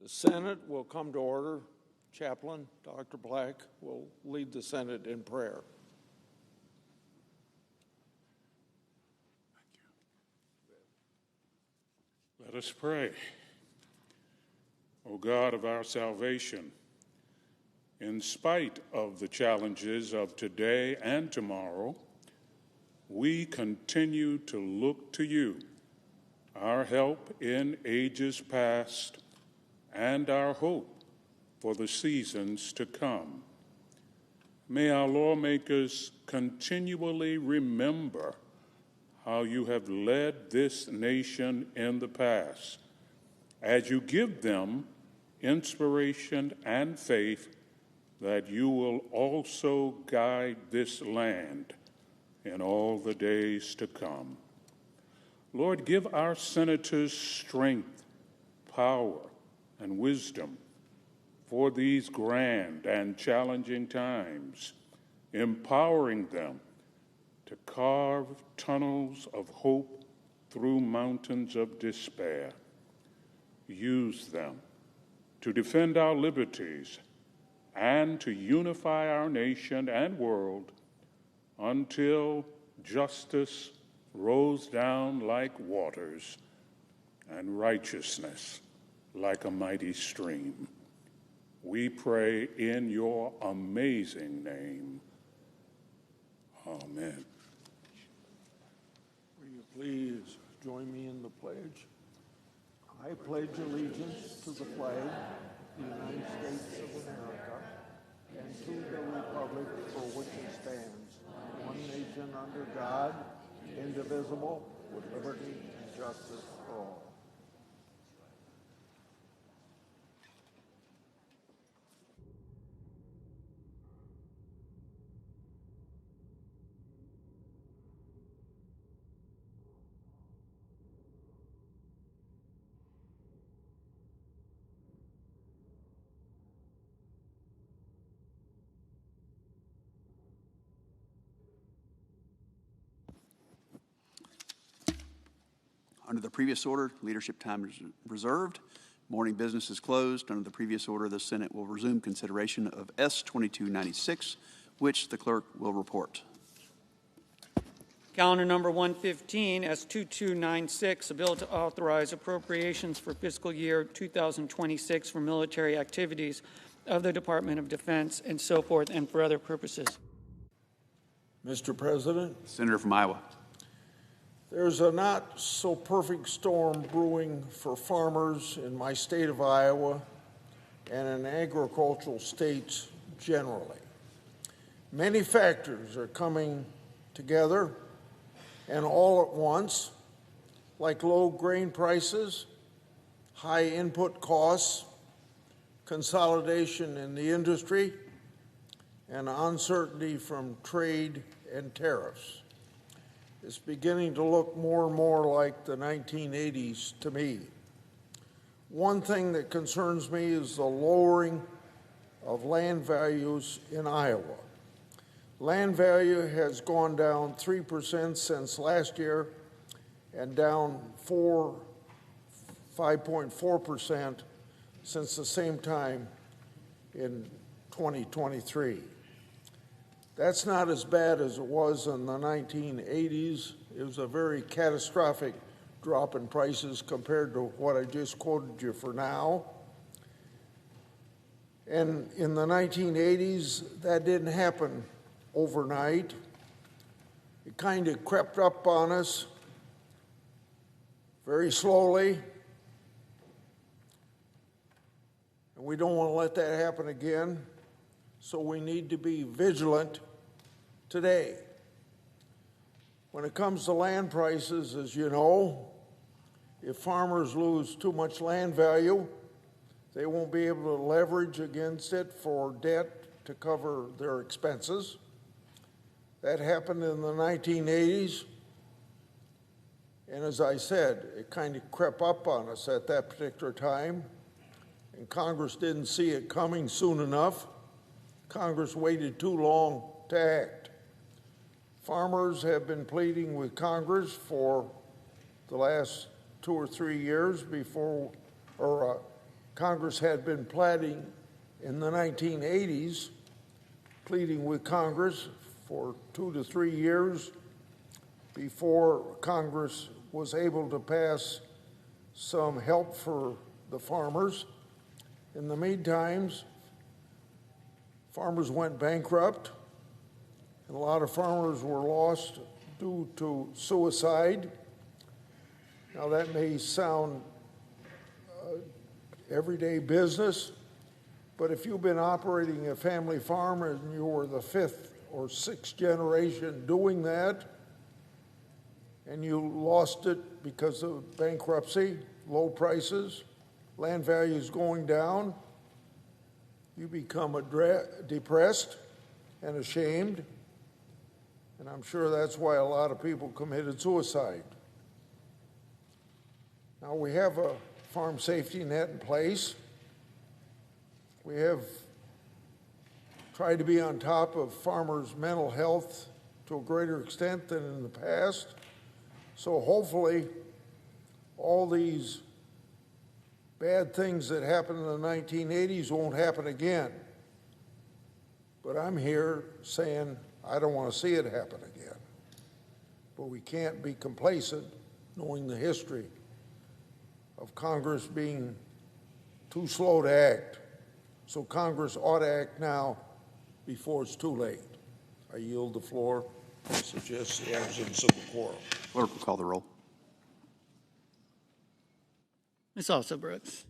The Senate will come to order. Chaplain Dr. Black will lead the Senate in prayer. Let us pray. O God of our salvation, in spite of the challenges of today and tomorrow, we continue to look to you, our help in ages past and our hope for the seasons to come. May our lawmakers continually remember how you have led this nation in the past, as you give them inspiration and faith that you will also guide this land in all the days to come. Lord, give our senators strength, power, and wisdom for these grand and challenging times, empowering them to carve tunnels of hope through mountains of despair. Use them to defend our liberties and to unify our nation and world until justice rolls down like waters and righteousness like a mighty stream. We pray in your amazing name. Amen. Will you please join me in the pledge? I pledge allegiance to the flag of the United States of America and to the republic for which it stands, one nation under God, indivisible, with liberty and justice for all. Under the previous order, leadership time is reserved. Morning business is closed. Under the previous order, the Senate will resume consideration of S-2296, which the clerk will report. Calendar number 115, S-2296, a bill to authorize appropriations for fiscal year 2026 for military activities of the Department of Defense and so forth, and for other purposes. Mr. President, Senator from Iowa. there's a not-so-perfect storm brewing for farmers in my state of Iowa and in agricultural states generally. Many factors are coming together and all at once, like low grain prices, high input costs, consolidation in the industry, and uncertainty from trade and tariffs. It's beginning to look more and more like the 1980s to me. One thing that concerns me is the lowering of land values in Iowa. Land value has gone down 3% since last year and down 5.4% since the same time in 2023. That's not as bad as it was in the 1980s. It was a very catastrophic drop in prices compared to what I just quoted you for now. And in the 1980s, that didn't happen overnight. It kind of crept up on us very slowly. And we don't want to let that happen again. So we need to be vigilant today. When it comes to land prices, as you know, if farmers lose too much land value, they won't be able to leverage against it for debt to cover their expenses. That happened in the 1980s. And as I said, it kind of crept up on us at that particular time. And Congress didn't see it coming soon enough. Congress waited too long to act. Farmers have been pleading with Congress for the last 2 or 3 years Congress had been pleading in the 1980s, pleading with Congress for 2 to 3 years before Congress was able to pass some help for the farmers. In the meantime, farmers went bankrupt, and a lot of farmers were lost due to suicide. Now, that may sound everyday business, but if you've been operating a family farm and you were the 5th or 6th generation doing that, and you lost it because of bankruptcy, low prices, land values going down, you become depressed and ashamed, and I'm sure that's why a lot of people committed suicide. Now, we have a farm safety net in place. We have tried to be on top of farmers' mental health to a greater extent than in the past. So hopefully all these bad things that happened in the 1980s won't happen again. But I'm here saying I don't want to see it happen again. But we can't be complacent knowing the history of Congress being too slow to act. So Congress ought to act now before it's too late. I yield the floor. I suggest the absence of a quorum. Clerk will call the roll. Ms. Alsobrooks.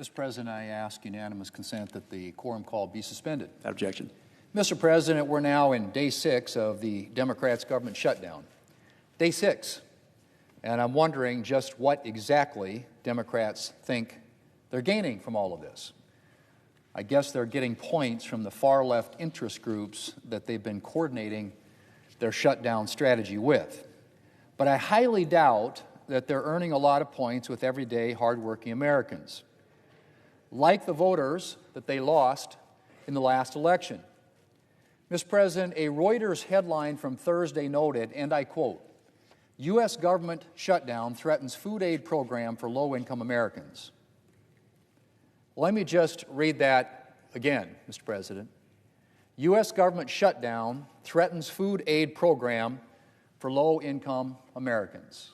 Mr. President, I ask unanimous consent that the quorum call be suspended. Without objection. Mr. President, we're now in day 6 of the Democrats' government shutdown. Day 6. And I'm wondering just what exactly Democrats think they're gaining from all of this. I guess they're getting points from the far-left interest groups that they've been coordinating their shutdown strategy with. But I highly doubt that they're earning a lot of points with everyday, hardworking Americans, like the voters that they lost in the last election. Mr. President, a Reuters headline from Thursday noted, and I quote, U.S. government shutdown threatens food aid program for low-income Americans. Let me just read that again, Mr. President. U.S. government shutdown threatens food aid program for low-income Americans.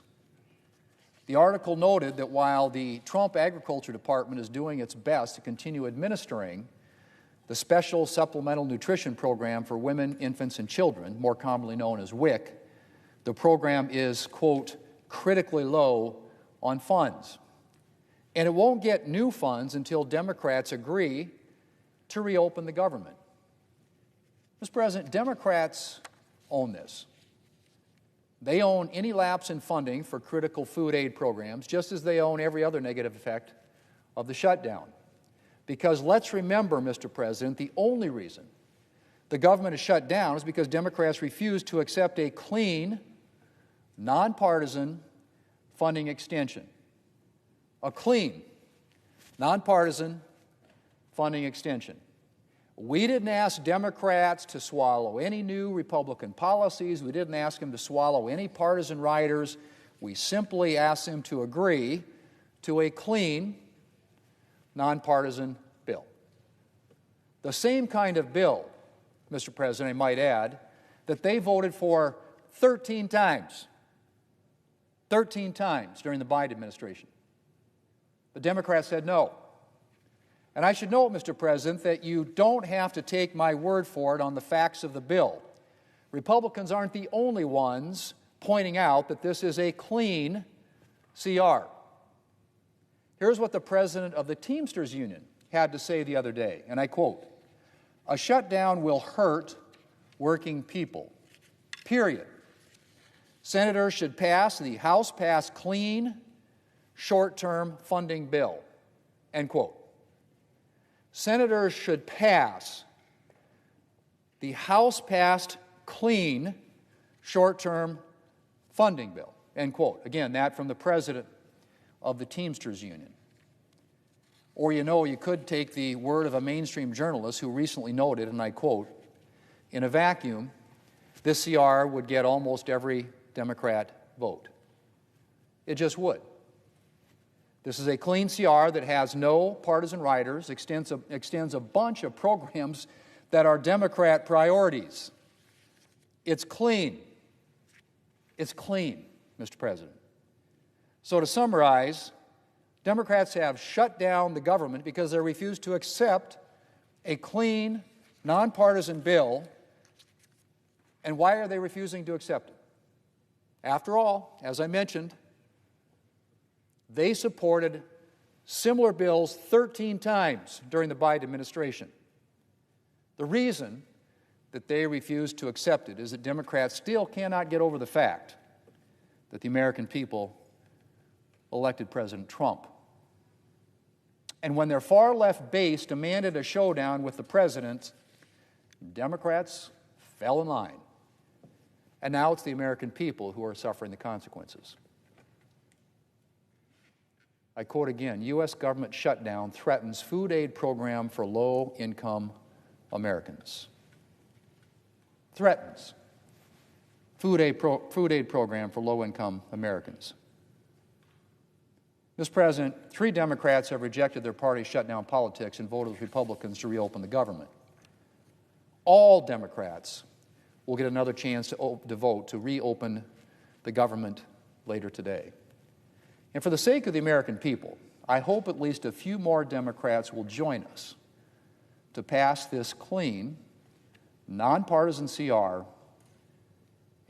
The article noted that while the Trump Agriculture Department is doing its best to continue administering the Special Supplemental Nutrition Program for Women, Infants, and Children, more commonly known as WIC, the program is, quote, critically low on funds. And it won't get new funds until Democrats agree to reopen the government. Mr. President, Democrats own this. They own any lapse in funding for critical food aid programs, just as they own every other negative effect of the shutdown. Because let's remember, Mr. President, the only reason the government is shut down is because Democrats refuse to accept a clean, nonpartisan funding extension. A clean, nonpartisan funding extension. We didn't ask Democrats to swallow any new Republican policies. We didn't ask them to swallow any partisan riders. We simply asked them to agree to a clean, nonpartisan bill. The same kind of bill, Mr. President, I might add, that they voted for 13 times. 13 times during the Biden administration. The Democrats said no. And I should note, Mr. President, that you don't have to take my word for it on the facts of the bill. Republicans aren't the only ones pointing out that this is a clean CR. Here's what the president of the Teamsters Union had to say the other day, and I quote, "A shutdown will hurt working people, period. Senators should pass the House-passed clean, short-term funding bill," end quote. Senators should pass the House-passed clean, short-term funding bill, end quote. Again, that from the president of the Teamsters Union. Or, you could take the word of a mainstream journalist who recently noted, and I quote, "In a vacuum, this CR would get almost every Democrat vote." It just would. This is a clean CR that has no partisan riders, extends a bunch of programs that are Democrat priorities. It's clean. It's clean, Mr. President. So to summarize, Democrats have shut down the government because they refuse to accept a clean, nonpartisan bill. And why are they refusing to accept it? After all, as I mentioned, they supported similar bills 13 times during the Biden administration. The reason that they refused to accept it is that Democrats still cannot get over the fact that the American people elected President Trump. And when their far-left base demanded a showdown with the president, Democrats fell in line. And now it's the American people who are suffering the consequences. I quote again, U.S. government shutdown threatens food aid program for low-income Americans. Threatens food aid program for low-income Americans. Mr. President, 3 Democrats have rejected their party's shutdown politics and voted with Republicans to reopen the government. All Democrats will get another chance to vote to reopen the government later today. And for the sake of the American people, I hope at least a few more Democrats will join us to pass this clean, nonpartisan CR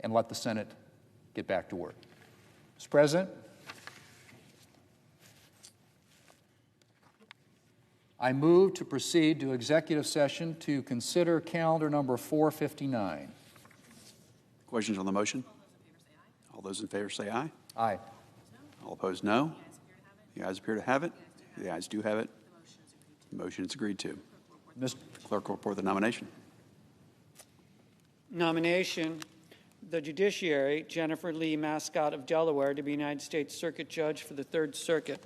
and let the Senate get back to work. Mr. President, I move to proceed to executive session to consider calendar number 459. Questions on the motion? All those in favor say aye. Aye. All opposed, no. The ayes appear to have it. The ayes do have it. The motion is agreed to. Mr. Clerk will report the nomination. Nomination, the judiciary, Jennifer Lee Mascott of Delaware, to be United States Circuit Judge for the Third Circuit.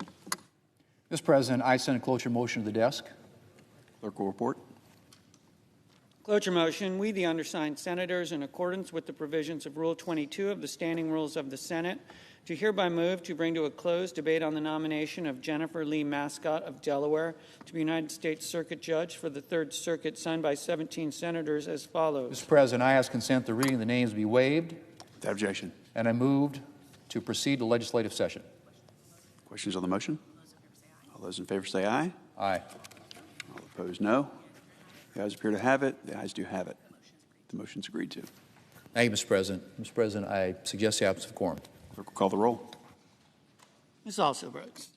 Mr. President, I send a cloture motion to the desk. Clerk will report. Cloture motion, we, the undersigned senators, in accordance with the provisions of Rule 22 of the Standing Rules of the Senate, do hereby move to bring to a close debate on the nomination of Jennifer Lee Mascott of Delaware to be United States Circuit Judge for the Third Circuit, signed by 17 senators as follows. Mr. President, I ask consent the reading of the names be waived, Without objection. and I moved to proceed to legislative session. Questions on the motion? All those in favor say aye. Aye. All opposed, no. The ayes appear to have it. The ayes do have it. The motion is agreed to. Thank you, Mr. President. Mr. President, I suggest the absence of quorum. Clerk will call the roll. Ms. Alsobrooks.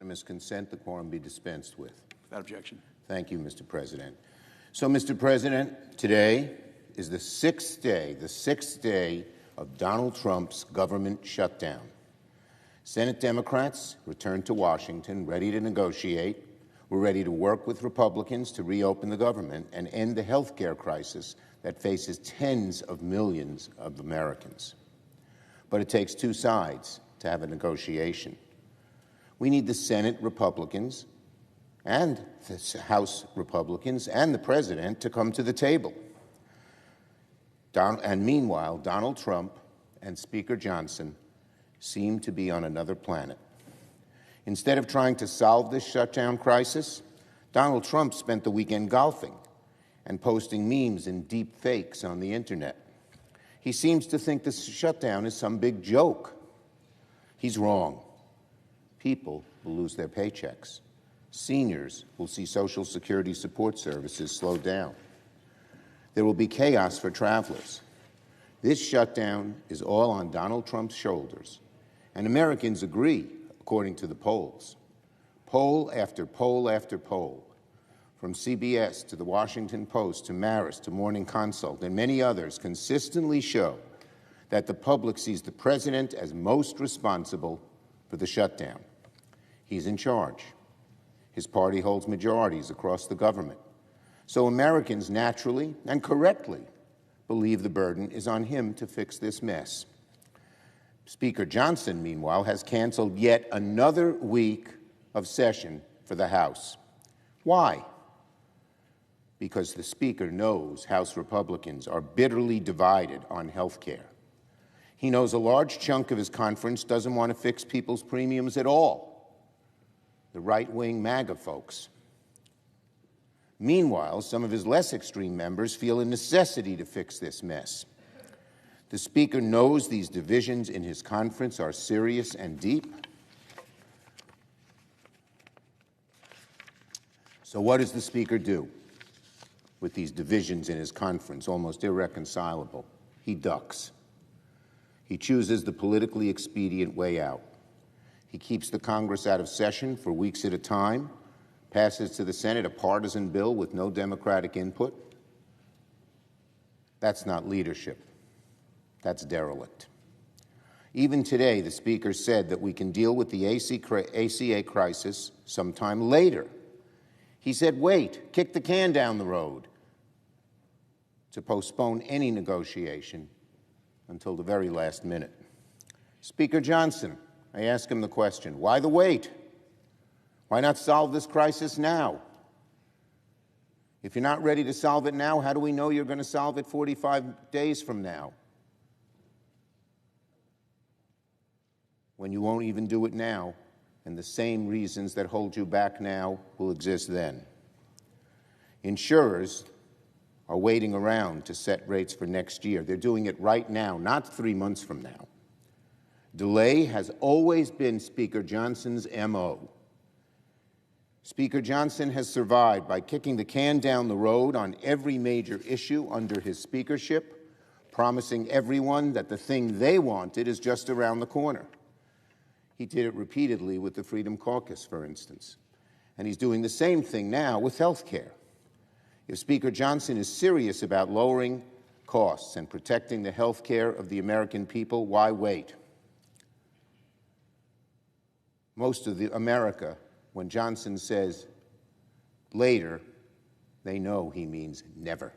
Unanimous consent, the quorum be dispensed with. Without objection. Thank you, Mr. President. So, Mr. President, today is the sixth day of Donald Trump's government shutdown. Senate Democrats returned to Washington ready to negotiate. We're ready to work with Republicans to reopen the government and end the health care crisis that faces tens of millions of Americans. But it takes two sides to have a negotiation. We need the Senate Republicans and the House Republicans and the President to come to the table. And meanwhile, Donald Trump and Speaker Johnson seem to be on another planet. Instead of trying to solve this shutdown crisis, Donald Trump spent the weekend golfing and posting memes and deep fakes on the internet. He seems to think this shutdown is some big joke. He's wrong. People will lose their paychecks. Seniors will see Social Security support services slow down. There will be chaos for travelers. This shutdown is all on Donald Trump's shoulders, and Americans agree, according to the polls. Poll after poll after poll, from CBS to the Washington Post to Marist to Morning Consult and many others, consistently show that the public sees the president as most responsible for the shutdown. He's in charge. His party holds majorities across the government. So Americans naturally and correctly believe the burden is on him to fix this mess. Speaker Johnson, meanwhile, has canceled yet another week of session for the House. Why? Because the Speaker knows House Republicans are bitterly divided on health care. He knows a large chunk of his conference doesn't want to fix people's premiums at all. The right-wing MAGA folks. Meanwhile, some of his less extreme members feel a necessity to fix this mess. The Speaker knows these divisions in his conference are serious and deep. So what does the Speaker do with these divisions in his conference, almost irreconcilable? He ducks. He chooses the politically expedient way out. He keeps the Congress out of session for weeks at a time, passes to the Senate a partisan bill with no Democratic input. That's not leadership. That's derelict. Even today, the Speaker said that we can deal with the ACA crisis sometime later. He said, wait, kick the can down the road, to postpone any negotiation until the very last minute. Speaker Johnson, I ask him the question, why the wait? Why not solve this crisis now? If you're not ready to solve it now, how do we know you're going to solve it 45 days from now? When you won't even do it now, and the same reasons that hold you back now will exist then. Insurers are waiting around to set rates for next year. They're doing it right now, not 3 months from now. Delay has always been Speaker Johnson's MO. Speaker Johnson has survived by kicking the can down the road on every major issue under his speakership, promising everyone that the thing they wanted is just around the corner. He did it repeatedly with the Freedom Caucus, for instance. And he's doing the same thing now with health care. If Speaker Johnson is serious about lowering costs and protecting the health care of the American people, why wait? Most of America, when Johnson says later, they know he means never.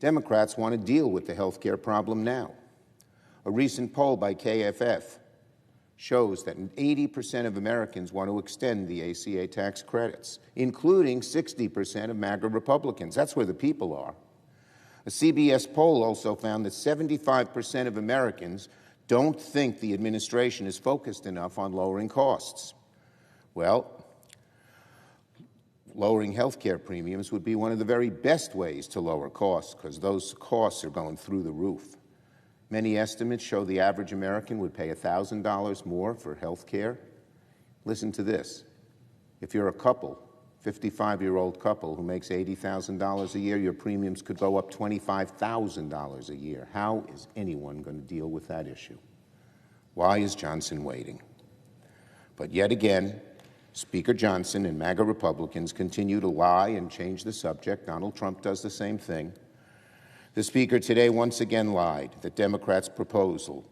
Democrats want to deal with the health care problem now. A recent poll by KFF shows that 80% of Americans want to extend the ACA tax credits, including 60% of MAGA Republicans. That's where the people are. A CBS poll also found that 75% of Americans don't think the administration is focused enough on lowering costs. Well, lowering health care premiums would be one of the very best ways to lower costs, because those costs are going through the roof. Many estimates show the average American would pay $1,000 more for health care. Listen to this. If you're a couple, 55-year-old couple who makes $80,000 a year, your premiums could go up $25,000 a year. How is anyone going to deal with that issue? Why is Johnson waiting? But yet again, Speaker Johnson and MAGA Republicans continue to lie and change the subject. Donald Trump does the same thing. The Speaker today once again lied that Democrats' proposal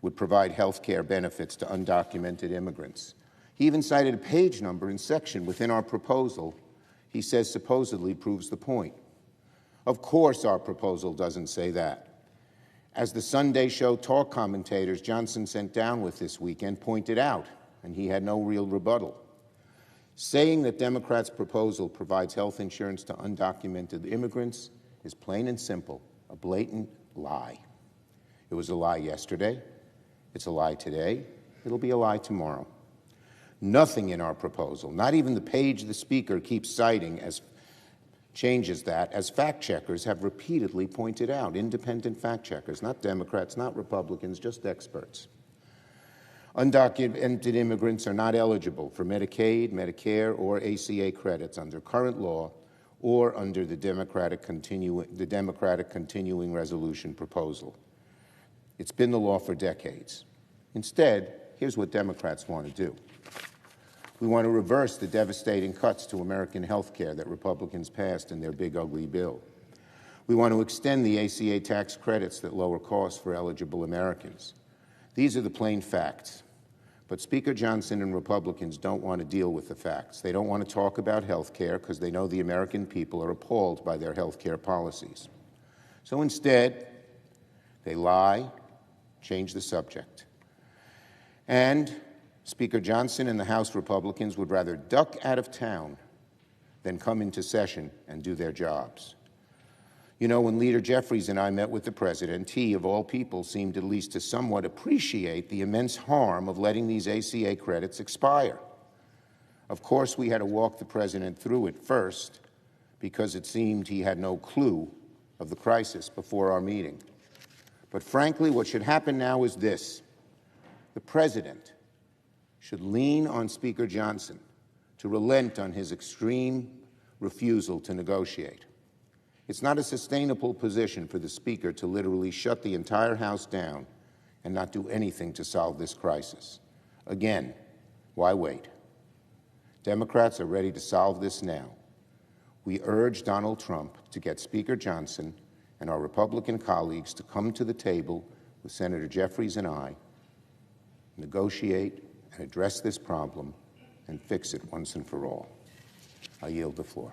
would provide health care benefits to undocumented immigrants. He even cited a page number and section within our proposal he says supposedly proves the point. Of course our proposal doesn't say that. As the Sunday show talk commentators Johnson sent down with this weekend pointed out, and he had no real rebuttal. Saying that Democrats' proposal provides health insurance to undocumented immigrants is plain and simple, a blatant lie. It was a lie yesterday, it's a lie today, it'll be a lie tomorrow. Nothing in our proposal, not even the page the Speaker keeps citing as changes that, as fact checkers have repeatedly pointed out, independent fact checkers, not Democrats, not Republicans, just experts. Undocumented immigrants are not eligible for Medicaid, Medicare, or ACA credits under current law or under the Democratic continuing resolution proposal. It's been the law for decades. Instead, here's what Democrats want to do. We want to reverse the devastating cuts to American health care that Republicans passed in their big, ugly bill. We want to extend the ACA tax credits that lower costs for eligible Americans. These are the plain facts. But Speaker Johnson and Republicans don't want to deal with the facts. They don't want to talk about health care because they know the American people are appalled by their health care policies. So instead, they lie, change the subject. And Speaker Johnson and the House Republicans would rather duck out of town than come into session and do their jobs. You know, when Leader Jeffries and I met with the President, he, of all people, seemed at least to somewhat appreciate the immense harm of letting these ACA credits expire. Of course, we had to walk the President through it first because it seemed he had no clue of the crisis before our meeting. But frankly, what should happen now is this. The President should lean on Speaker Johnson to relent on his extreme refusal to negotiate. It's not a sustainable position for the Speaker to literally shut the entire House down and not do anything to solve this crisis. Again, why wait? Democrats are ready to solve this now. We urge Donald Trump to get Speaker Johnson and our Republican colleagues to come to the table with Senator Jeffries and I, negotiate and address this problem and fix it once and for all. I yield the floor.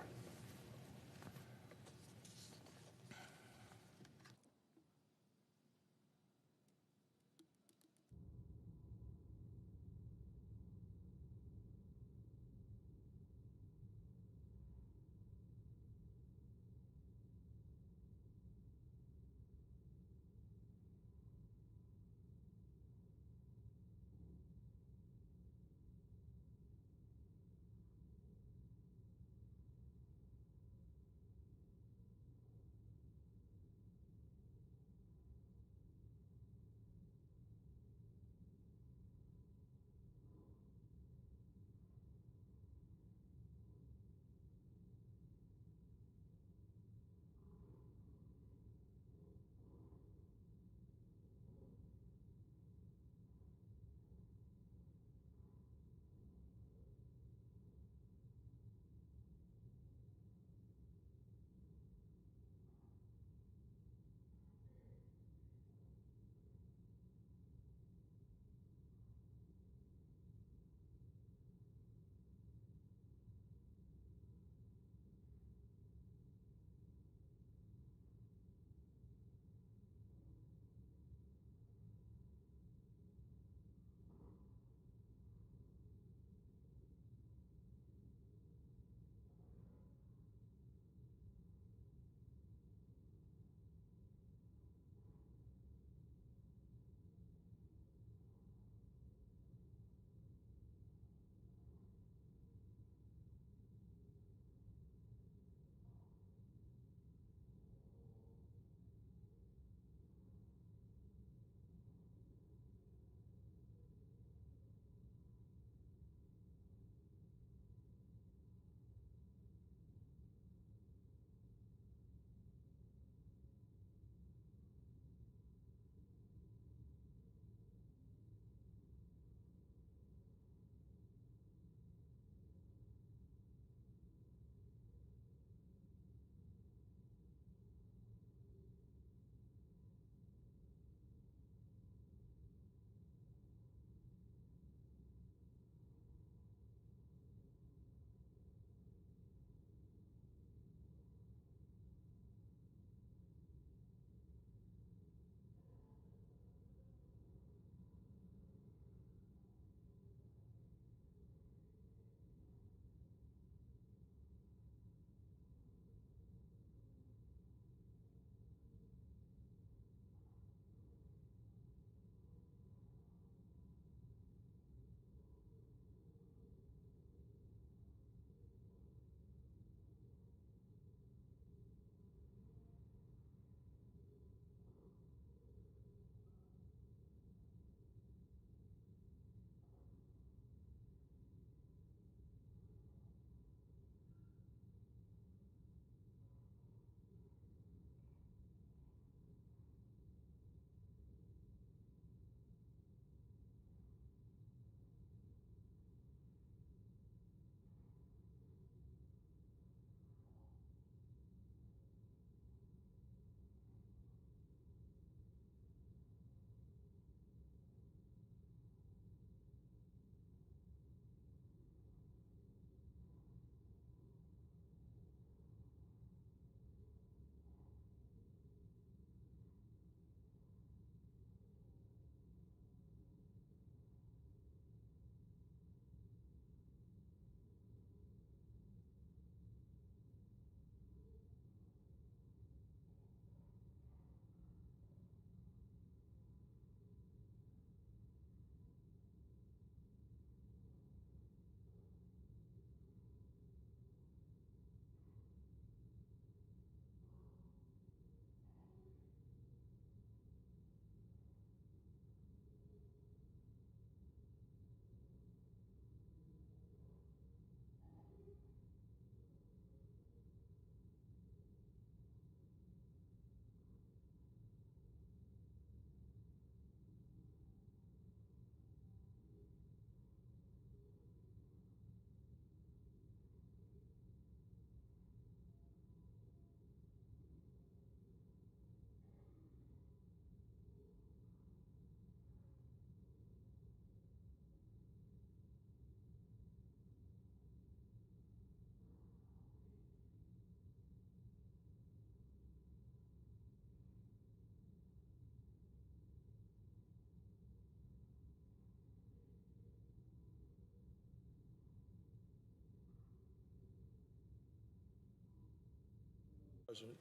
President.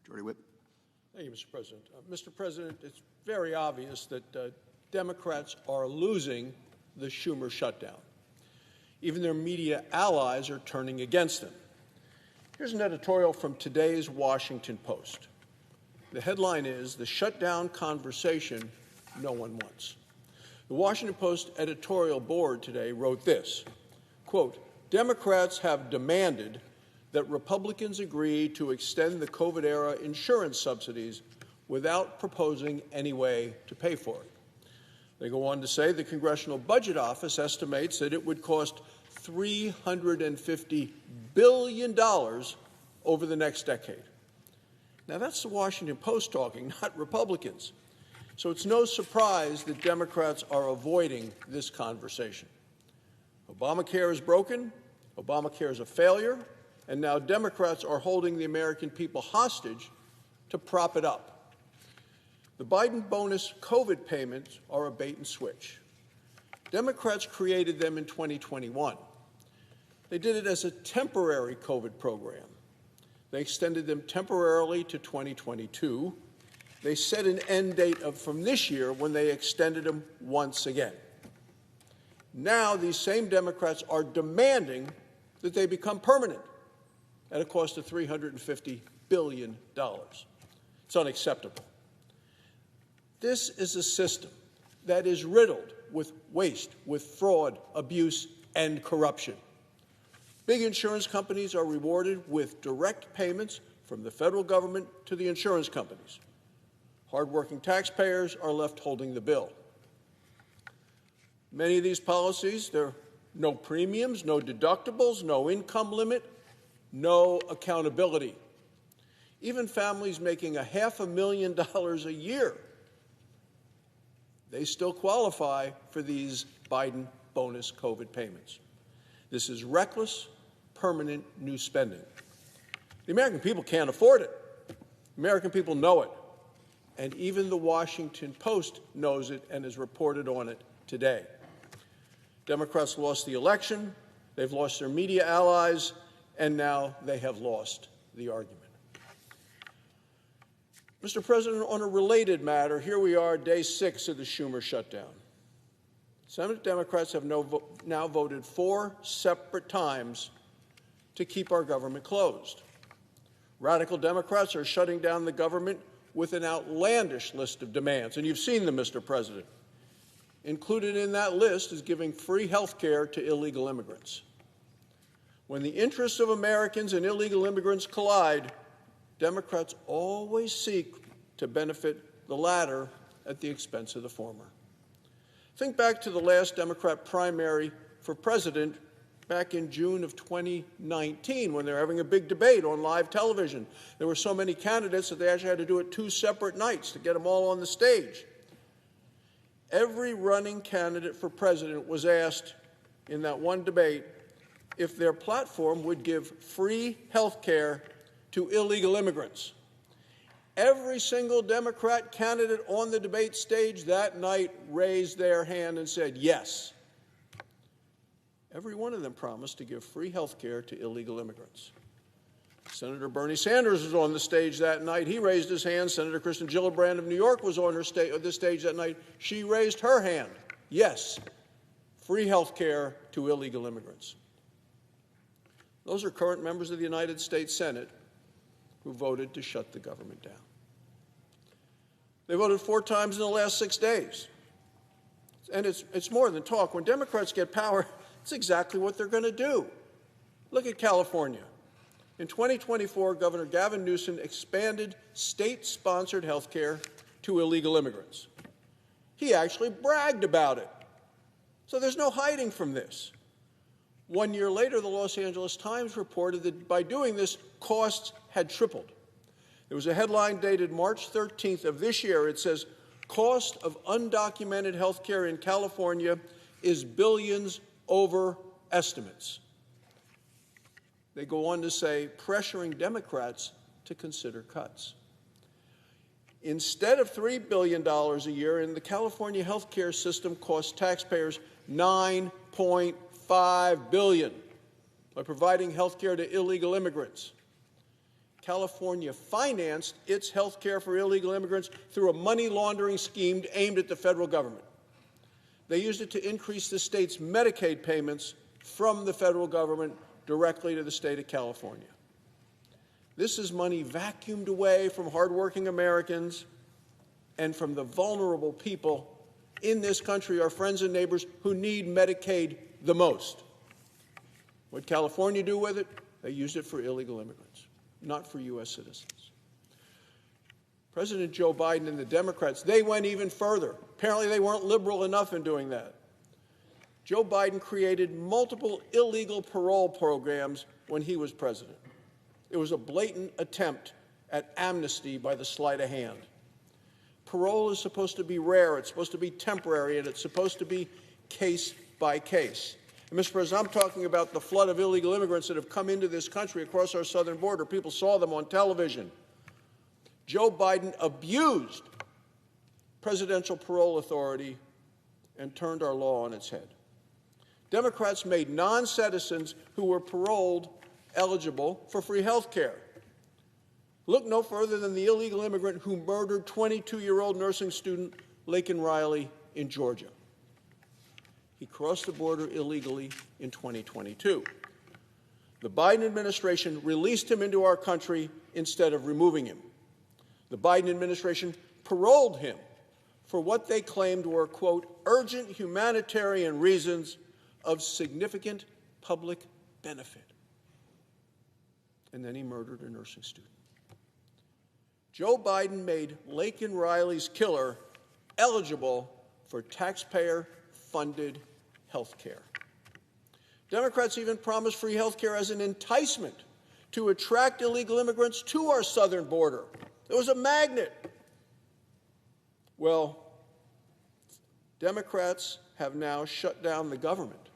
Majority Whip. Thank you, Mr. President. Mr. President, it's very obvious that Democrats are losing the Schumer shutdown. Even their media allies are turning against them. Here's an editorial from today's Washington Post. The headline is, "The Shutdown Conversation No One Wants." The Washington Post editorial board today wrote this, quote, "Democrats have demanded that Republicans agree to extend the COVID-era insurance subsidies without proposing any way to pay for it." They go on to say the Congressional Budget Office estimates that it would cost $350 billion over the next decade. Now, that's the Washington Post talking, not Republicans. So it's no surprise that Democrats are avoiding this conversation. Obamacare is broken, Obamacare is a failure, and now Democrats are holding the American people hostage to prop it up. The Biden bonus COVID payments are a bait and switch. Democrats created them in 2021. They did it as a temporary COVID program. They extended them temporarily to 2022. They set an end date from this year when they extended them once again. Now these same Democrats are demanding that they become permanent at a cost of $350 billion. It's unacceptable. This is a system that is riddled with waste, with fraud, abuse, and corruption. Big insurance companies are rewarded with direct payments from the federal government to the insurance companies. Hardworking taxpayers are left holding the bill. Many of these policies, there are no premiums, no deductibles, no income limit, no accountability. Even families making $500,000 a year, they still qualify for these Biden bonus COVID payments. This is reckless, permanent new spending. The American people can't afford it. The American people know it. And even the Washington Post knows it and has reported on it today. Democrats lost the election, they've lost their media allies, and now they have lost the argument. Mr. President, on a related matter, here we are, day 6 of the Schumer shutdown. Senate Democrats have now voted 4 separate times to keep our government closed. Radical Democrats are shutting down the government with an outlandish list of demands, and you've seen them, Mr. President. Included in that list is giving free health care to illegal immigrants. When the interests of Americans and illegal immigrants collide, Democrats always seek to benefit the latter at the expense of the former. Think back to the last Democrat primary for president back in June of 2019 when they were having a big debate on live television. There were so many candidates that they actually had to do it 2 separate nights to get them all on the stage. Every running candidate for president was asked in that one debate if their platform would give free health care to illegal immigrants. Every single Democrat candidate on the debate stage that night raised their hand and said yes. Every one of them promised to give free health care to illegal immigrants. Senator Bernie Sanders was on the stage that night. He raised his hand. Senator Kristen Gillibrand of New York was on the stage that night. She raised her hand. Yes, free health care to illegal immigrants. Those are current members of the United States Senate who voted to shut the government down. They voted 4 times in the last 6 days. And it's more than talk. When Democrats get power, it's exactly what they're going to do. Look at California. In 2024, Governor Gavin Newsom expanded state-sponsored health care to illegal immigrants. He actually bragged about it. So there's no hiding from this. 1 year later, the Los Angeles Times reported that by doing this, costs had tripled. There was a headline dated March 13th of this year. It says, "Cost of undocumented health care in California is billions over estimates." They go on to say, pressuring Democrats to consider cuts. Instead of $3 billion a year, in the California health care system costs taxpayers $9.5 billion by providing health care to illegal immigrants. California financed its health care for illegal immigrants through a money laundering scheme aimed at the federal government. They used it to increase the state's Medicaid payments from the federal government directly to the state of California. This is money vacuumed away from hardworking Americans and from the vulnerable people in this country, our friends and neighbors who need Medicaid the most. What California do with it? They used it for illegal immigrants, not for U.S. citizens. President Joe Biden and the Democrats, they went even further. Apparently they weren't liberal enough in doing that. Joe Biden created multiple illegal parole programs when he was president. It was a blatant attempt at amnesty by the sleight of hand. Parole is supposed to be rare, it's supposed to be temporary, and it's supposed to be case by case. And Mr. President, I'm talking about the flood of illegal immigrants that have come into this country across our southern border. People saw them on television. Joe Biden abused presidential parole authority and turned our law on its head. Democrats made non-citizens who were paroled eligible for free health care. Look no further than the illegal immigrant who murdered 22-year-old nursing student Laken Riley in Georgia. He crossed the border illegally in 2022. The Biden administration released him into our country instead of removing him. The Biden administration paroled him for what they claimed were, quote, urgent humanitarian reasons of significant public benefit. And then he murdered a nursing student. Joe Biden made Laken Riley's killer eligible for taxpayer-funded health care. Democrats even promised free health care as an enticement to attract illegal immigrants to our southern border. It was a magnet. Well, Democrats have now shut down the government.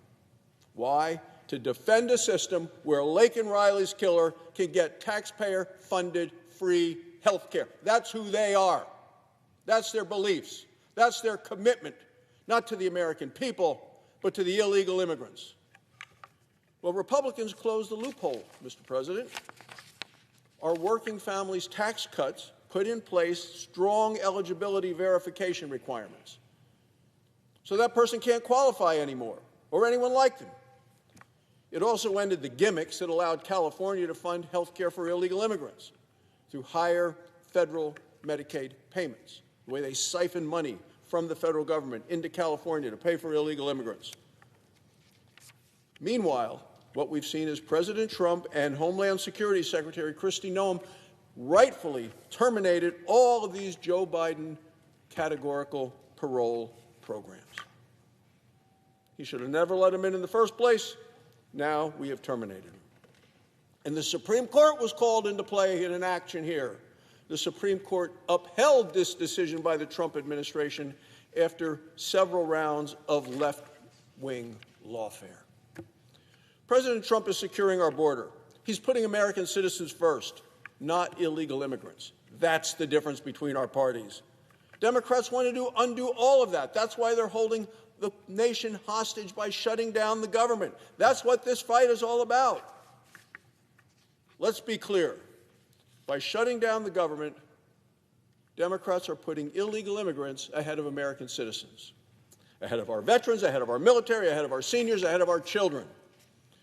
Why? To defend a system where Laken Riley's killer can get taxpayer-funded free health care. That's who they are. That's their beliefs. That's their commitment, not to the American people, but to the illegal immigrants. Well, Republicans closed the loophole, Mr. President. Our working families' tax cuts put in place strong eligibility verification requirements. So that person can't qualify anymore, or anyone like them. It also ended the gimmicks that allowed California to fund health care for illegal immigrants through higher federal Medicaid payments, the way they siphon money from the federal government into California to pay for illegal immigrants. Meanwhile, what we've seen is President Trump and Homeland Security Secretary Kristi Noem rightfully terminated all of these Joe Biden categorical parole programs. He should have never let him in the first place. Now we have terminated him. And the Supreme Court was called into play in an action here. The Supreme Court upheld this decision by the Trump administration after several rounds of left-wing lawfare. President Trump is securing our border. He's putting American citizens first, not illegal immigrants. That's the difference between our parties. Democrats want to undo all of that. That's why they're holding the nation hostage by shutting down the government. That's what this fight is all about. Let's be clear. By shutting down the government, Democrats are putting illegal immigrants ahead of American citizens, ahead of our veterans, ahead of our military, ahead of our seniors, ahead of our children.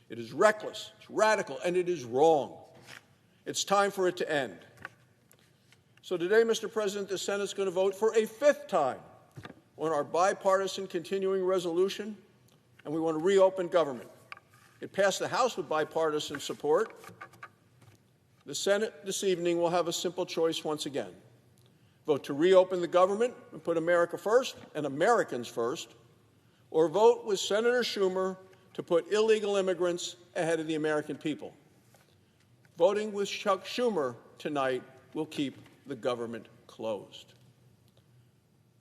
It is reckless, it's radical, and it is wrong. It's time for it to end. So today, Mr. President, the Senate's going to vote for a fifth time on our bipartisan continuing resolution, and we want to reopen government. It passed the House with bipartisan support. The Senate this evening will have a simple choice once again. Vote to reopen the government and put America first and Americans first, or vote with Senator Schumer to put illegal immigrants ahead of the American people. Voting with Chuck Schumer tonight will keep the government closed.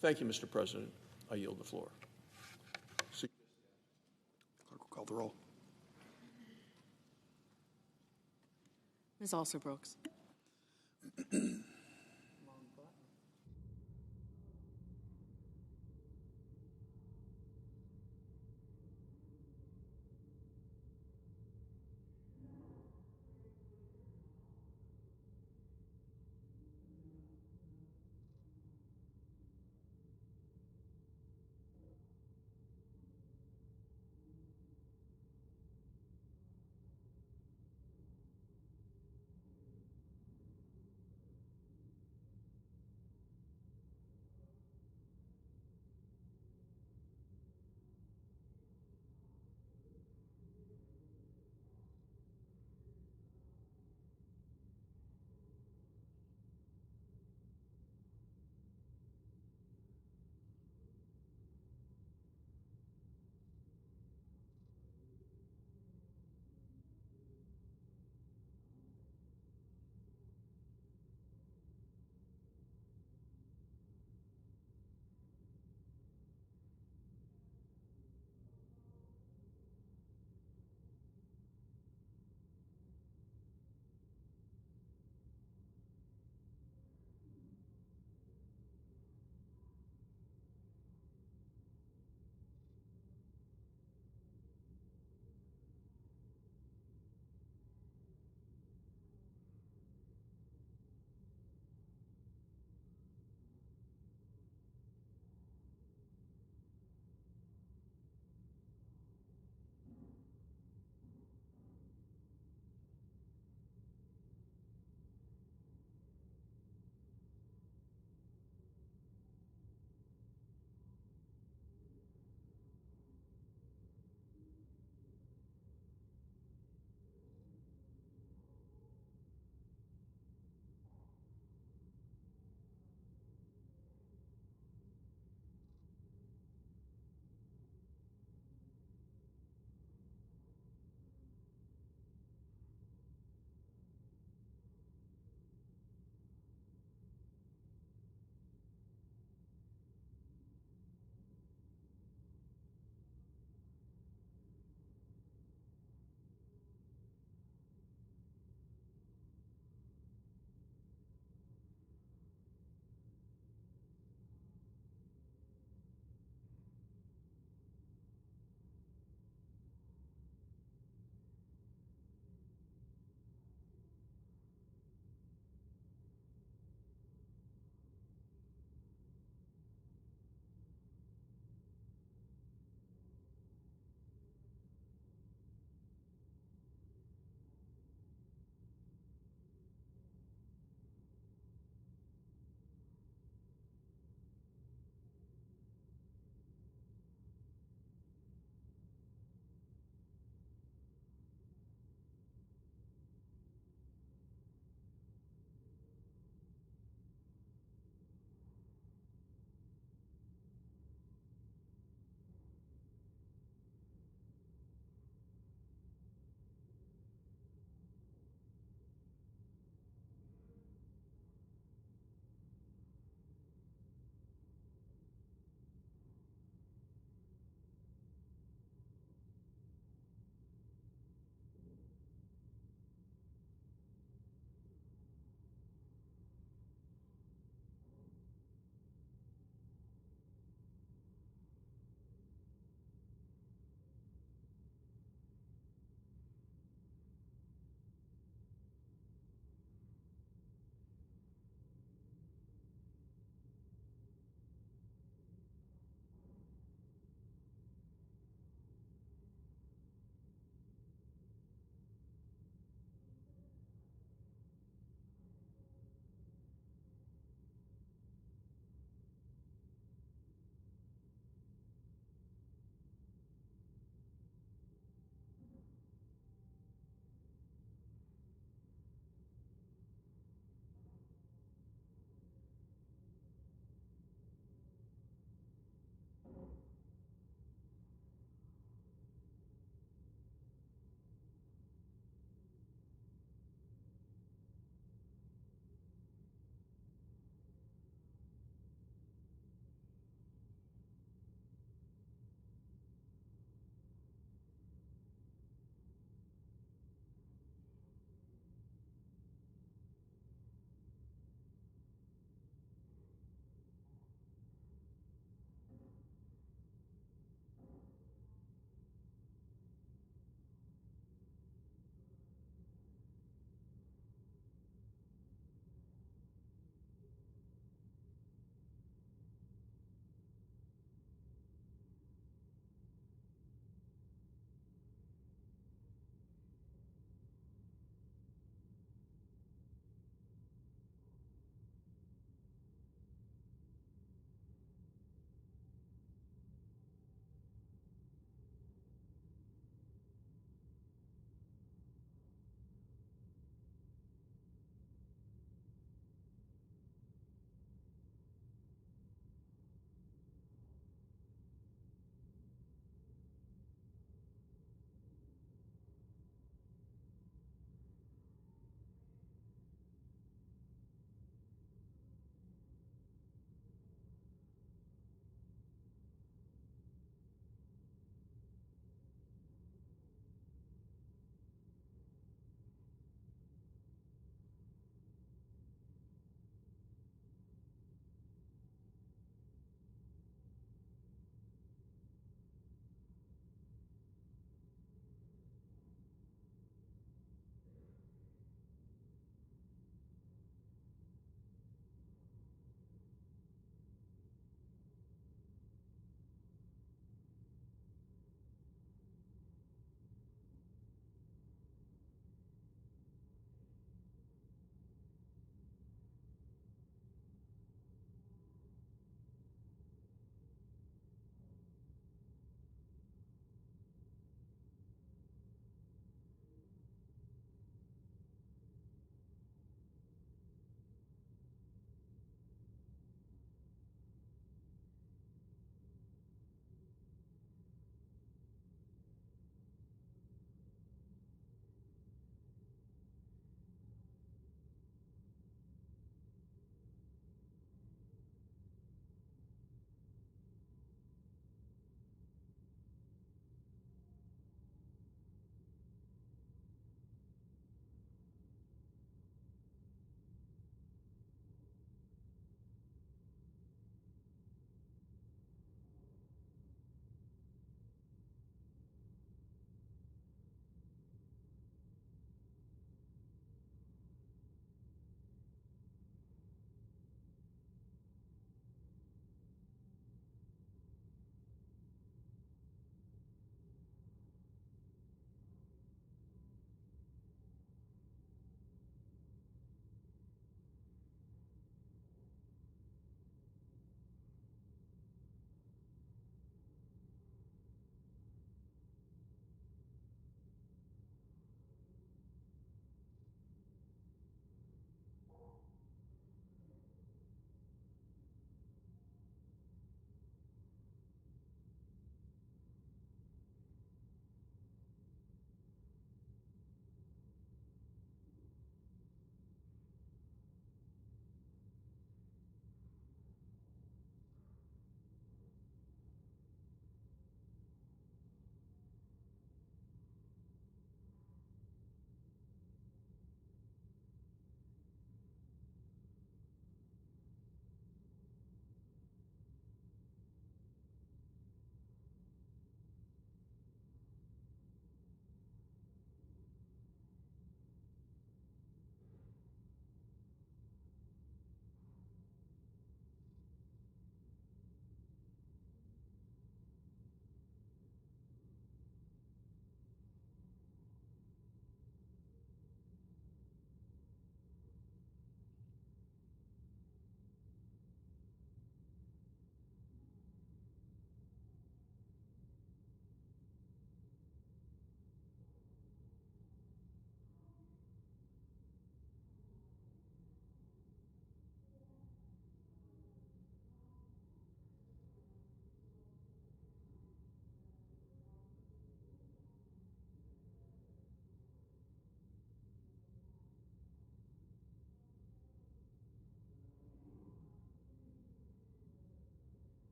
Thank you, Mr. President. I yield the floor. Clerk will call the roll. Ms. Alsor-Brooks.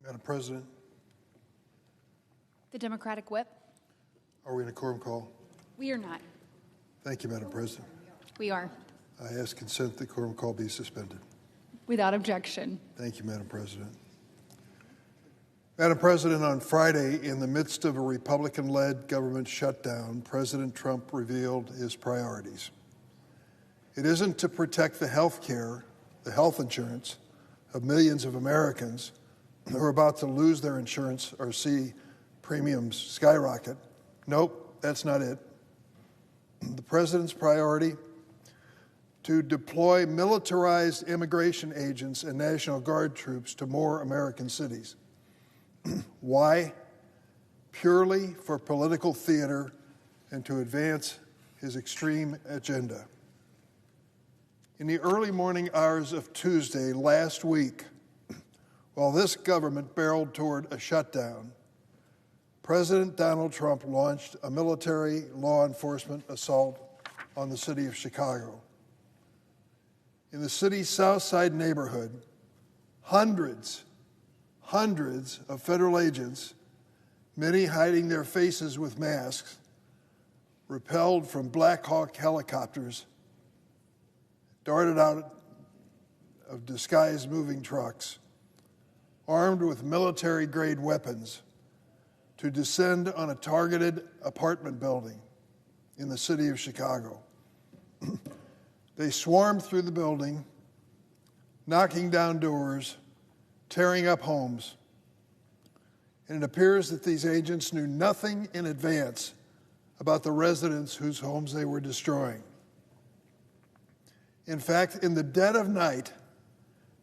Madam President, The Democratic Whip. are we in a quorum call? We are not. Thank you, Madam President. We are. I ask consent the quorum call be suspended. Without objection. Thank you, Madam President. Madam President, on Friday, in the midst of a Republican-led government shutdown, President Trump revealed his priorities. It isn't to protect the health care, the health insurance of millions of Americans who are about to lose their insurance or see premiums skyrocket. Nope, that's not it. The president's priority: to deploy militarized immigration agents and National Guard troops to more American cities. Why? Purely for political theater and to advance his extreme agenda. In the early morning hours of Tuesday last week, while this government barreled toward a shutdown, President Donald Trump launched a military law enforcement assault on the city of Chicago. In the city's South Side neighborhood, hundreds of federal agents, many hiding their faces with masks, rappelled from Black Hawk helicopters, darted out of disguised moving trucks, armed with military-grade weapons, to descend on a targeted apartment building in the city of Chicago. They swarmed through the building, knocking down doors, tearing up homes. And it appears that these agents knew nothing in advance about the residents whose homes they were destroying. In fact, in the dead of night,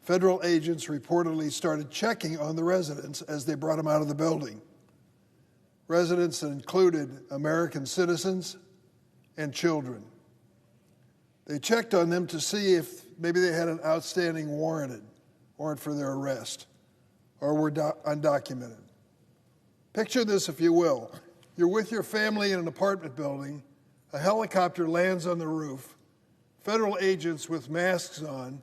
federal agents reportedly started checking on the residents as they brought them out of the building. Residents that included American citizens and children. They checked on them to see if maybe they had an outstanding warrant for their arrest or were undocumented. Picture this, if you will. You're with your family in an apartment building. A helicopter lands on the roof. Federal agents with masks on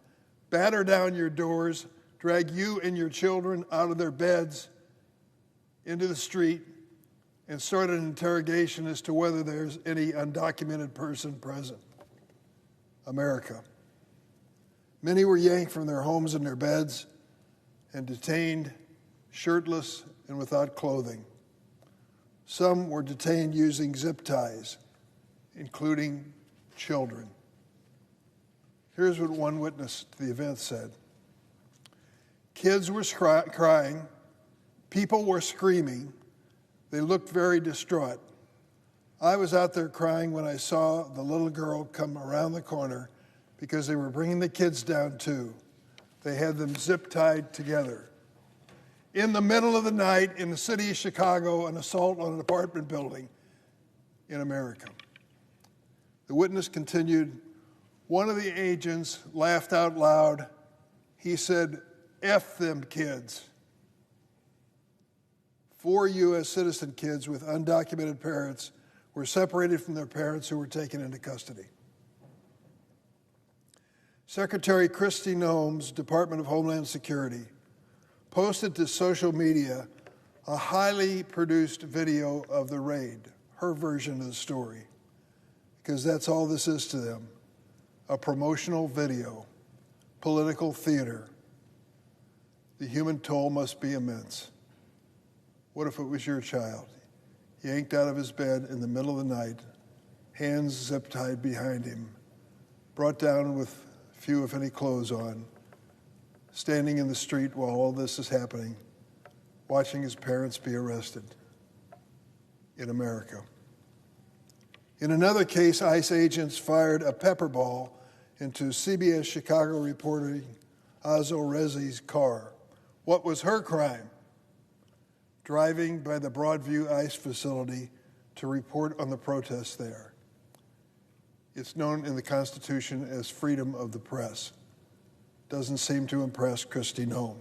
batter down your doors, drag you and your children out of their beds into the street, and start an interrogation as to whether there's any undocumented person present. America. Many were yanked from their homes and their beds and detained shirtless and without clothing. Some were detained using zip ties, including children. Here's what one witness to the event said. Kids were crying, people were screaming, they looked very distraught. I was out there crying when I saw the little girl come around the corner because they were bringing the kids down too. They had them zip-tied together. In the middle of the night in the city of Chicago, an assault on an apartment building in America. The witness continued, one of the agents laughed out loud. He said, F them kids. 4 U.S. citizen kids with undocumented parents were separated from their parents who were taken into custody. Secretary Kristi Noem's Department of Homeland Security posted to social media a highly produced video of the raid, her version of the story, because that's all this is to them, a promotional video, political theater. The human toll must be immense. What if it was your child, yanked out of his bed in the middle of the night, hands zip-tied behind him, brought down with few, if any, clothes on, standing in the street while all this is happening, watching his parents be arrested in America. In another case, ICE agents fired a pepper ball into CBS Chicago reporter Azo Rezi's car. What was her crime? Driving by the Broadview ICE facility to report on the protests there. It's known in the Constitution as freedom of the press. Doesn't seem to impress Kristi Noem.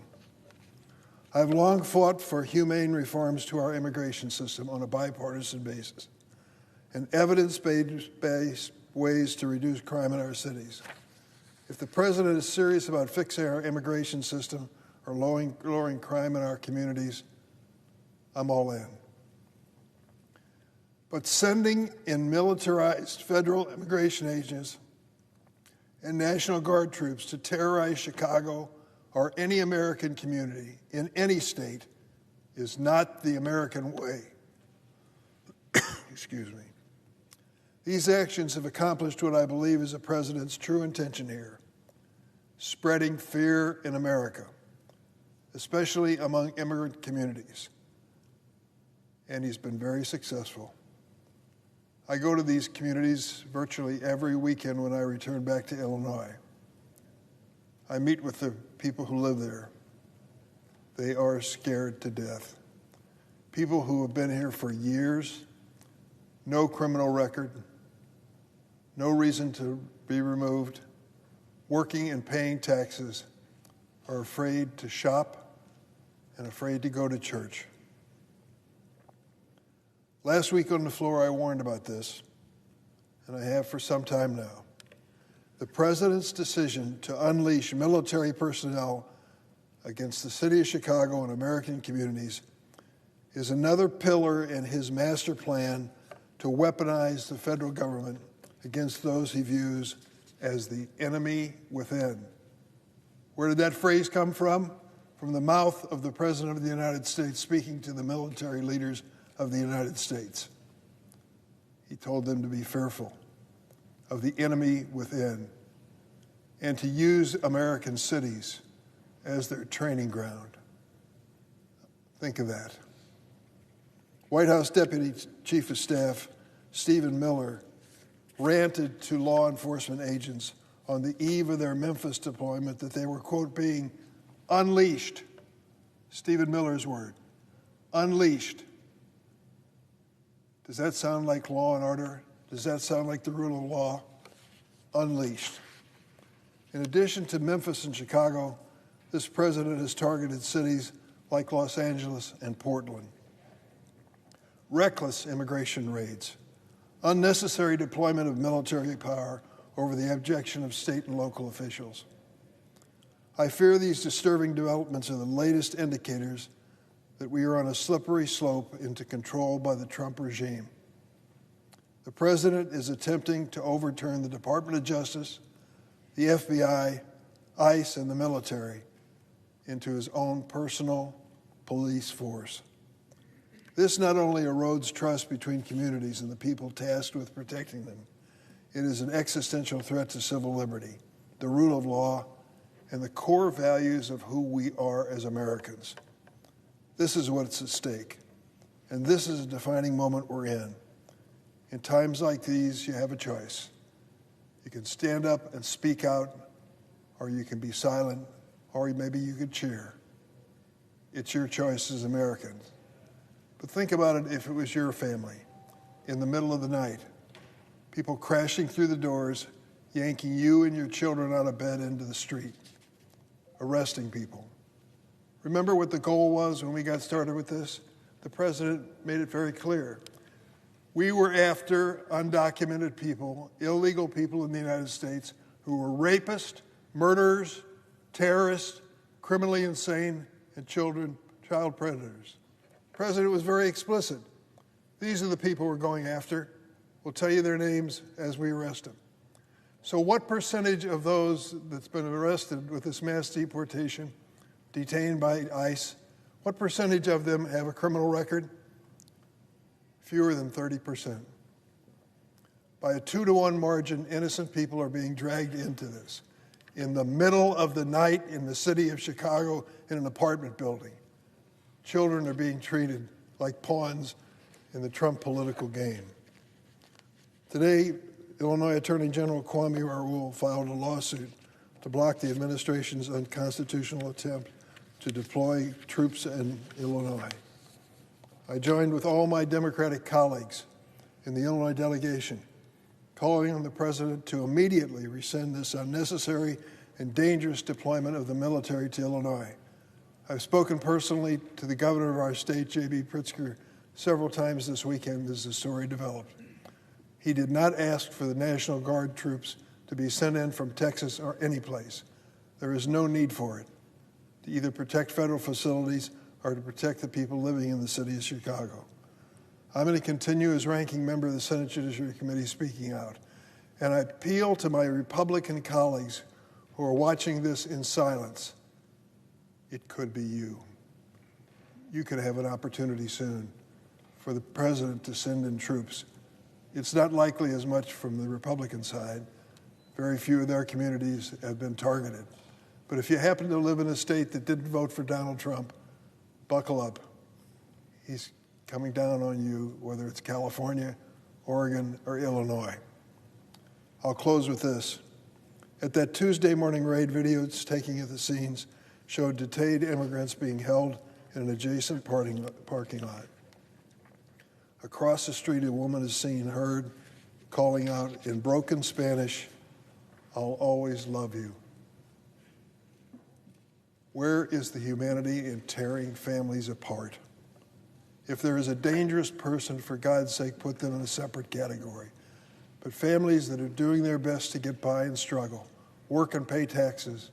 I've long fought for humane reforms to our immigration system on a bipartisan basis and evidence-based ways to reduce crime in our cities. If the president is serious about fixing our immigration system, or lowering crime in our communities, I'm all in. But sending in militarized federal immigration agents and National Guard troops to terrorize Chicago or any American community in any state is not the American way. Excuse me. These actions have accomplished what I believe is the president's true intention here: spreading fear in America, especially among immigrant communities. And he's been very successful. I go to these communities virtually every weekend when I return back to Illinois. I meet with the people who live there. They are scared to death. People who have been here for years, no criminal record, no reason to be removed, working and paying taxes, are afraid to shop and afraid to go to church. Last week on the floor, I warned about this, and I have for some time now. The president's decision to unleash military personnel against the city of Chicago and American communities is another pillar in his master plan to weaponize the federal government against those he views as the enemy within. Where did that phrase come from? From the mouth of the President of the United States speaking to the military leaders of the United States. He told them to be fearful of the enemy within and to use American cities as their training ground. Think of that. White House Deputy Chief of Staff Stephen Miller ranted to law enforcement agents on the eve of their Memphis deployment that they were, quote, being unleashed. Stephen Miller's word, unleashed. Does that sound like law and order? Does that sound like the rule of law? Unleashed. In addition to Memphis and Chicago, this president has targeted cities like Los Angeles and Portland. Reckless immigration raids, unnecessary deployment of military power over the objection of state and local officials. I fear these disturbing developments are the latest indicators that we are on a slippery slope into control by the Trump regime. The president is attempting to overturn the Department of Justice, the FBI, ICE, and the military into his own personal police force. This not only erodes trust between communities and the people tasked with protecting them, it is an existential threat to civil liberty, the rule of law, and the core values of who we are as Americans. This is what's at stake, and this is a defining moment we're in. In times like these, you have a choice. You can stand up and speak out, or you can be silent, or maybe you could cheer. It's your choice as Americans. But think about it if it was your family, in the middle of the night, people crashing through the doors, yanking you and your children out of bed into the street, arresting people. Remember what the goal was when we got started with this? The president made it very clear. We were after undocumented people, illegal people in the United States who were rapists, murderers, terrorists, criminally insane, and child predators. The president was very explicit. These are the people we're going after. We'll tell you their names as we arrest them. So what percentage of those that's been arrested with this mass deportation, detained by ICE, what percentage of them have a criminal record? Fewer than 30%. By a 2-to-1 margin, innocent people are being dragged into this. In the middle of the night in the city of Chicago in an apartment building, children are being treated like pawns in the Trump political game. Today, Illinois Attorney General Kwame Raoul filed a lawsuit to block the administration's unconstitutional attempt to deploy troops in Illinois. I joined with all my Democratic colleagues in the Illinois delegation, calling on the president to immediately rescind this unnecessary and dangerous deployment of the military to Illinois. I've spoken personally to the governor of our state, J.B. Pritzker, several times this weekend as the story developed. He did not ask for the National Guard troops to be sent in from Texas or any place. There is no need for it. to either protect federal facilities or to protect the people living in the city of Chicago. I'm going to continue as ranking member of the Senate Judiciary Committee speaking out. And I appeal to my Republican colleagues who are watching this in silence. It could be you. You could have an opportunity soon for the president to send in troops. It's not likely as much from the Republican side. Very few of their communities have been targeted. But if you happen to live in a state that didn't vote for Donald Trump, buckle up. He's coming down on you, whether it's California, Oregon, or Illinois. I'll close with this. At that Tuesday morning raid, videos taken at the scenes showed detained immigrants being held in an adjacent parking lot. Across the street, a woman is seen heard calling out in broken Spanish, "I'll always love you." Where is the humanity in tearing families apart? If there is a dangerous person, for God's sake, put them in a separate category. But families that are doing their best to get by and struggle, work and pay taxes,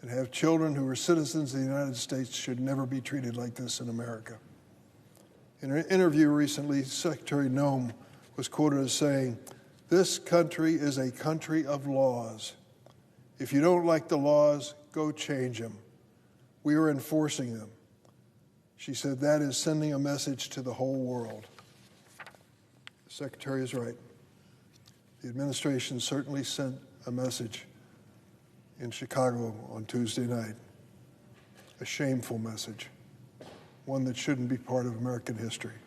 and have children who are citizens of the United States should never be treated like this in America. In an interview recently, Secretary Noem was quoted as saying, "This country is a country of laws. If you don't like the laws, go change them. We are enforcing them." She said that is sending a message to the whole world. The Secretary is right. The administration certainly sent a message in Chicago on Tuesday night, a shameful message, one that shouldn't be part of American history.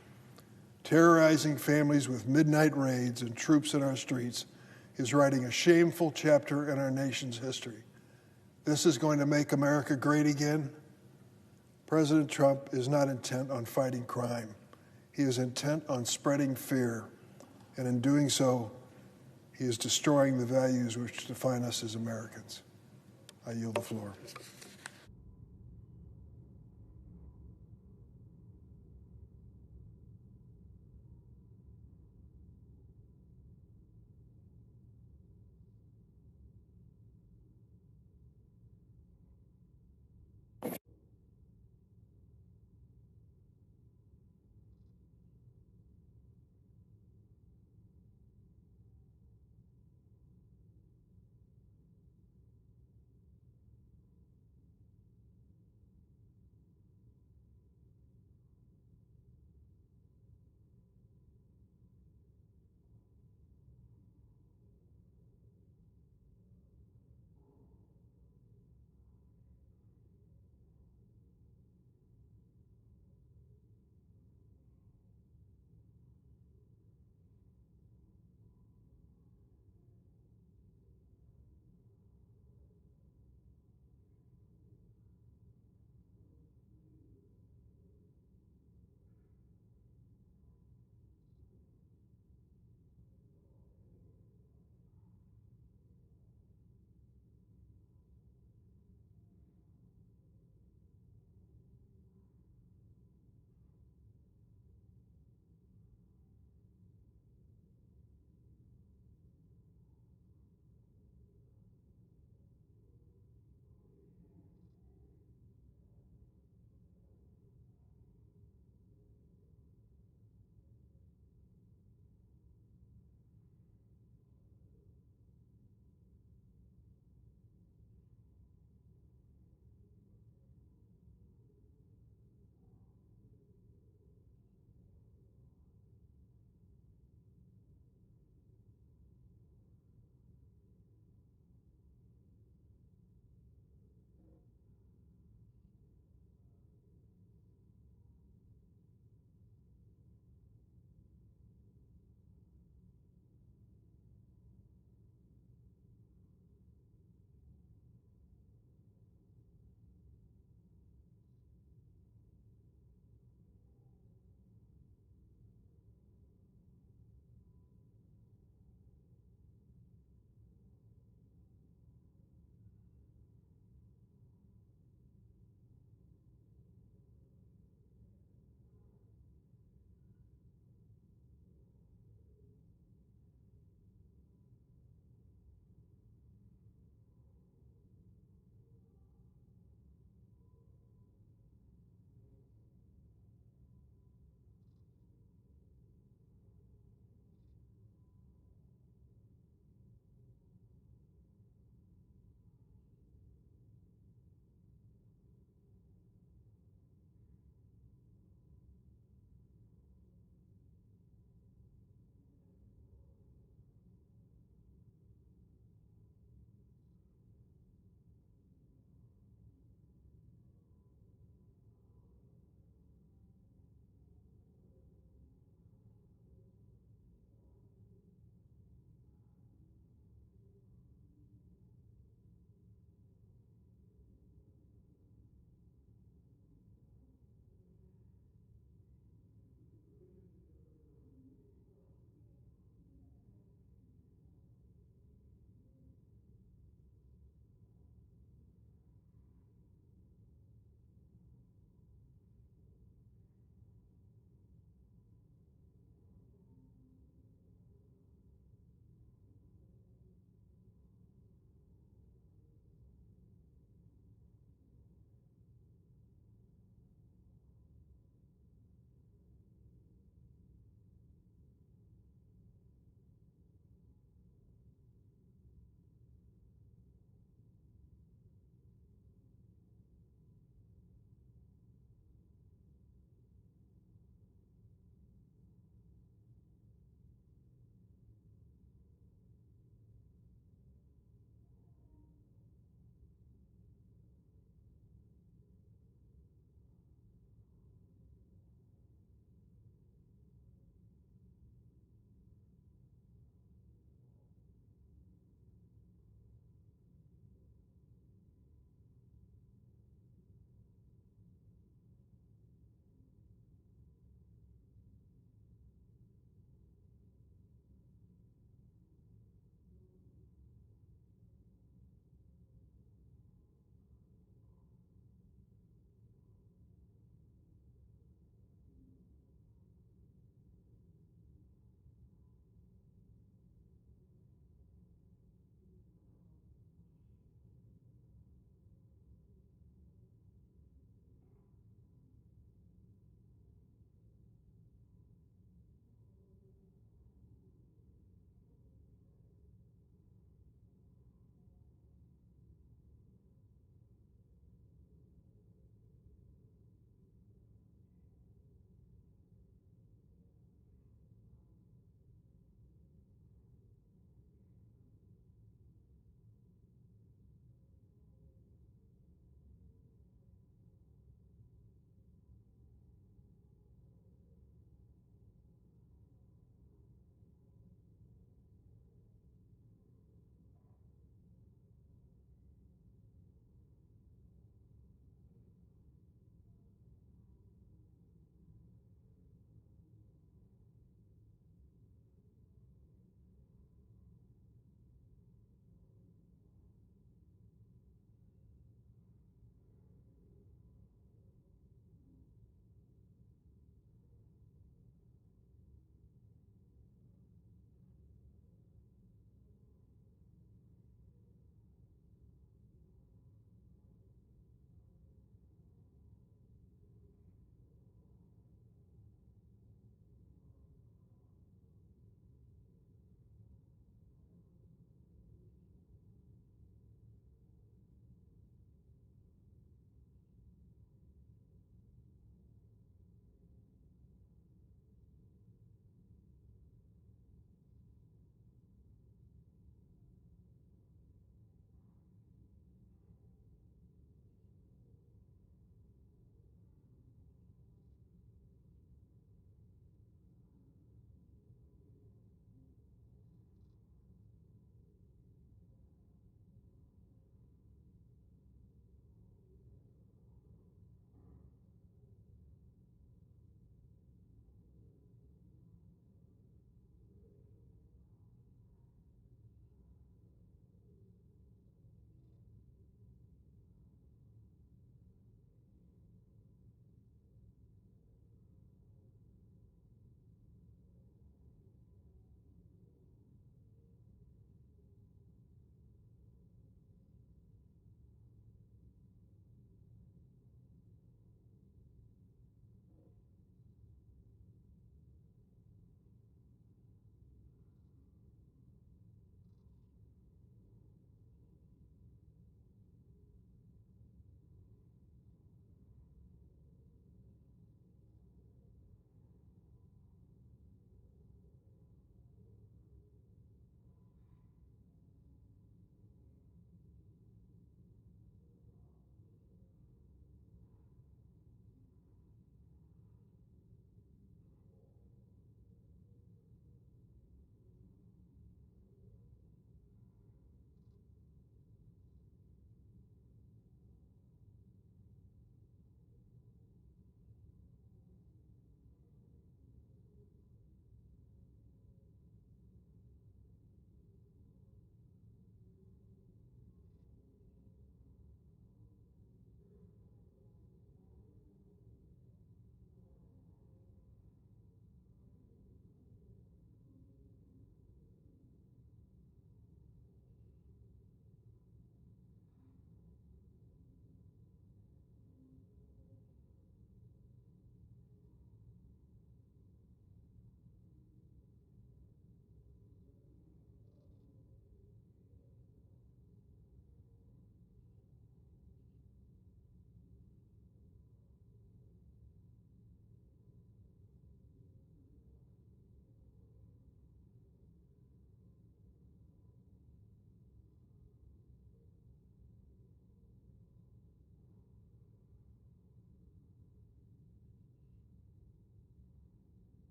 Terrorizing families with midnight raids and troops in our streets is writing a shameful chapter in our nation's history. This is going to make America great again. President Trump is not intent on fighting crime. He is intent on spreading fear, and in doing so, he is destroying the values which define us as Americans. I yield the floor.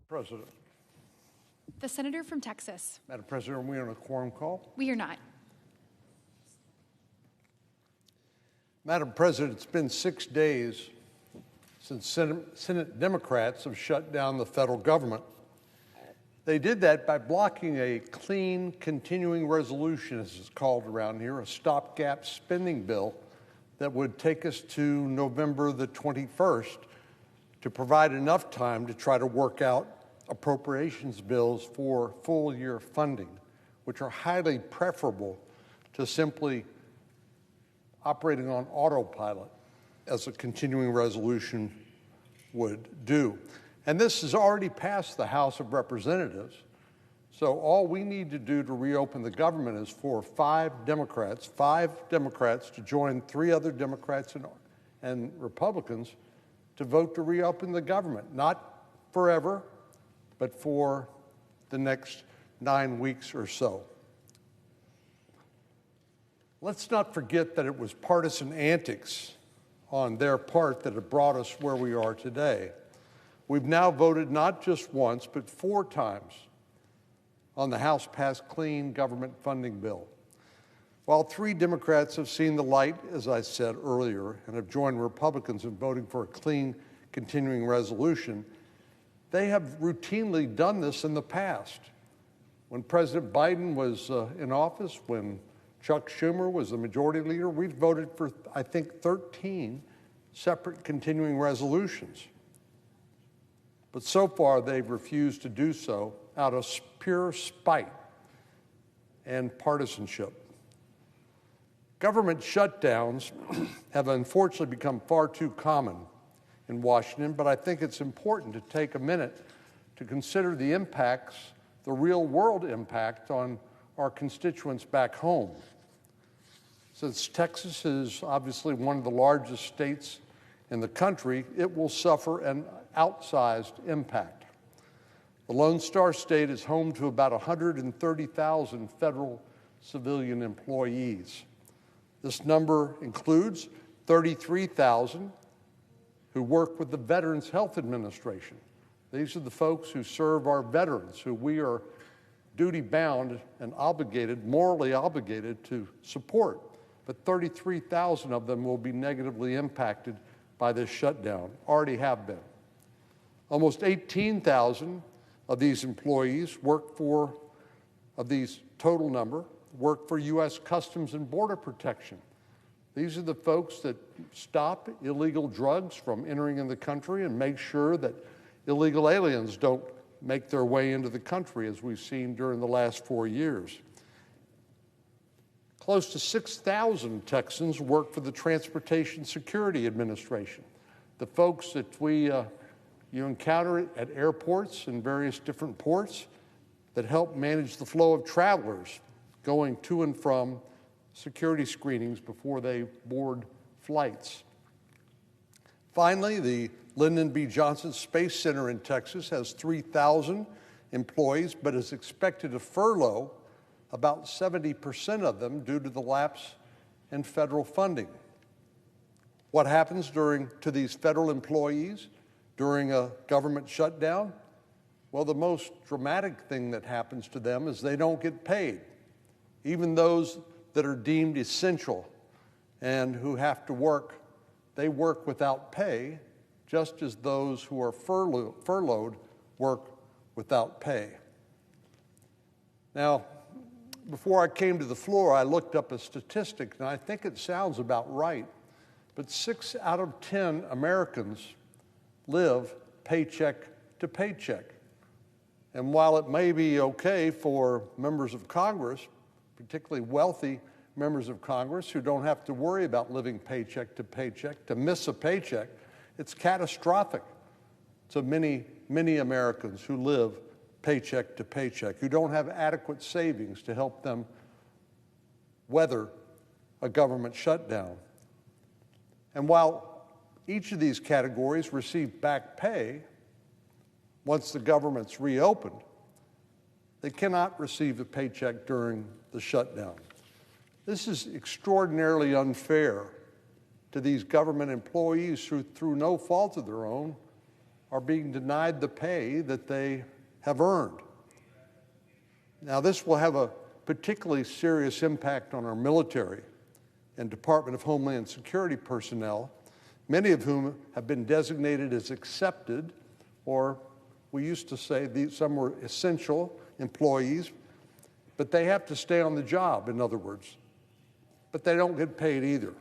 President. The senator from Texas. Madam President, are we on a quorum call? We are not. Madam President, it's been 6 days since Senate Democrats have shut down the federal government. They did that by blocking a clean continuing resolution, as it's called around here, a stopgap spending bill that would take us to November the 21st to provide enough time to try to work out appropriations bills for full year funding, which are highly preferable to simply operating on autopilot, as a continuing resolution would do. And this has already passed the House of Representatives, so all we need to do to reopen the government is for five Democrats to join 3 other Democrats and Republicans to vote to reopen the government, not forever, but for the next 9 weeks or so. Let's not forget that it was partisan antics on their part that have brought us where we are today. We've now voted not just once, but 4 times on the House-passed clean government funding bill. While 3 Democrats have seen the light, as I said earlier, and have joined Republicans in voting for a clean continuing resolution, they have routinely done this in the past. When President Biden was in office, when Chuck Schumer was the majority leader, we voted for, I think, 13 separate continuing resolutions. But so far, they've refused to do so out of pure spite and partisanship. Government shutdowns have unfortunately become far too common in Washington, but I think it's important to take a minute to consider the impacts, the real-world impact on our constituents back home. Since Texas is obviously one of the largest states in the country, it will suffer an outsized impact. The Lone Star State is home to about 130,000 federal civilian employees. This number includes 33,000 who work with the Veterans Health Administration. These are the folks who serve our veterans, who we are duty-bound and obligated, morally obligated to support. But 33,000 of them will be negatively impacted by this shutdown, already have been. Almost 18,000 of these employees of these total number, work for U.S. Customs and Border Protection. These are the folks that stop illegal drugs from entering in the country and make sure that illegal aliens don't make their way into the country, as we've seen during the last 4 years. Close to 6,000 Texans work for the Transportation Security Administration, the folks that you encounter at airports and various different ports that help manage the flow of travelers going to and from security screenings before they board flights. Finally, the Lyndon B. Johnson Space Center in Texas has 3,000 employees, but is expected to furlough about 70% of them due to the lapse in federal funding. What happens to these federal employees during a government shutdown? Well, the most dramatic thing that happens to them is they don't get paid. Even those that are deemed essential and who have to work, they work without pay, just as those who are furloughed work without pay. Now, before I came to the floor, I looked up a statistic, and I think it sounds about right, but 6 out of 10 Americans live paycheck to paycheck. And while it may be okay for members of Congress, particularly wealthy members of Congress who don't have to worry about living paycheck to paycheck, to miss a paycheck, it's catastrophic to many, many Americans who live paycheck to paycheck, who don't have adequate savings to help them weather a government shutdown. And while each of these categories receive back pay once the government's reopened, they cannot receive a paycheck during the shutdown. This is extraordinarily unfair to these government employees who, through no fault of their own, are being denied the pay that they have earned. Now, this will have a particularly serious impact on our military and Department of Homeland Security personnel, many of whom have been designated as accepted, or we used to say some were essential employees, but they have to stay on the job, in other words. But they don't get paid either.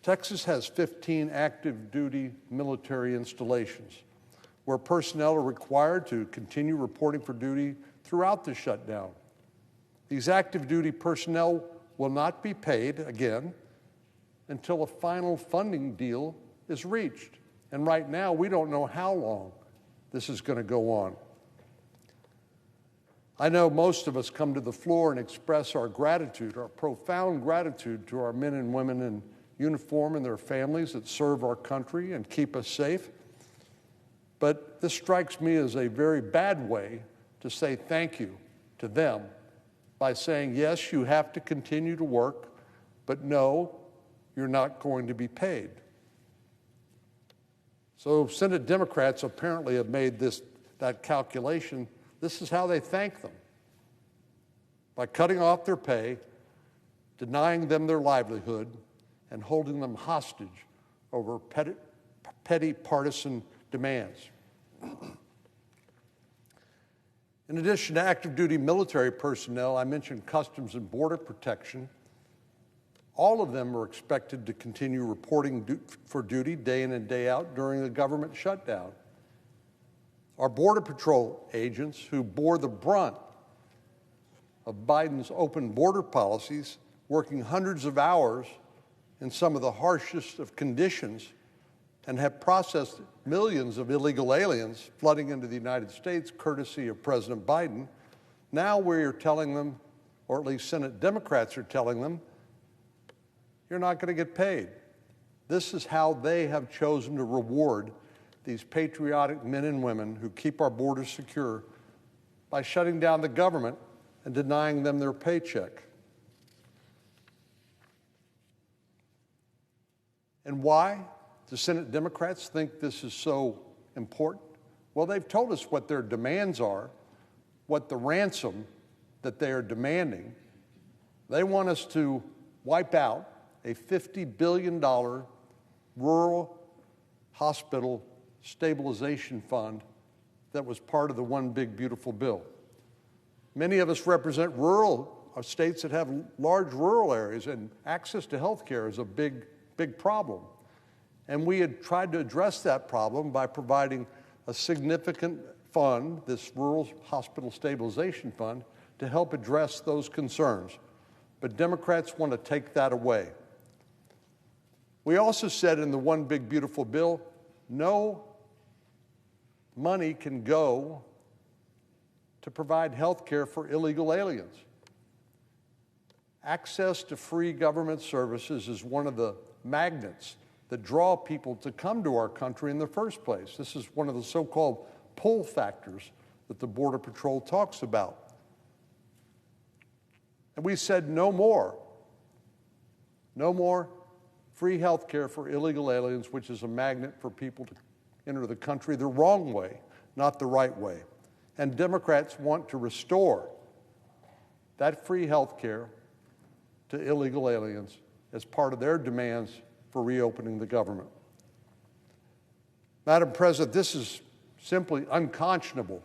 Texas has 15 active duty military installations where personnel are required to continue reporting for duty throughout the shutdown. These active duty personnel will not be paid again until a final funding deal is reached. And right now, we don't know how long this is going to go on. I know most of us come to the floor and express our gratitude, our profound gratitude to our men and women in uniform and their families that serve our country and keep us safe. But this strikes me as a very bad way to say thank you to them by saying, yes, you have to continue to work, but no, you're not going to be paid. So Senate Democrats apparently have made that calculation. This is how they thank them: by cutting off their pay, denying them their livelihood, and holding them hostage over petty partisan demands. In addition to active duty military personnel, I mentioned Customs and Border Protection. All of them are expected to continue reporting for duty day in and day out during the government shutdown. Our Border Patrol agents, who bore the brunt of Biden's open border policies, working hundreds of hours in some of the harshest of conditions, and have processed millions of illegal aliens flooding into the United States courtesy of President Biden. Now we're telling them, or at least Senate Democrats are telling them, you're not going to get paid. This is how they have chosen to reward these patriotic men and women who keep our borders secure, by shutting down the government and denying them their paycheck. And why do Senate Democrats think this is so important? Well, they've told us what their demands are, what the ransom that they are demanding. They want us to wipe out a $50 billion rural hospital stabilization fund that was part of the One Big Beautiful Bill. Many of us represent states that have large rural areas, and access to health care is a big problem. And we had tried to address that problem by providing a significant fund, this Rural Hospital Stabilization Fund, to help address those concerns. But Democrats want to take that away. We also said in the One Big Beautiful Bill, no money can go to provide health care for illegal aliens. Access to free government services is one of the magnets that draw people to come to our country in the first place. This is one of the so-called pull factors that the Border Patrol talks about. And we said no more free health care for illegal aliens, which is a magnet for people to enter the country the wrong way, not the right way. And Democrats want to restore that free health care to illegal aliens as part of their demands for reopening the government. Madam President, this is simply unconscionable,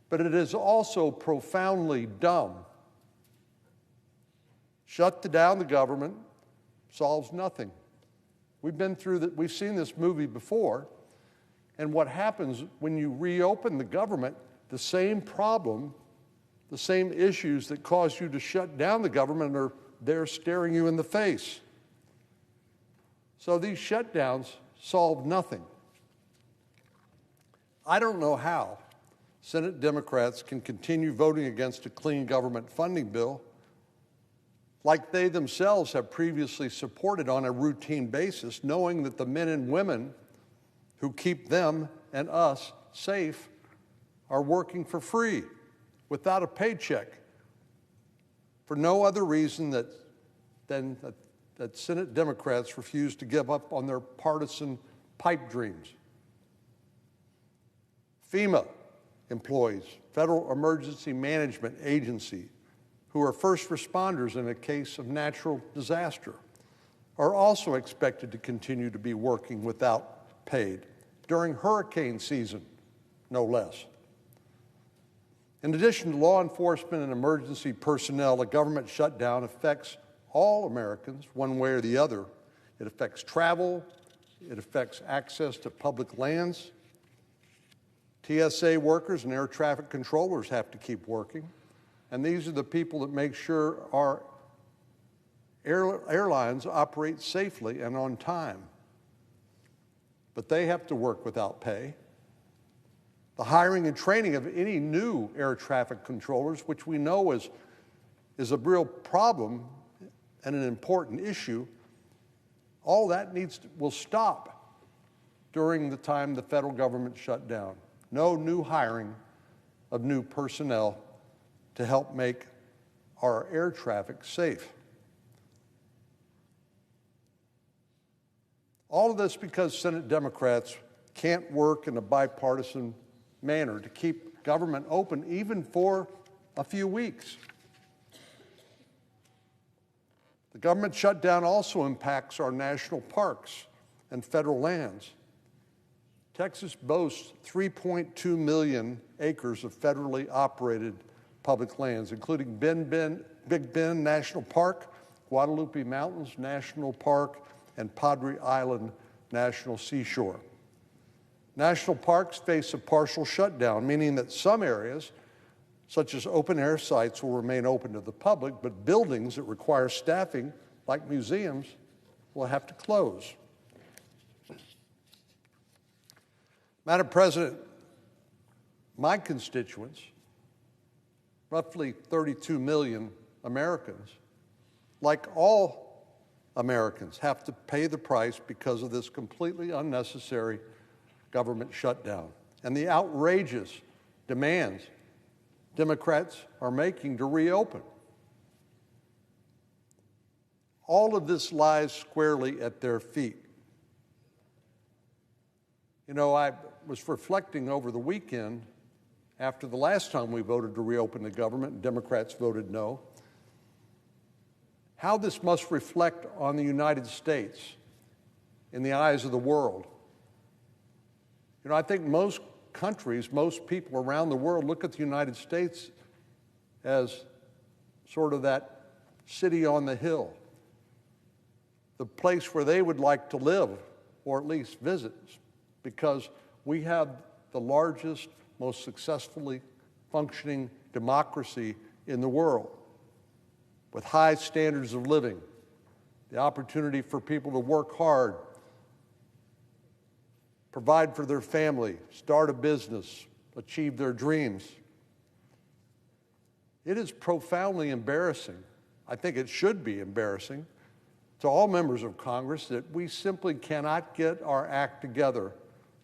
but it is also profoundly dumb. Shut down the government solves nothing. We've seen this movie before, and what happens when you reopen the government, the same problem, the same issues that caused you to shut down the government are there staring you in the face. So these shutdowns solve nothing. I don't know how Senate Democrats can continue voting against a clean government funding bill like they themselves have previously supported on a routine basis, knowing that the men and women who keep them and us safe are working for free, without a paycheck, for no other reason than that Senate Democrats refuse to give up on their partisan pipe dreams. FEMA employees, Federal Emergency Management Agency, who are first responders in a case of natural disaster, are also expected to continue to be working without paid during hurricane season, no less. In addition to law enforcement and emergency personnel, a government shutdown affects all Americans one way or the other. It affects travel, it affects access to public lands. TSA workers and air traffic controllers have to keep working, and these are the people that make sure our airlines operate safely and on time. But they have to work without pay. The hiring and training of any new air traffic controllers, which we know is a real problem and an important issue, all that will stop during the time the federal government shut down. No new hiring of new personnel to help make our air traffic safe. All of this because Senate Democrats can't work in a bipartisan manner to keep government open even for a few weeks. The government shutdown also impacts our national parks and federal lands. Texas boasts 3.2 million acres of federally operated public lands, including Big Bend National Park, Guadalupe Mountains National Park, and Padre Island National Seashore. National parks face a partial shutdown, meaning that some areas, such as open-air sites, will remain open to the public, but buildings that require staffing, like museums, will have to close. Madam President, my constituents, roughly 32 million Americans, like all Americans, have to pay the price because of this completely unnecessary government shutdown and the outrageous demands Democrats are making to reopen. All of this lies squarely at their feet. You know, I was reflecting over the weekend after the last time we voted to reopen the government and Democrats voted no, how this must reflect on the United States in the eyes of the world. You know, I think most countries, most people around the world look at the United States as sort of that city on the hill, the place where they would like to live or at least visit, because we have the largest, most successfully functioning democracy in the world, with high standards of living, the opportunity for people to work hard, provide for their family, start a business, achieve their dreams. It is profoundly embarrassing, I think it should be embarrassing, to all members of Congress that we simply cannot get our act together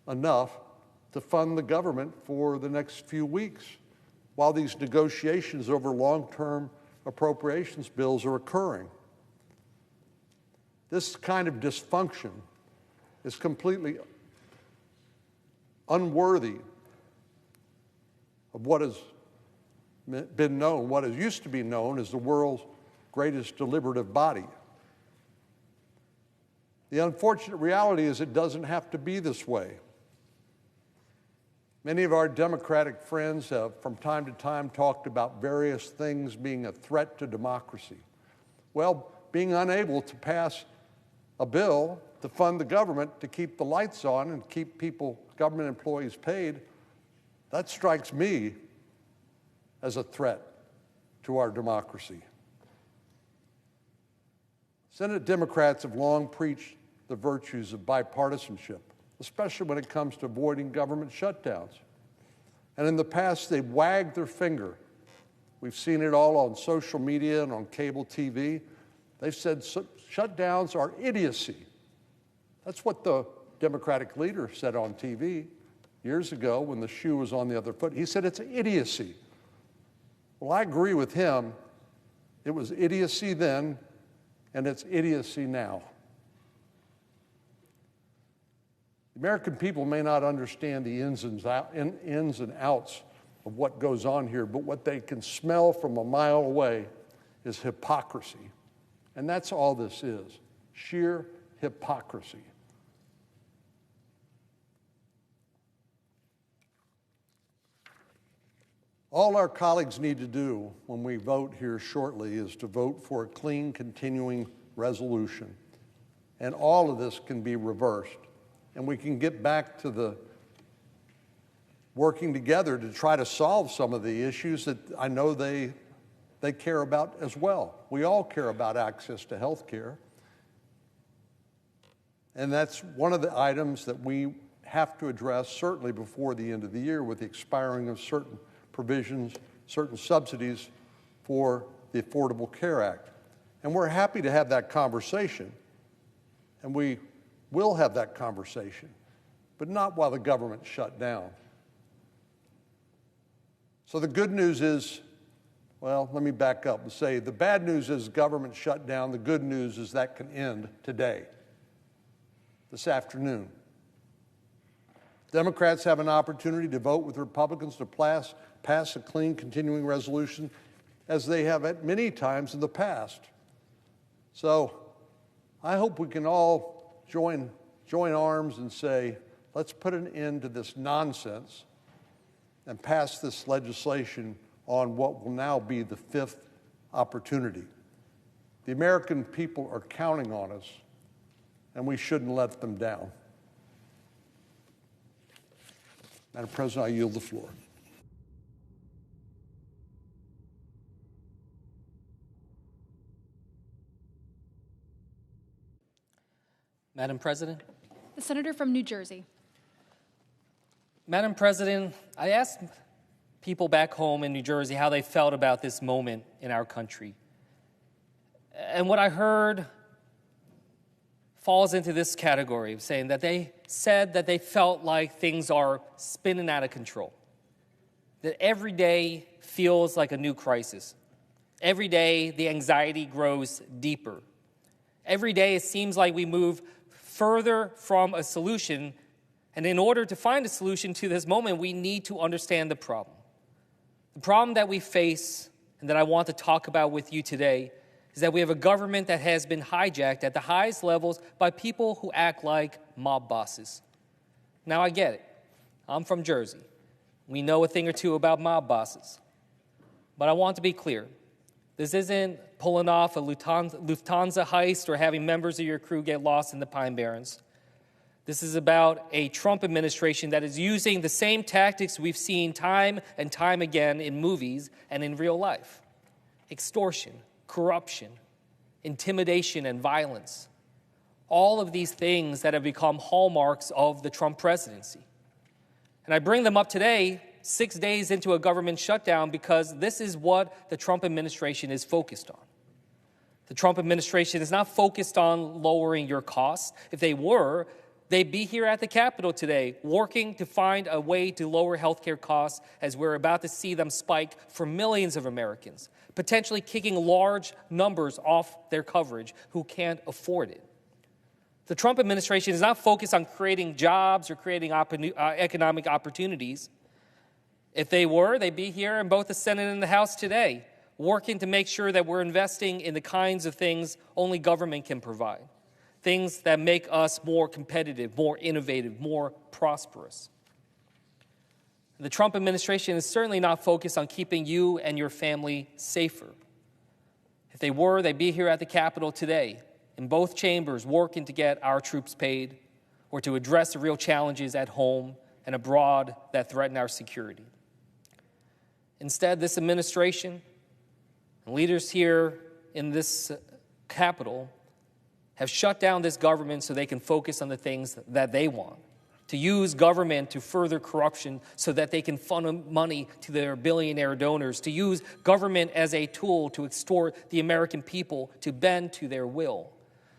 enough to fund the government for the next few weeks while these negotiations over long-term appropriations bills are occurring. This kind of dysfunction is completely unworthy of what has been known, what has used to be known as the world's greatest deliberative body. The unfortunate reality is it doesn't have to be this way. Many of our Democratic friends have from time to time talked about various things being a threat to democracy. Well, being unable to pass a bill to fund the government to keep the lights on and keep people, government employees paid, that strikes me as a threat to our democracy. Senate Democrats have long preached the virtues of bipartisanship, especially when it comes to avoiding government shutdowns. And in the past, they've wagged their finger. We've seen it all on social media and on cable TV. They've said shutdowns are idiocy. That's what the Democratic leader said on TV years ago when the shoe was on the other foot. He said it's idiocy. Well, I agree with him. It was idiocy then, and it's idiocy now. The American people may not understand the ins and outs of what goes on here, but what they can smell from a mile away is hypocrisy. And that's all this is, sheer hypocrisy. All our colleagues need to do when we vote here shortly is to vote for a clean, continuing resolution. And all of this can be reversed. And we can get back to the working together to try to solve some of the issues that I know they care about as well. We all care about access to health care. And that's one of the items that we have to address certainly before the end of the year with the expiring of certain provisions, certain subsidies for the Affordable Care Act. And we're happy to have that conversation, and we will have that conversation, but not while the government's shut down. So the good news is, well, let me back up and say the bad news is government shut down. The good news is that can end today, this afternoon. Democrats have an opportunity to vote with Republicans to pass a clean, continuing resolution, as they have at many times in the past. So I hope we can all join arms and say, let's put an end to this nonsense and pass this legislation on what will now be the fifth opportunity. The American people are counting on us, and we shouldn't let them down. Madam President, I yield the floor. Madam President. The senator from New Jersey. Madam President, I asked people back home in New Jersey how they felt about this moment in our country. And what I heard falls into this category of saying that they said that they felt like things are spinning out of control. That every day feels like a new crisis. Every day the anxiety grows deeper. Every day it seems like we move further from a solution, and in order to find a solution to this moment, we need to understand the problem. The problem that we face, and that I want to talk about with you today, is that we have a government that has been hijacked at the highest levels by people who act like mob bosses. Now, I get it. I'm from Jersey. We know a thing or two about mob bosses. But I want to be clear. This isn't pulling off a Lufthansa heist or having members of your crew get lost in the Pine Barrens. This is about a Trump administration that is using the same tactics we've seen time and time again in movies and in real life. Extortion, corruption, intimidation, and violence. All of these things that have become hallmarks of the Trump presidency. And I bring them up today, 6 days into a government shutdown, because this is what the Trump administration is focused on. The Trump administration is not focused on lowering your costs. If they were, they'd be here at the Capitol today working to find a way to lower healthcare costs, as we're about to see them spike for millions of Americans, potentially kicking large numbers off their coverage who can't afford it. The Trump administration is not focused on creating jobs or creating economic opportunities. If they were, they'd be here in both the Senate and the House today, working to make sure that we're investing in the kinds of things only government can provide, things that make us more competitive, more innovative, more prosperous. The Trump administration is certainly not focused on keeping you and your family safer. If they were, they'd be here at the Capitol today, in both chambers, working to get our troops paid or to address the real challenges at home and abroad that threaten our security. Instead, this administration and leaders here in this Capitol have shut down this government so they can focus on the things that they want, to use government to further corruption so that they can funnel money to their billionaire donors, to use government as a tool to extort the American people to bend to their will,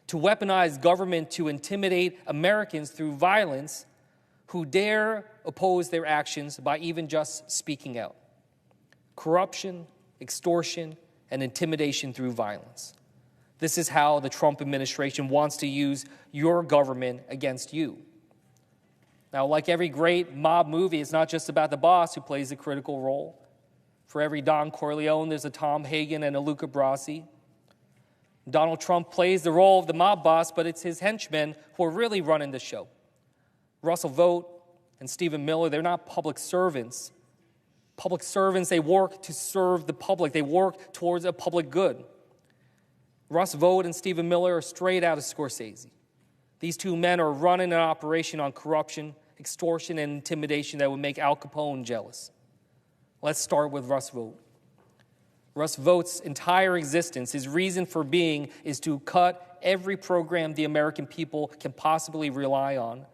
to weaponize government to intimidate Americans through violence who dare oppose their actions by even just speaking out. Corruption, extortion, and intimidation through violence. This is how the Trump administration wants to use your government against you. Now, like every great mob movie, it's not just about the boss who plays a critical role. For every Don Corleone, there's a Tom Hagen and a Luca Brasi. Donald Trump plays the role of the mob boss, but it's his henchmen who are really running the show. Russell Vought and Stephen Miller, they're not public servants. Public servants, they work to serve the public. They work towards a public good. Russ Vought and Stephen Miller are straight out of Scorsese. These two men are running an operation on corruption, extortion, and intimidation that would make Al Capone jealous. Let's start with Russ Vought. Russ Vaught's entire existence, his reason for being, is to cut every program the American people can possibly rely on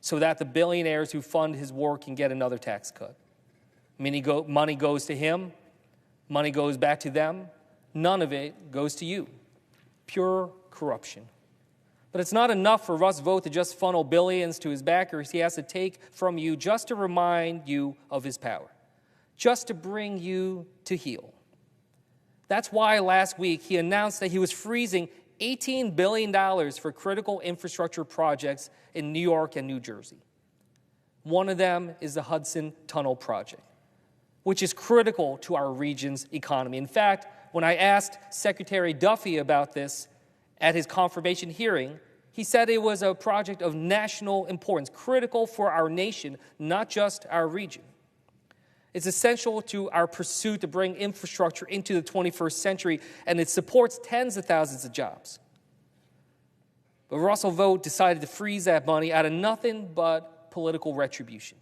so that the billionaires who fund his work can get another tax cut. Money goes to him. Money goes back to them. None of it goes to you. Pure corruption. But it's not enough for Russ Vought to just funnel billions to his backers. He has to take from you just to remind you of his power, just to bring you to heel. That's why last week he announced that he was freezing $18 billion for critical infrastructure projects in New York and New Jersey. One of them is the Hudson Tunnel Project, which is critical to our region's economy. In fact, when I asked Secretary Duffy about this at his confirmation hearing, he said it was a project of national importance, critical for our nation, not just our region. It's essential to our pursuit to bring infrastructure into the 21st century, and it supports tens of thousands of jobs. But Russell Vought decided to freeze that money out of nothing but political retribution.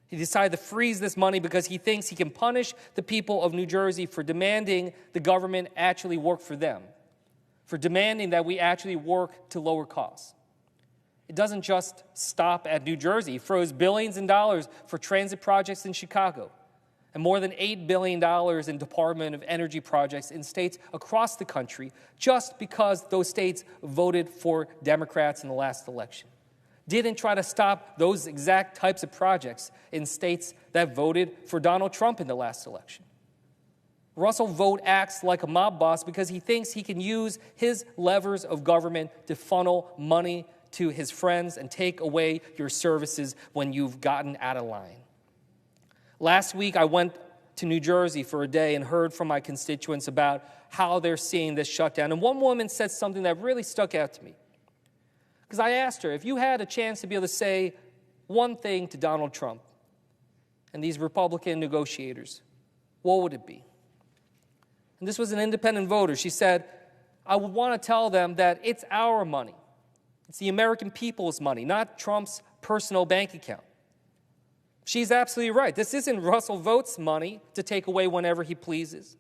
He decided to freeze this money because he thinks he can punish the people of New Jersey for demanding the government actually work for them, for demanding that we actually work to lower costs. It doesn't just stop at New Jersey. He froze billions in dollars for transit projects in Chicago and more than $8 billion in Department of Energy projects in states across the country just because those states voted for Democrats in the last election. Didn't try to stop those exact types of projects in states that voted for Donald Trump in the last election. Russell Vought acts like a mob boss because he thinks he can use his levers of government to funnel money to his friends and take away your services when you've gotten out of line. Last week, I went to New Jersey for a day and heard from my constituents about how they're seeing this shutdown. And one woman said something that really stuck out to me. Because I asked her, if you had a chance to be able to say one thing to Donald Trump and these Republican negotiators, what would it be? And this was an independent voter. She said, I would want to tell them that it's our money. It's the American people's money, not Trump's personal bank account. She's absolutely right. This isn't Russell Vaught's money to take away whenever he pleases.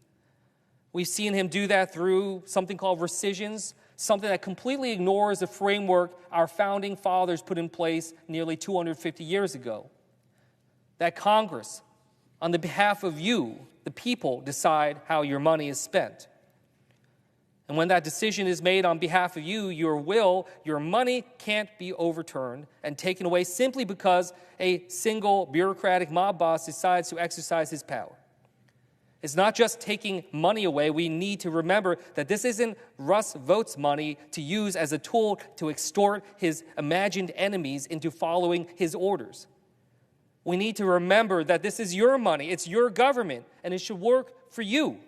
We've seen him do that through something called rescissions, something that completely ignores the framework our founding fathers put in place nearly 250 years ago. That Congress, on the behalf of you, the people, decide how your money is spent. And when that decision is made on behalf of you, your will, your money can't be overturned and taken away simply because a single bureaucratic mob boss decides to exercise his power. It's not just taking money away. We need to remember that this isn't Russ Vaught's money to use as a tool to extort his imagined enemies into following his orders. We need to remember that this is your money, it's your government, and it should work for you.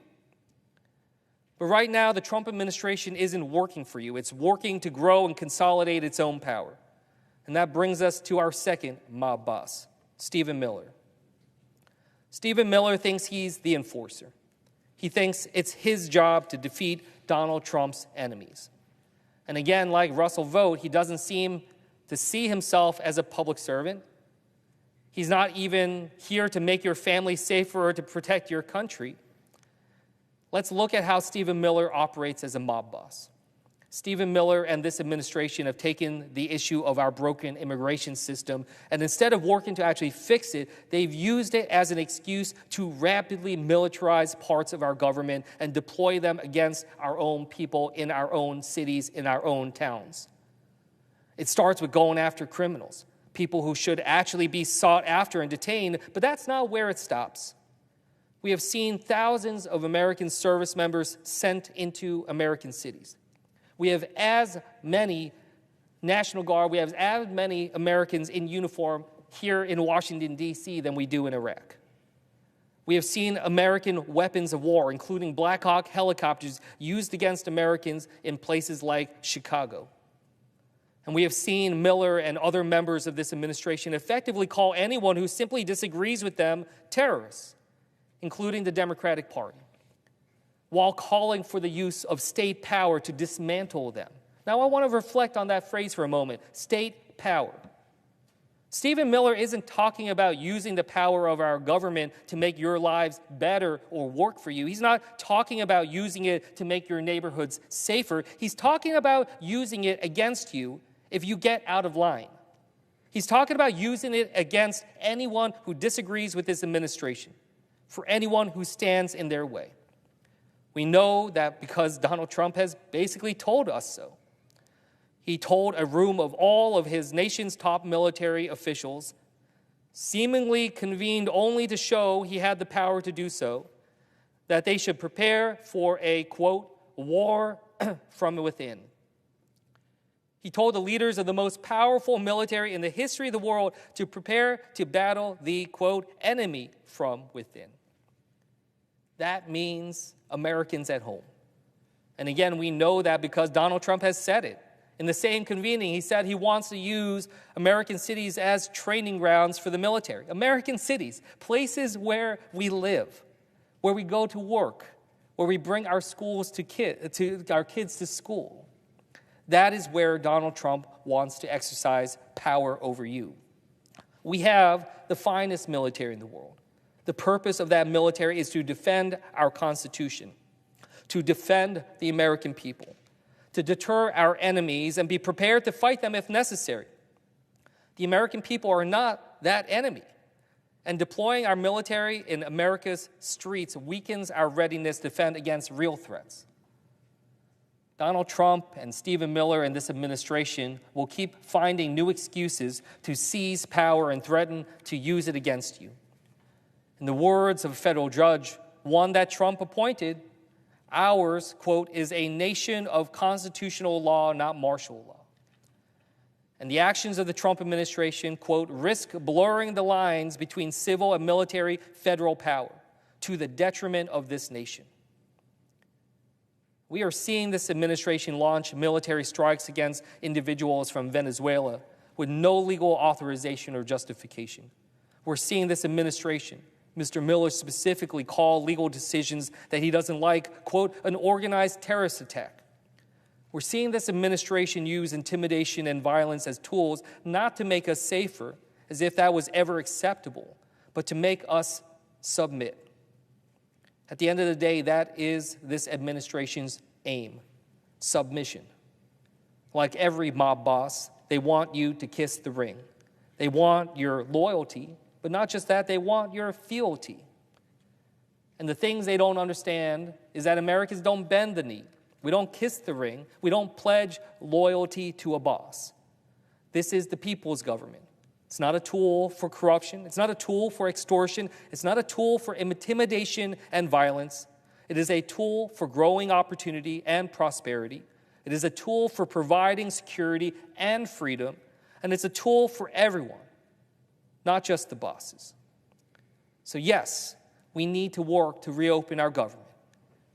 But right now, the Trump administration isn't working for you. It's working to grow and consolidate its own power. And that brings us to our second mob boss, Stephen Miller. Stephen Miller thinks he's the enforcer. He thinks it's his job to defeat Donald Trump's enemies. And again, like Russell Vought, he doesn't seem to see himself as a public servant. He's not even here to make your family safer or to protect your country. Let's look at how Stephen Miller operates as a mob boss. Stephen Miller and this administration have taken the issue of our broken immigration system, and instead of working to actually fix it, they've used it as an excuse to rapidly militarize parts of our government and deploy them against our own people in our own cities, in our own towns. It starts with going after criminals, people who should actually be sought after and detained, but that's not where it stops. We have seen thousands of American service members sent into American cities. We have as many National Guard, we have as many Americans in uniform here in Washington, D.C. than we do in Iraq. We have seen American weapons of war, including Black Hawk helicopters, used against Americans in places like Chicago. And we have seen Miller and other members of this administration effectively call anyone who simply disagrees with them terrorists, including the Democratic Party, while calling for the use of state power to dismantle them. Now, I want to reflect on that phrase for a moment, state power. Stephen Miller isn't talking about using the power of our government to make your lives better or work for you. He's not talking about using it to make your neighborhoods safer. He's talking about using it against you if you get out of line. He's talking about using it against anyone who disagrees with this administration, for anyone who stands in their way. We know that because Donald Trump has basically told us so. He told a room of all of his nation's top military officials, seemingly convened only to show he had the power to do so, that they should prepare for a, quote, war from within. He told the leaders of the most powerful military in the history of the world to prepare to battle the, quote, enemy from within. That means Americans at home. And again, we know that because Donald Trump has said it. In the same convening, he said he wants to use American cities as training grounds for the military. American cities, places where we live, where we go to work, where we bring our our kids to school. That is where Donald Trump wants to exercise power over you. We have the finest military in the world. The purpose of that military is to defend our Constitution, to defend the American people, to deter our enemies and be prepared to fight them if necessary. The American people are not that enemy, and deploying our military in America's streets weakens our readiness to defend against real threats. Donald Trump and Stephen Miller and this administration will keep finding new excuses to seize power and threaten to use it against you. In the words of a federal judge, one that Trump appointed, ours, quote, is a nation of constitutional law, not martial law. And the actions of the Trump administration, quote, risk blurring the lines between civil and military federal power to the detriment of this nation. We are seeing this administration launch military strikes against individuals from Venezuela with no legal authorization or justification. We're seeing this administration, Mr. Miller specifically, call legal decisions that he doesn't like, quote, an organized terrorist attack. We're seeing this administration use intimidation and violence as tools not to make us safer, as if that was ever acceptable, but to make us submit. At the end of the day, that is this administration's aim, submission. Like every mob boss, they want you to kiss the ring. They want your loyalty, but not just that, they want your fealty. And the things they don't understand is that Americans don't bend the knee. We don't kiss the ring. We don't pledge loyalty to a boss. This is the people's government. It's not a tool for corruption. It's not a tool for extortion. It's not a tool for intimidation and violence. It is a tool for growing opportunity and prosperity. It is a tool for providing security and freedom. And it's a tool for everyone, not just the bosses. So yes, we need to work to reopen our government.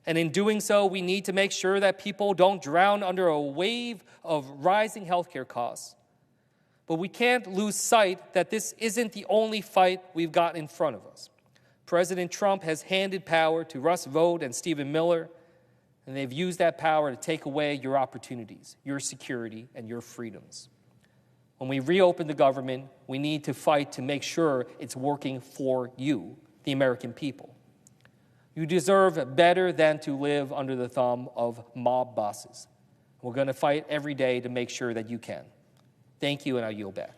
And in doing so, we need to make sure that people don't drown under a wave of rising healthcare costs. But we can't lose sight that this isn't the only fight we've got in front of us. President Trump has handed power to Russ Vought and Stephen Miller, and they've used that power to take away your opportunities, your security, and your freedoms. When we reopen the government, we need to fight to make sure it's working for you, the American people. You deserve better than to live under the thumb of mob bosses. We're going to fight every day to make sure that you can. Thank you, and I yield back.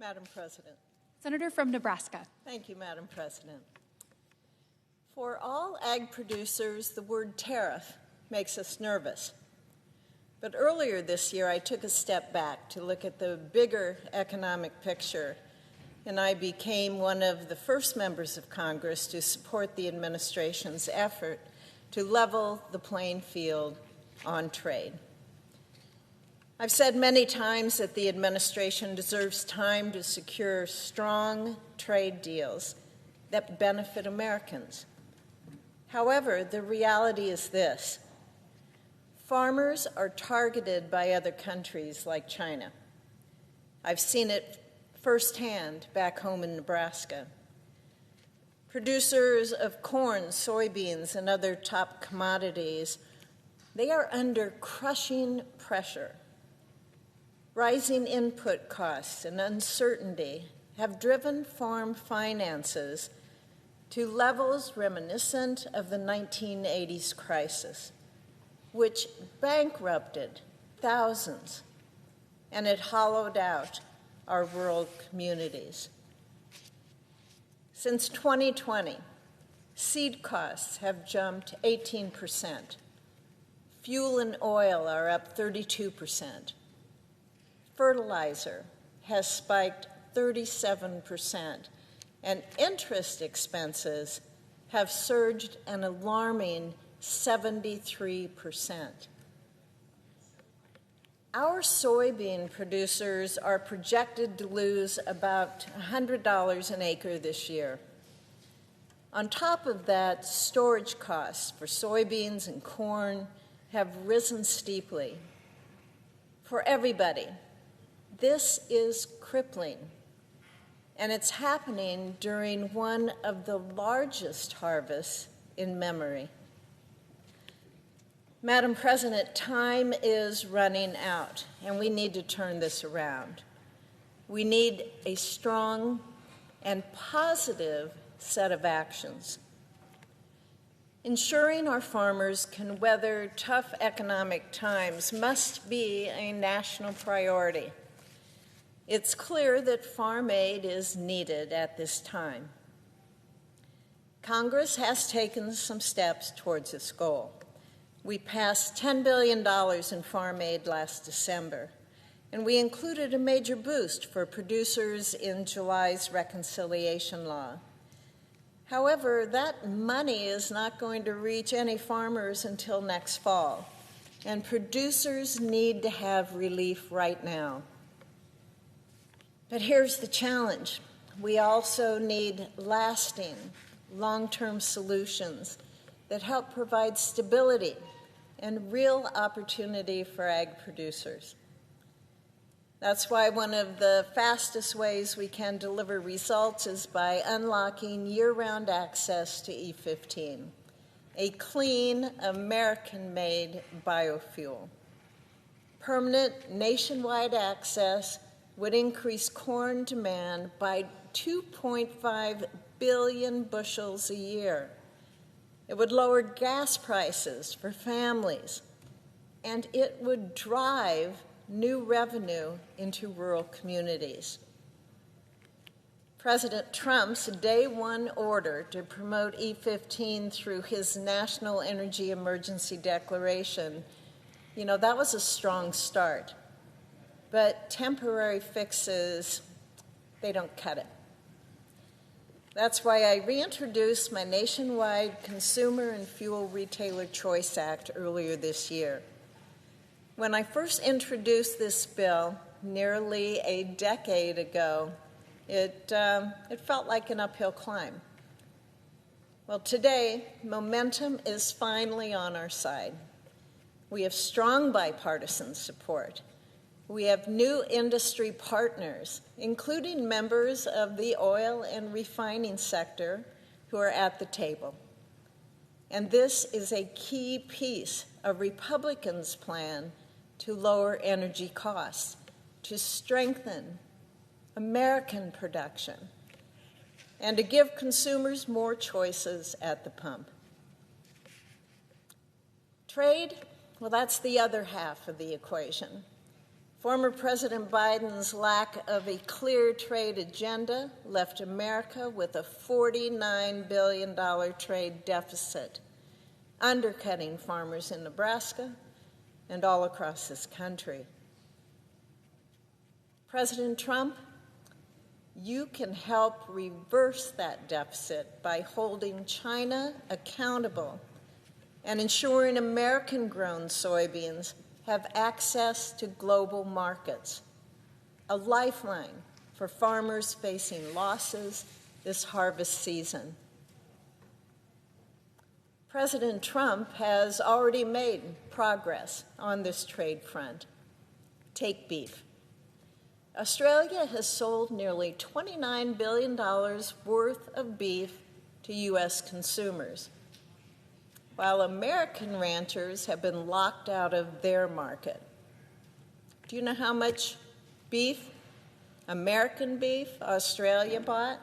Madam President. Senator from Nebraska. Thank you, Madam President. For all ag producers, the word tariff makes us nervous. But earlier this year, I took a step back to look at the bigger economic picture, and I became one of the first members of Congress to support the administration's effort to level the playing field on trade. I've said many times that the administration deserves time to secure strong trade deals that benefit Americans. However, the reality is this: farmers are targeted by other countries like China. I've seen it firsthand back home in Nebraska. Producers of corn, soybeans, and other top commodities, they are under crushing pressure. Rising input costs and uncertainty have driven farm finances to levels reminiscent of the 1980s crisis, which bankrupted thousands, and it hollowed out our rural communities. Since 2020, seed costs have jumped 18%. Fuel and oil are up 32%. Fertilizer has spiked 37%, and interest expenses have surged an alarming 73%. Our soybean producers are projected to lose about $100 an acre this year. On top of that, storage costs for soybeans and corn have risen steeply. For everybody, this is crippling, and it's happening during one of the largest harvests in memory. Madam President, time is running out, and we need to turn this around. We need a strong and positive set of actions. Ensuring our farmers can weather tough economic times must be a national priority. It's clear that farm aid is needed at this time. Congress has taken some steps towards this goal. We passed $10 billion in farm aid last December, and we included a major boost for producers in July's reconciliation law. However, that money is not going to reach any farmers until next fall, and producers need to have relief right now. But here's the challenge. We also need lasting, long-term solutions that help provide stability and real opportunity for ag producers. That's why one of the fastest ways we can deliver results is by unlocking year-round access to E15, a clean, American-made biofuel. Permanent nationwide access would increase corn demand by 2.5 billion bushels a year. It would lower gas prices for families, and it would drive new revenue into rural communities. President Trump's day one order to promote E15 through his National Energy Emergency Declaration, that was a strong start. But temporary fixes, they don't cut it. That's why I reintroduced my nationwide Consumer and Fuel Retailer Choice Act earlier this year. When I first introduced this bill nearly a decade ago, it felt like an uphill climb. Well, today, momentum is finally on our side. We have strong bipartisan support. We have new industry partners, including members of the oil and refining sector, who are at the table. And this is a key piece of Republicans' plan to lower energy costs, to strengthen American production, and to give consumers more choices at the pump. Trade, well, that's the other half of the equation. Former President Biden's lack of a clear trade agenda left America with a $49 billion trade deficit, undercutting farmers in Nebraska and all across this country. President Trump, you can help reverse that deficit by holding China accountable and ensuring American-grown soybeans have access to global markets, a lifeline for farmers facing losses this harvest season. President Trump has already made progress on this trade front. Take beef. Australia has sold nearly $29 billion worth of beef to U.S. consumers, while American ranchers have been locked out of their market. Do you know how much beef, American beef, Australia bought?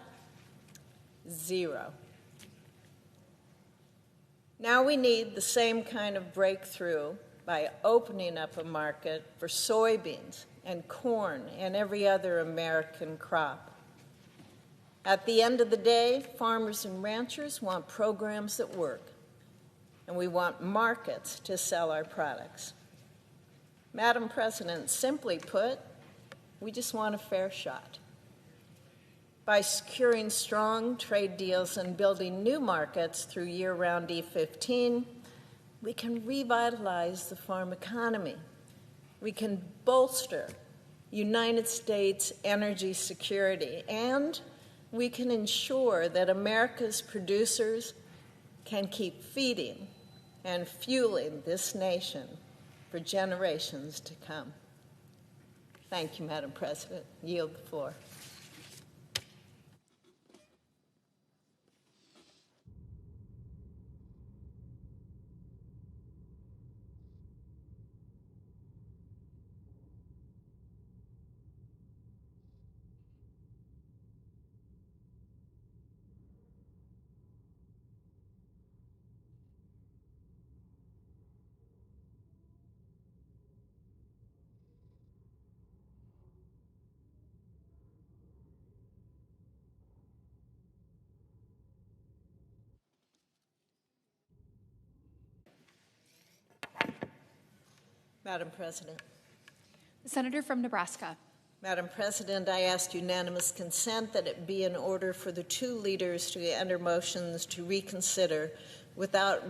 0. Now we need the same kind of breakthrough by opening up a market for soybeans and corn and every other American crop. At the end of the day, farmers and ranchers want programs that work, and we want markets to sell our products. Madam President, simply put, we just want a fair shot. By securing strong trade deals and building new markets through year-round E15, we can revitalize the farm economy. We can bolster United States energy security, and we can ensure that America's producers can keep feeding and fueling this nation for generations to come. Thank you, Madam President. Yield the floor. Madam President. The senator from Nebraska. Madam President, I ask unanimous consent that it be in order for the two leaders to enter motions to reconsider without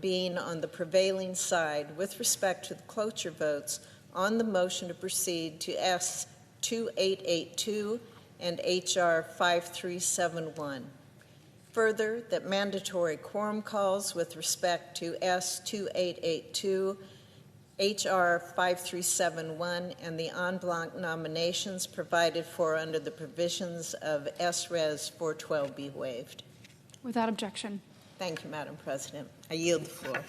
being on the prevailing side with respect to the cloture votes on the motion to proceed to S2882 and HR 5371. Further, that mandatory quorum calls with respect to S2882, HR 5371, and the en blanc nominations provided for under the provisions of S-Res 412 be waived. Without objection. Thank you, Madam President. I yield the floor.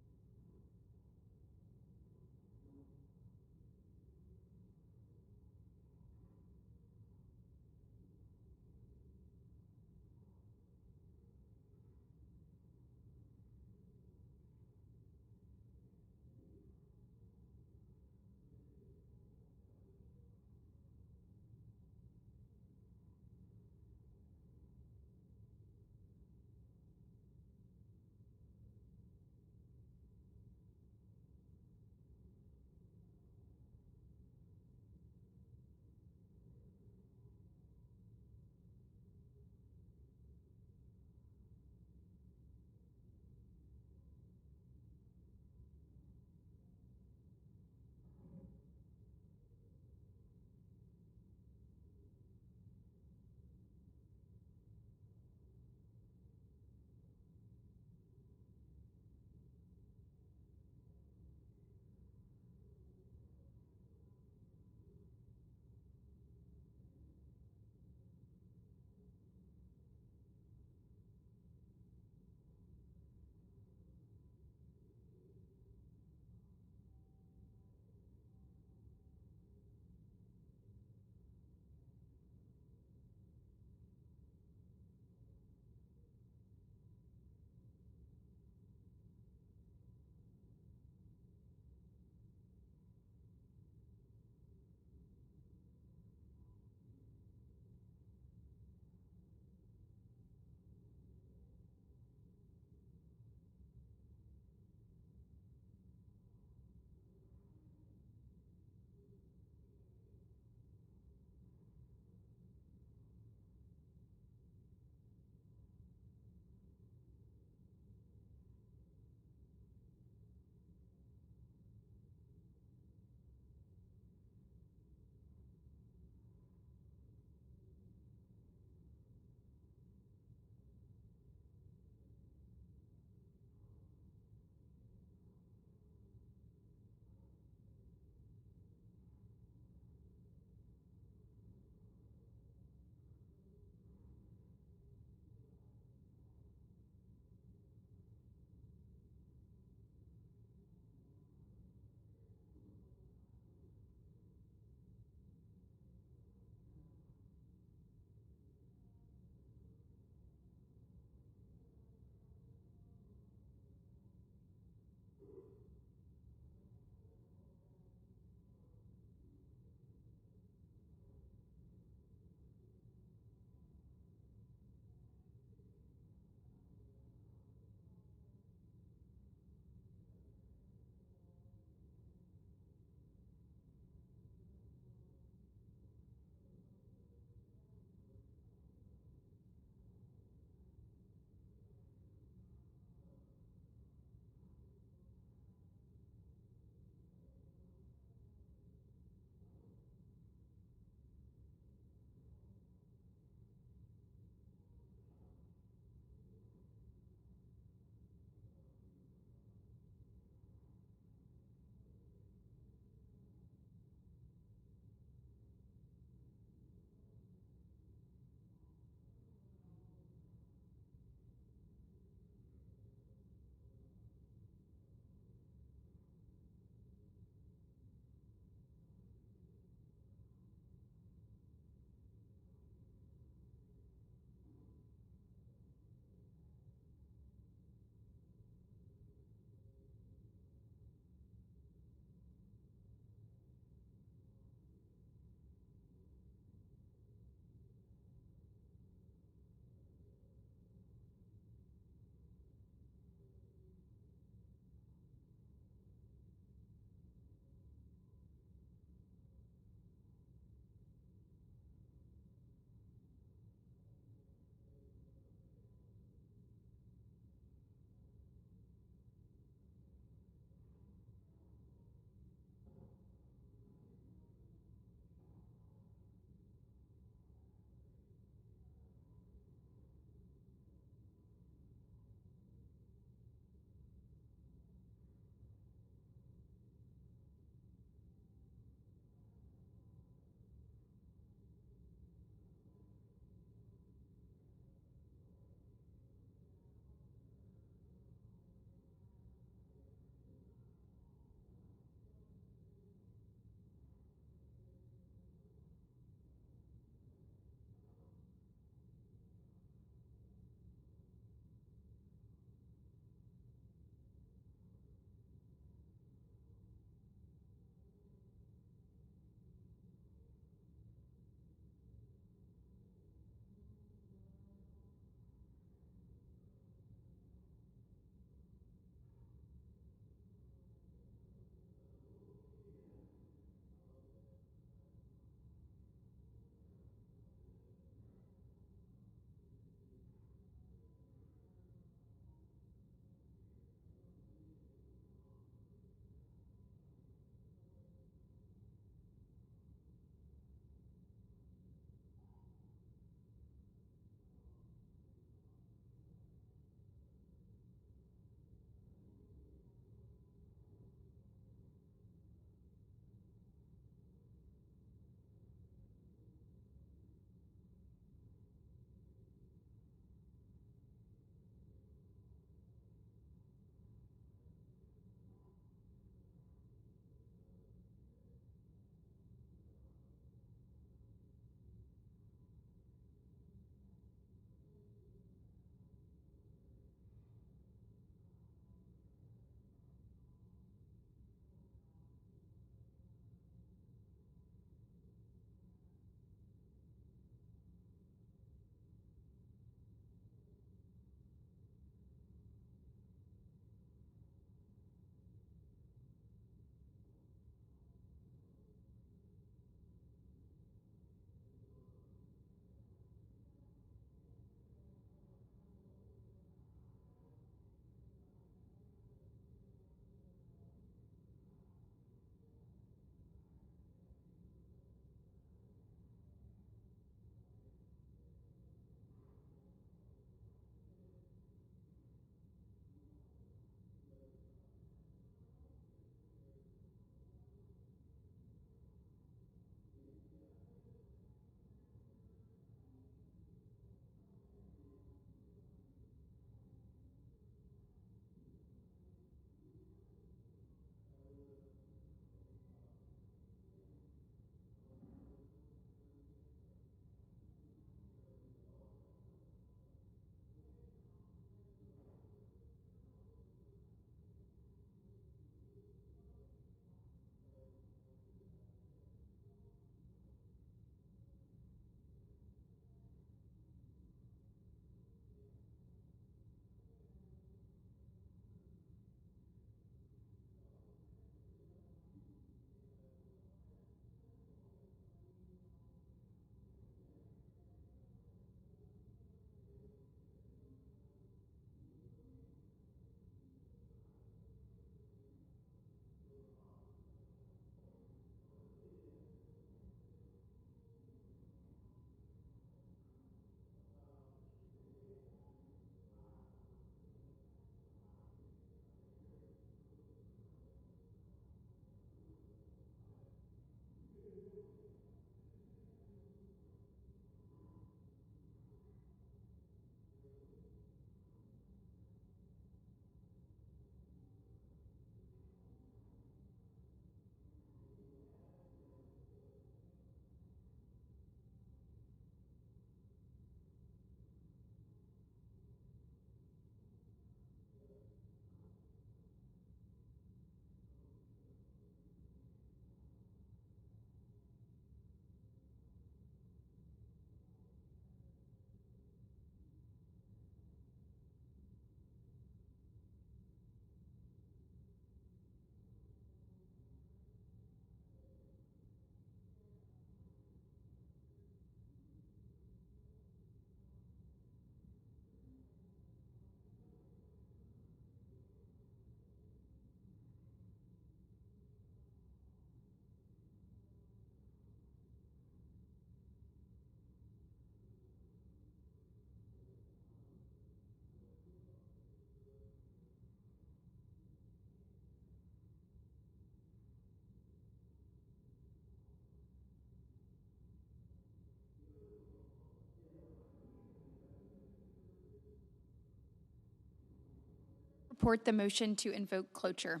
support the motion to invoke cloture.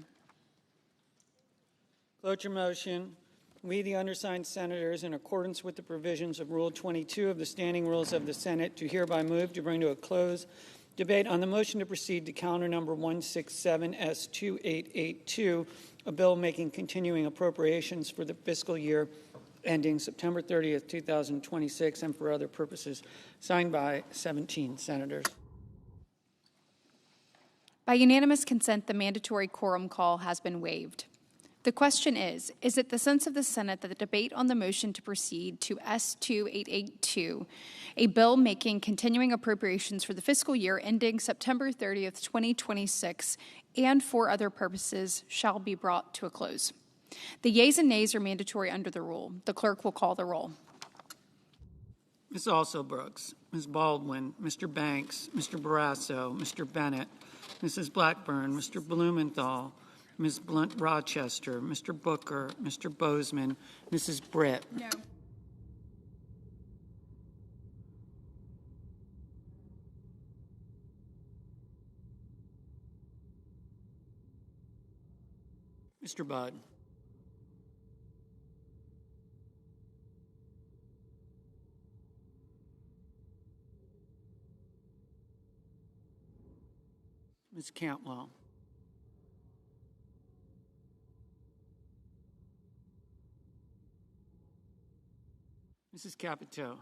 Cloture motion. We, the undersigned senators, in accordance with the provisions of Rule 22 of the Standing Rules of the Senate, do hereby move to bring to a close debate on the motion to proceed to calendar number 167S2882, a bill making continuing appropriations for the fiscal year ending September 30th, 2026, and for other purposes, signed by 17 senators. By unanimous consent, the mandatory quorum call has been waived. The question is it the sense of the Senate that the debate on the motion to proceed to S2882, a bill making continuing appropriations for the fiscal year ending September 30th, 2026, and for other purposes, shall be brought to a close? The yeas and nays are mandatory under the rule. The clerk will call the roll. Ms. Also Brooks, Ms. Baldwin, Mr. Banks, Mr. Barrasso, Mr. Bennett, Mrs. Blackburn, Mr. Blumenthal, Ms. Blunt Rochester, Mr. Booker, Mr. Bozeman, Mrs. Britt. No. Mr. Budd. Ms. Cantwell. Mrs. Capito.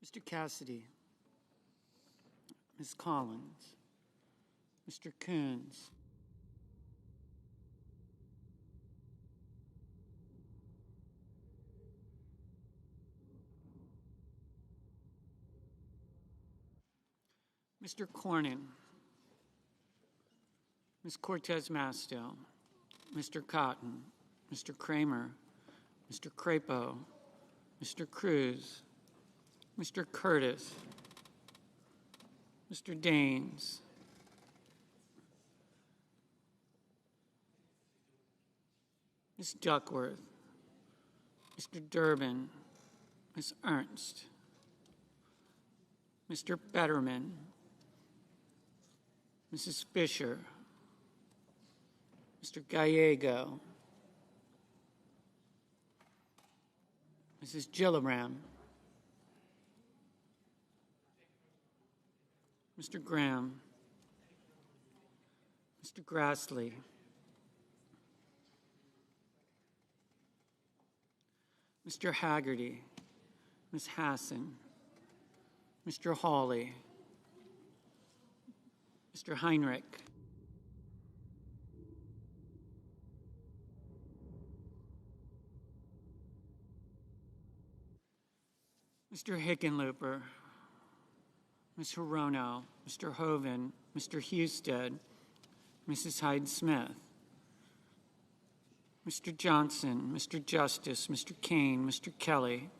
Mr. Cassidy. Ms. Collins. Mr. Coons. Mr. Cornyn, Ms. Cortez Masto, Mr. Cotton, Mr. Kramer, Mr. Crapo, Mr. Cruz, Mr. Curtis, Mr. Daines, Ms. Duckworth, Mr. Durbin, Ms. Ernst, Mr. Betterman, Mrs. Fisher, Mr. Gallego, Mrs. Gillibrand, Mr. Graham, Mr. Grassley, Mr. Haggerty, Ms. Hassan, Mr. Hawley, Mr. Heinrich, Mr. Hickenlooper, Ms. Hirono, Mr. Hoven, Mr. Husted, Mrs. Hyde-Smith, Mr. Johnson, Mr. Justice, Mr. Kane, Mr. Kelly,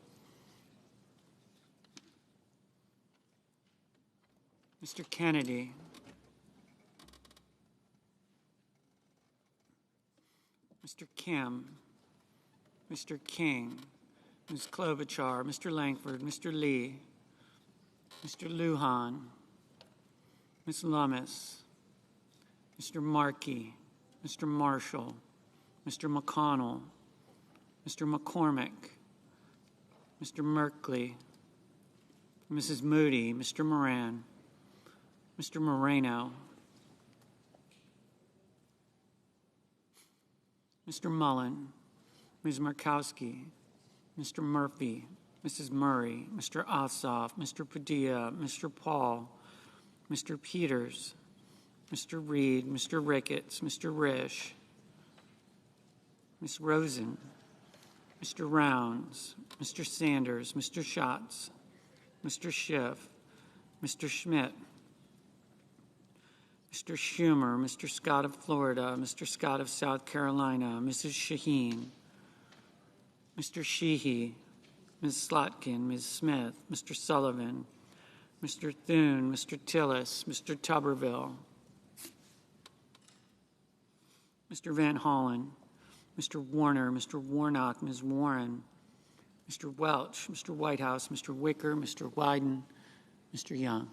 Mr. Kennedy, Mr. Kim, Mr. King, Ms. Klobuchar, Mr. Langford, Mr. Lee, Mr. Lujan, Ms. Lummis, Mr. Markey, Mr. Marshall, Mr. McConnell, Mr. McCormick, Mr. Merkley, Mrs. Moody, Mr. Moran, Mr. Moreno, Mr. Mullen, Ms. Markowski, Mr. Murphy, Mrs. Murray, Mr. Ossoff, Mr. Padilla, Mr. Paul, Mr. Peters, Mr. Reed, Mr. Ricketts, Mr. Risch, Ms. Rosen, Mr. Rounds, Mr. Sanders, Mr. Schatz, Mr. Schiff, Mr. Schmidt, Mr. Schumer, Mr. Scott of Florida, Mr. Scott of South Carolina, Mrs. Shaheen, Mr. Sheehy, Ms. Slotkin, Ms. Smith, Mr. Sullivan, Mr. Thune, Mr. Tillis, Mr. Tuberville, Mr. Van Hollen, Mr. Warner, Mr. Warnock, Ms. Warren, Mr. Welch, Mr. Whitehouse, Mr. Wicker, Mr. Wyden, Mr. Young.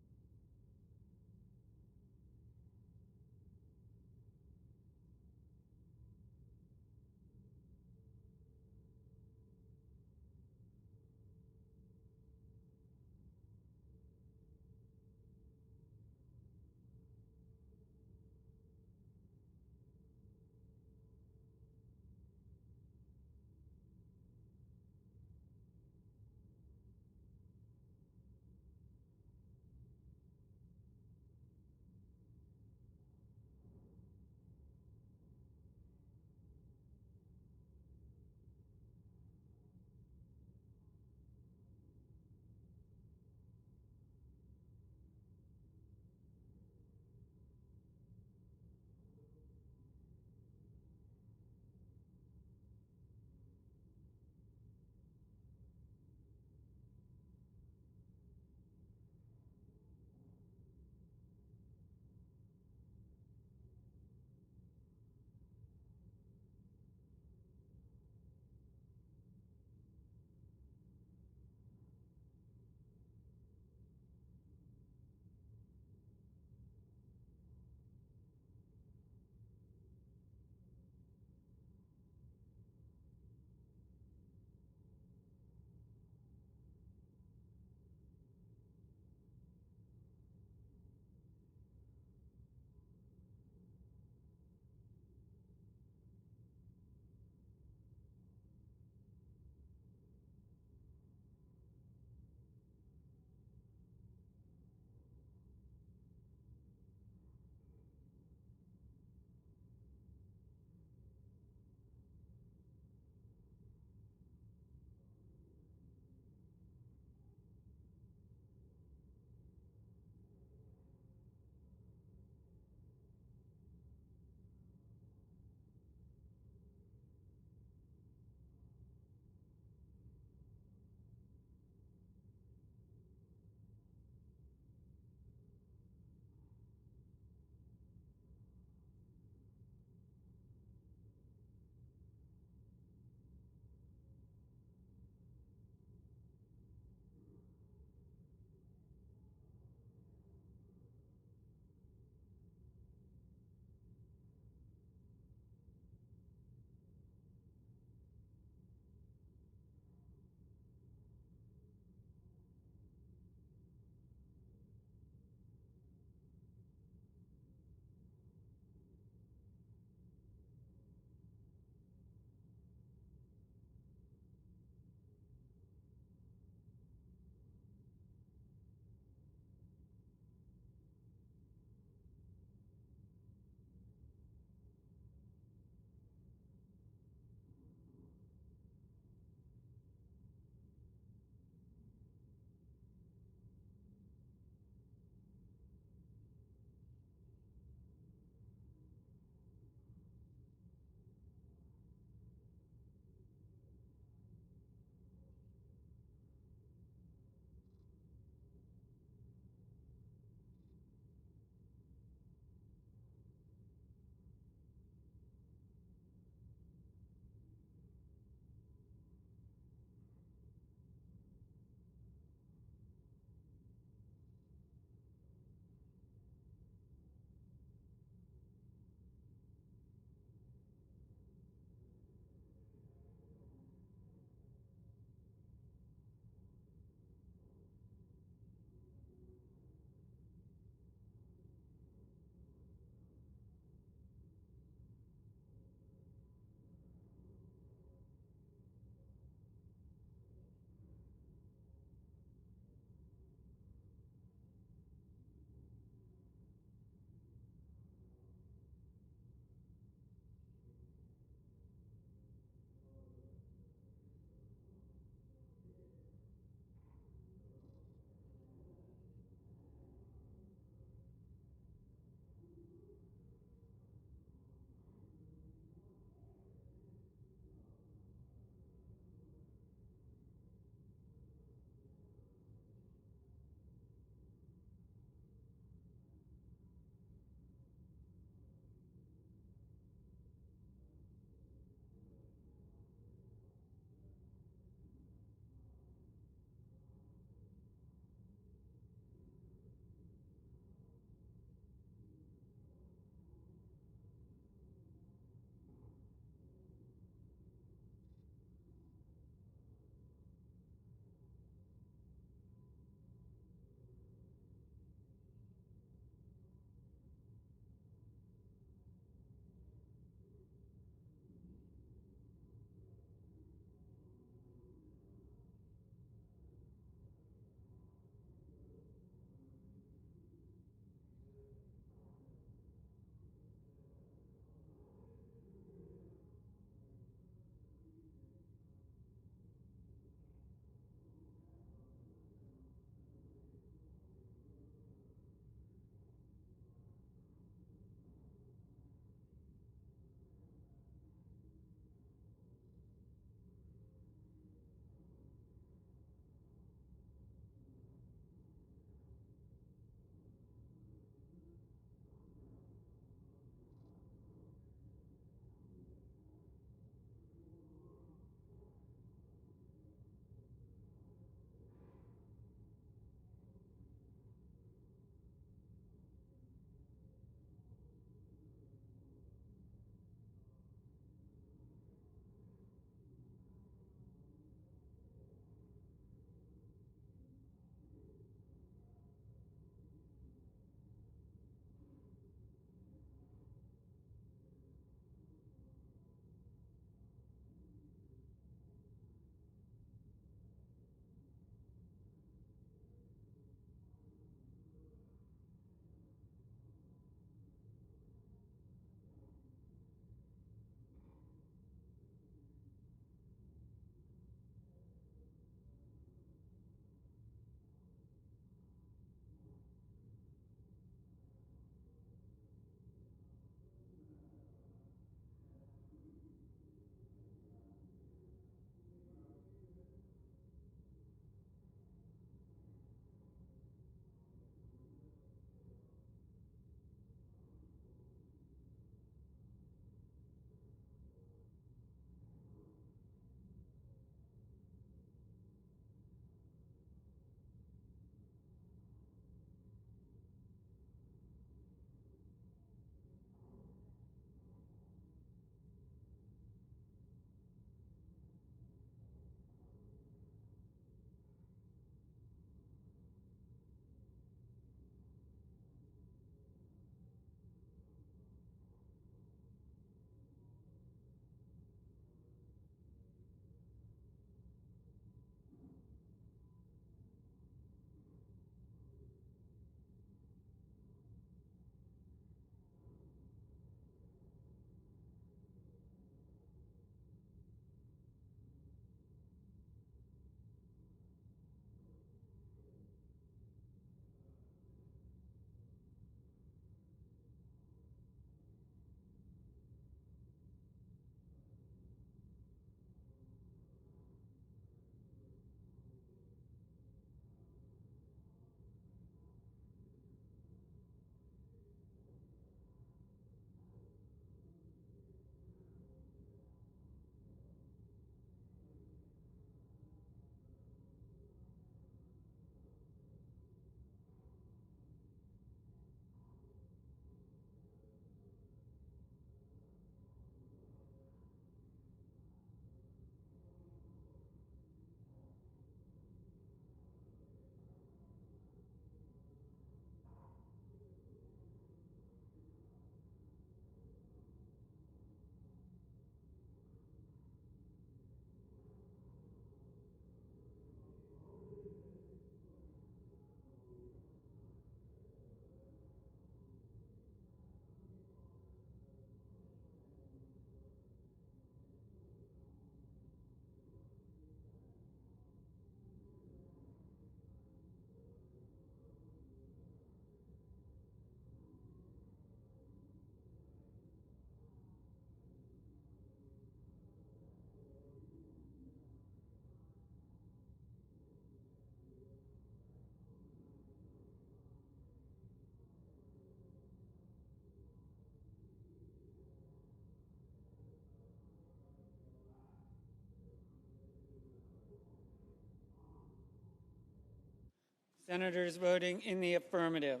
Senators voting in the affirmative: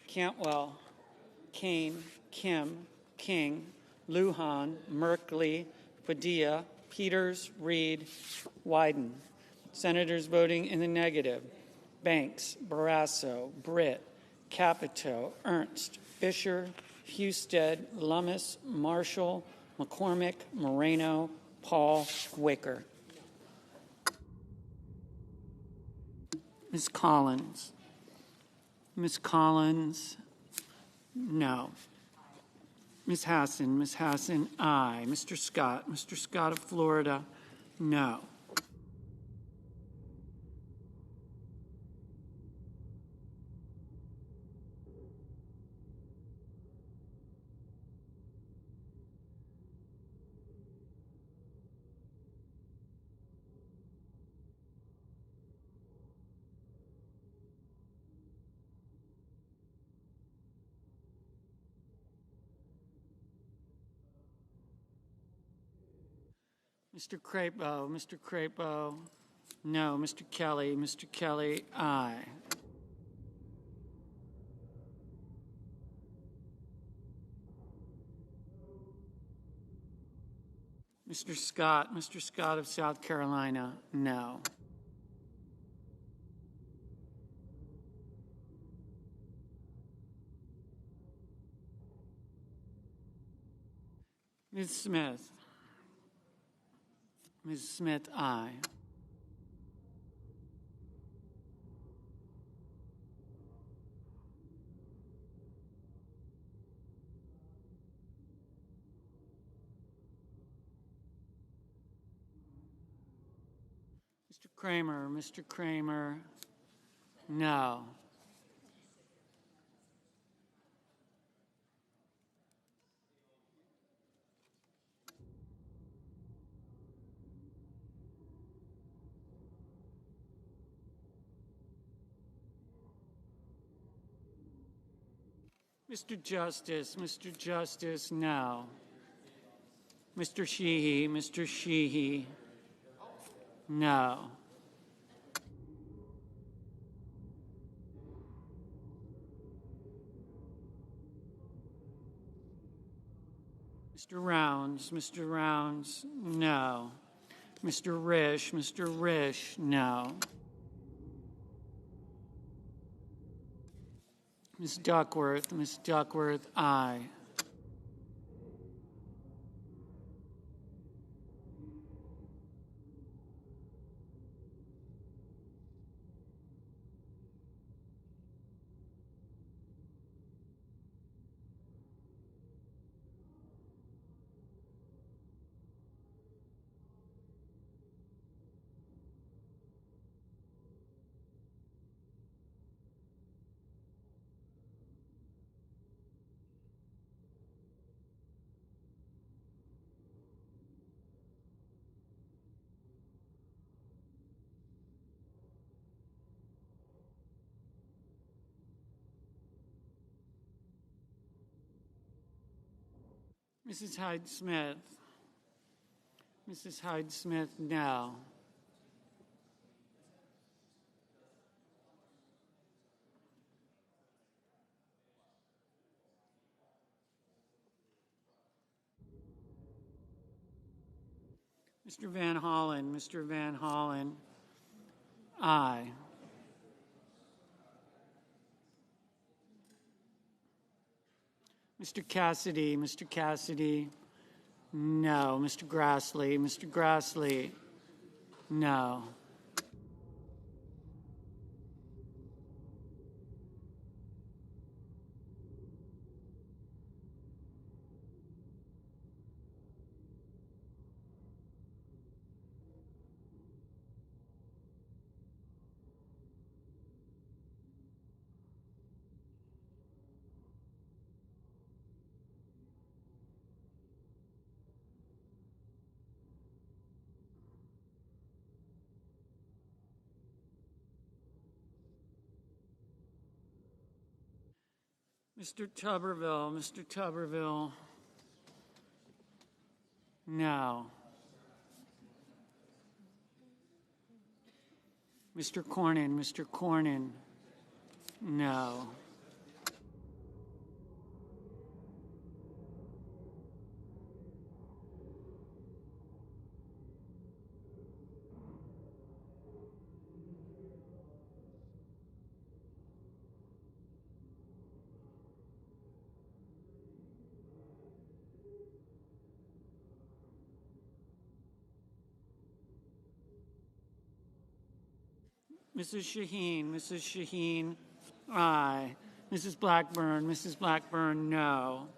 Cantwell, Kane, Kim, King, Lujan, Merkley, Padilla, Peters, Reed, Wyden. Senators voting in the negative: Banks, Barrasso, Britt, Capito, Ernst, Fisher, Husted, Lummis, Marshall, McCormick, Moreno, Paul, Wicker. Ms. Collins. Ms. Collins, no. Ms. Hassan, aye. Mr. Scott of Florida, no. Mr. Crapo, no. Mr. Kelly, aye. Mr. Scott of South Carolina, no. Ms. Smith, aye. Mr. Kramer, no. Mr. Justice, no. Mr. Sheehy, no. Mr. Rounds, no. Mr. Risch, no. Ms. Duckworth, aye. Mrs. Hyde Smith, no. Mr. Van Hollen, aye. Mr. Cassidy, no. Mr. Grassley, no. Mr. Tuberville, no. Mr. Cornyn, No. Mrs. Shaheen, aye. Mrs. Blackburn, no.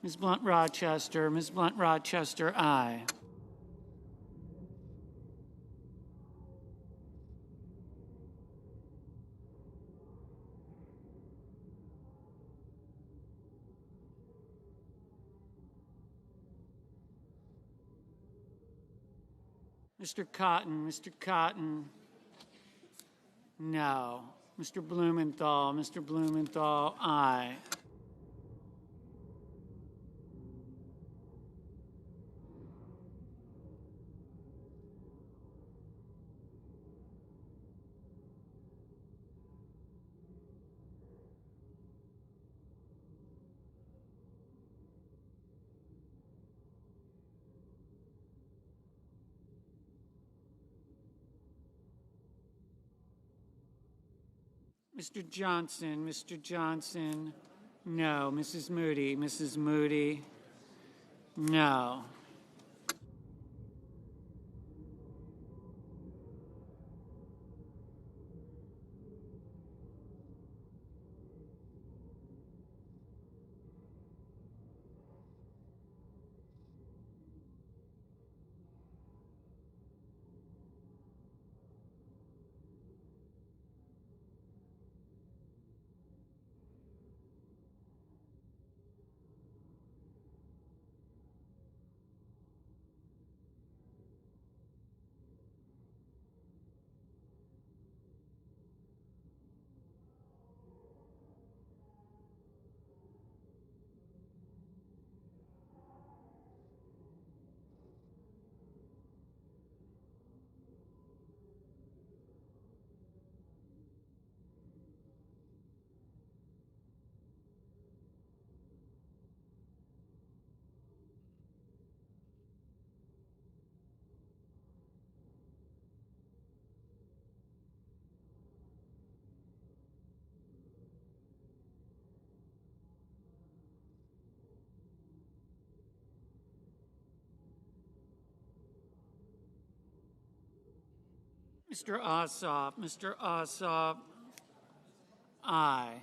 Ms. Blunt Rochester, aye. Mr. Cotton, no. Mr. Blumenthal, aye. Mr. Johnson, no. Mrs. Moody, no. Mr. Ossoff, aye.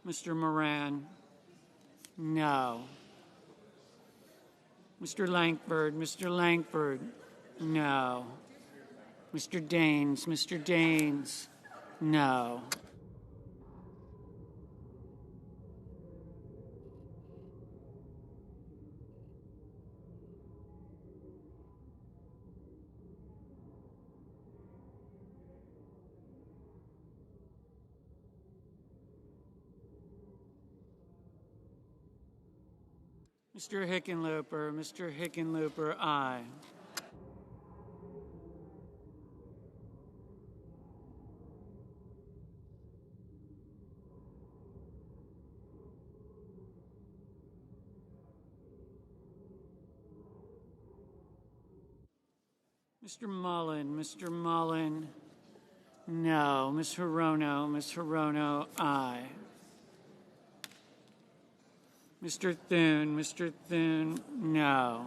Mr. Moran, no. Mr. Langford, no. Mr. Daines, no. Mr. Hickenlooper, aye. Mr. Mullen, no. Ms. Hirono, aye. Mr. Thune, no.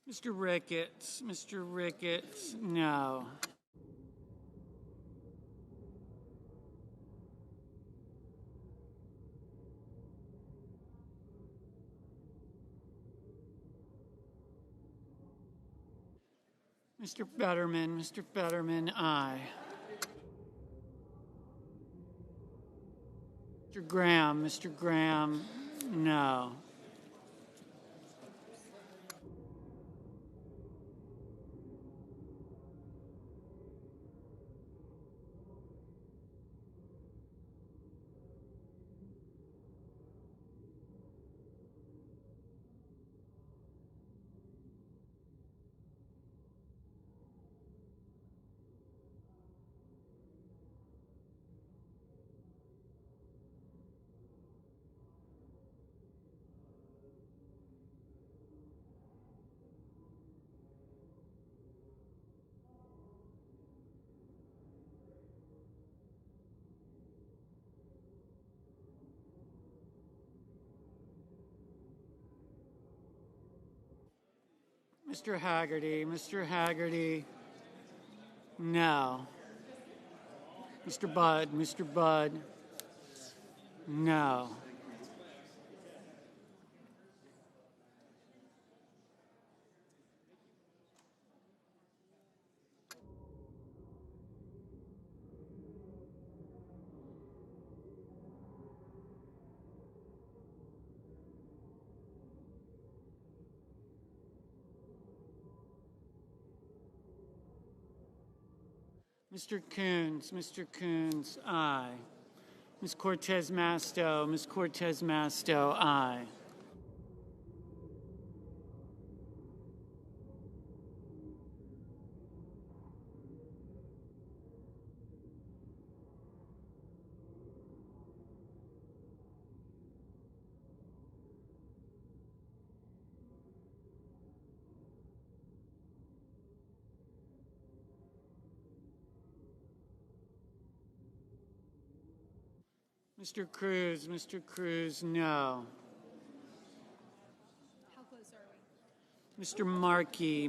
Mr. Ricketts, no. Mr. Fetterman, aye. Mr. Graham, no. Mr. Haggerty, no. Mr. Budd, no. Mr. Coons, aye. Ms. Cortez Masto, aye. Mr. Cruz, no. How close are we? Mr. Markey,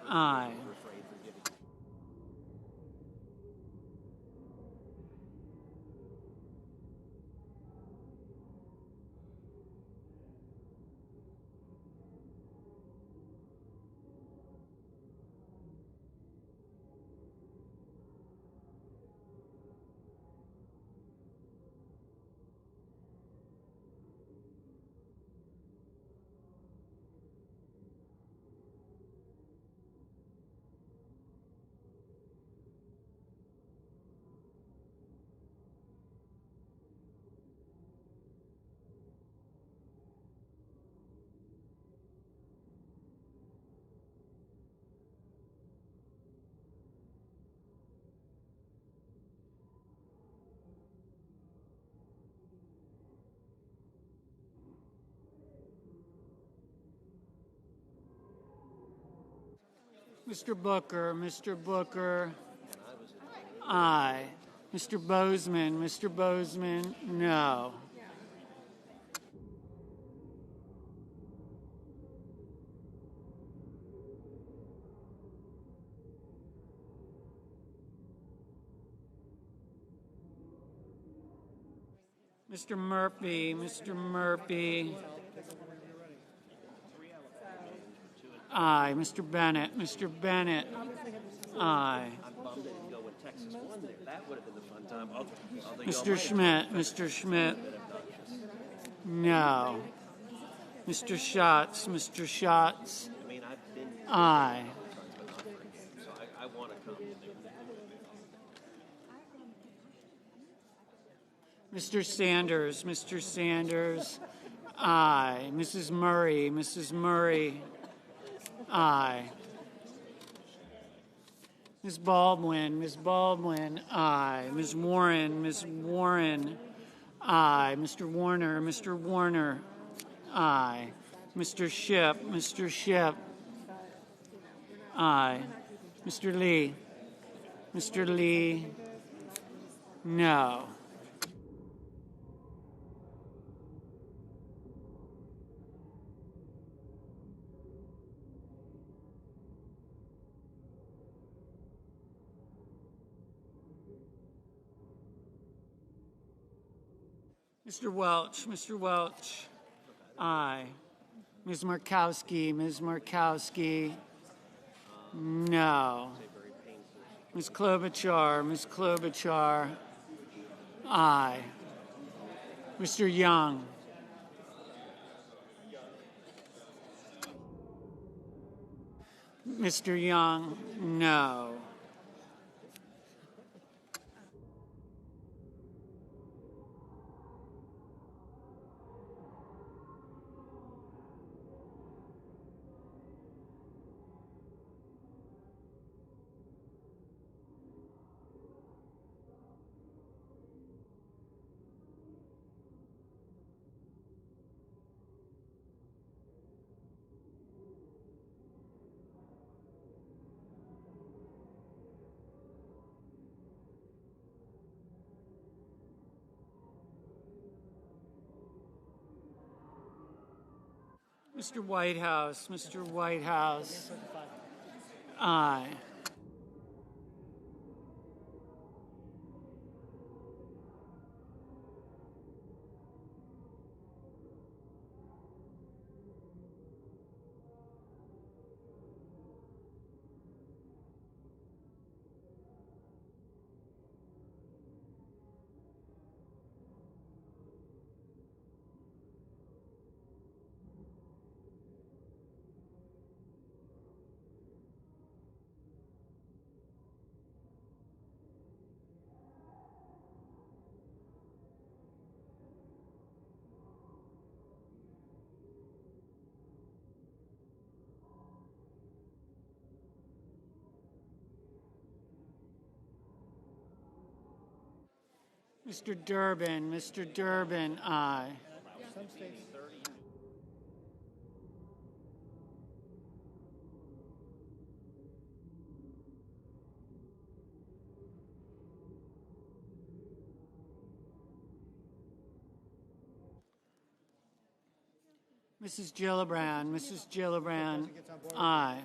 aye. Mr. Booker, aye. Mr. Bozeman, no. Mr. Murphy, aye. Mr. Bennett, aye. Mr. Schmidt, no. Mr. Schatz, aye. Mr. Sanders, aye. Mrs. Murray, aye. Ms. Baldwin, aye. Ms. Warren, aye. Mr. Warner, aye. Mr. Shipp, aye. Mr. Lee, no. Mr. Welch, aye. Ms. Markowski, no. Ms. Klobuchar, aye. Mr. Young. Mr. Young, no. Mr. Whitehouse, aye. Mr. Durbin, aye. Mrs. Gillibrand, aye.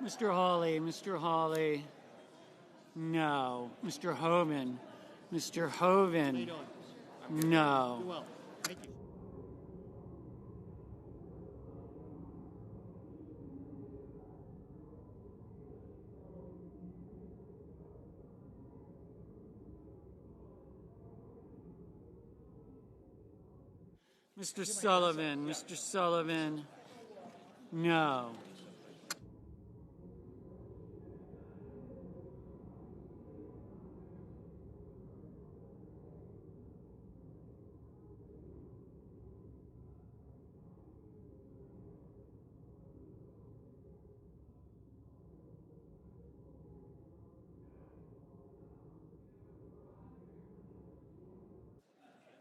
Mr. Hawley, no. Mr. Hoven, no. Mr. Sullivan, no.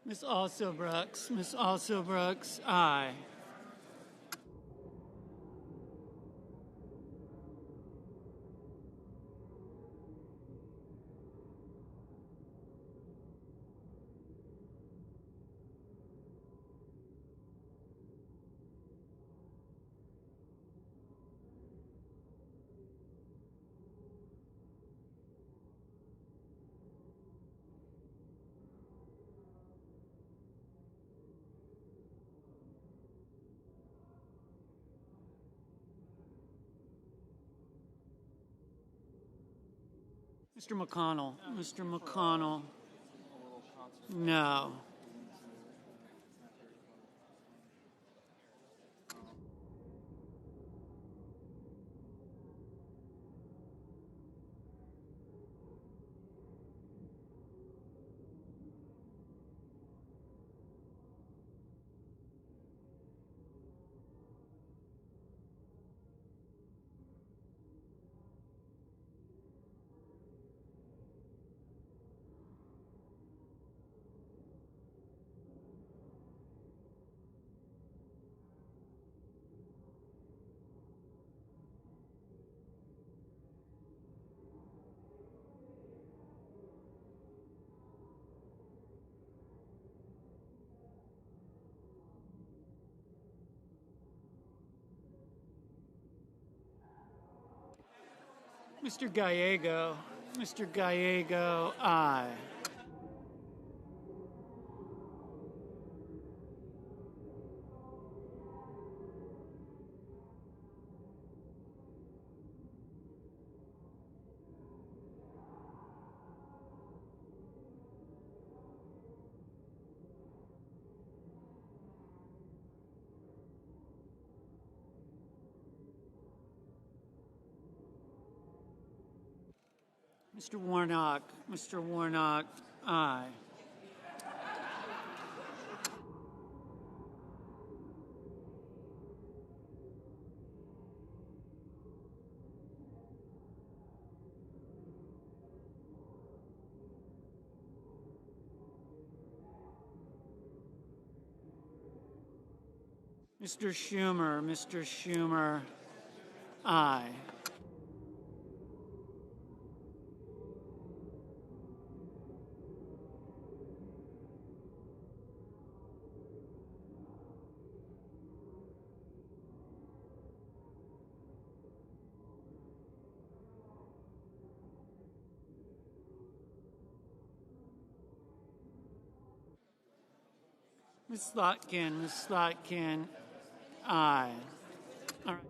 Ms. Alsobrooks, aye. Mr. McConnell, no. Mr. Gallego. Mr. Gallego, aye. Mr. Warnock. Mr. Warnock, aye. Mr. Schumer, aye. Ms. Slotkin, aye. All right.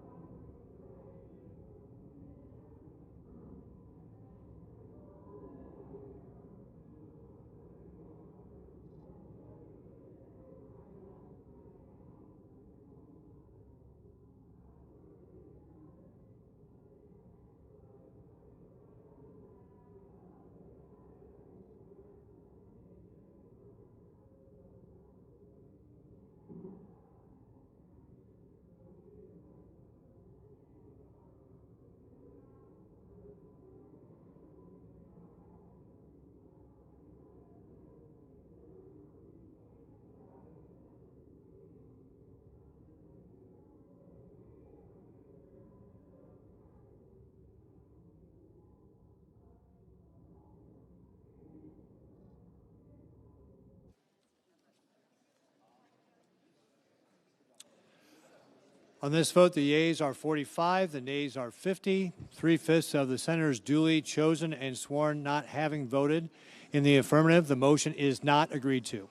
On this vote, the yeas are 45, the nays are 50. 3/5 of the senators duly chosen and sworn not having voted in the affirmative. The motion is not agreed to.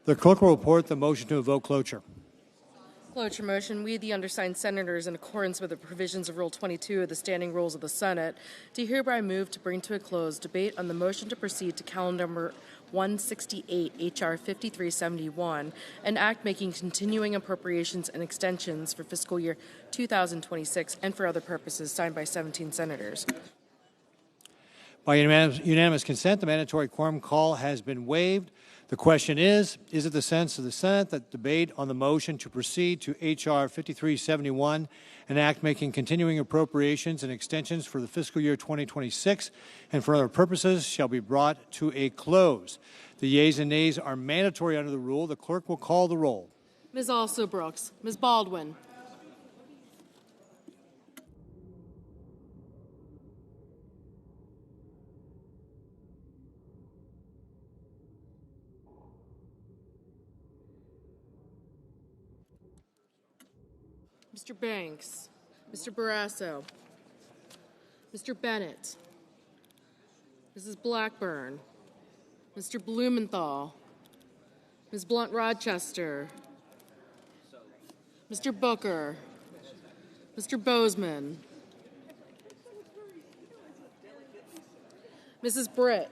The clerk will report the motion to a vote cloture. Cloture motion. We, the undersigned senators, in accordance with the provisions of Rule 22 of the Standing Rules of the Senate, do hereby move to bring to a close debate on the motion to proceed to calendar number 168, H.R. 5371, an act making continuing appropriations and extensions for fiscal year 2026 and for other purposes, signed by 17 senators. By unanimous consent, the mandatory quorum call has been waived. The question is it the sense of the Senate that debate on the motion to proceed to H.R. 5371, an act making continuing appropriations and extensions for the fiscal year 2026 and for other purposes, shall be brought to a close? The yeas and nays are mandatory under the rule. The clerk will call the roll. Ms. Also Brooks. Ms. Baldwin. Mr. Banks, Mr. Barrasso, Mr. Bennett, Mrs. Blackburn, Mr. Blumenthal, Ms. Blunt-Rochester, Mr. Booker, Mr. Bozeman, Mrs. Britt,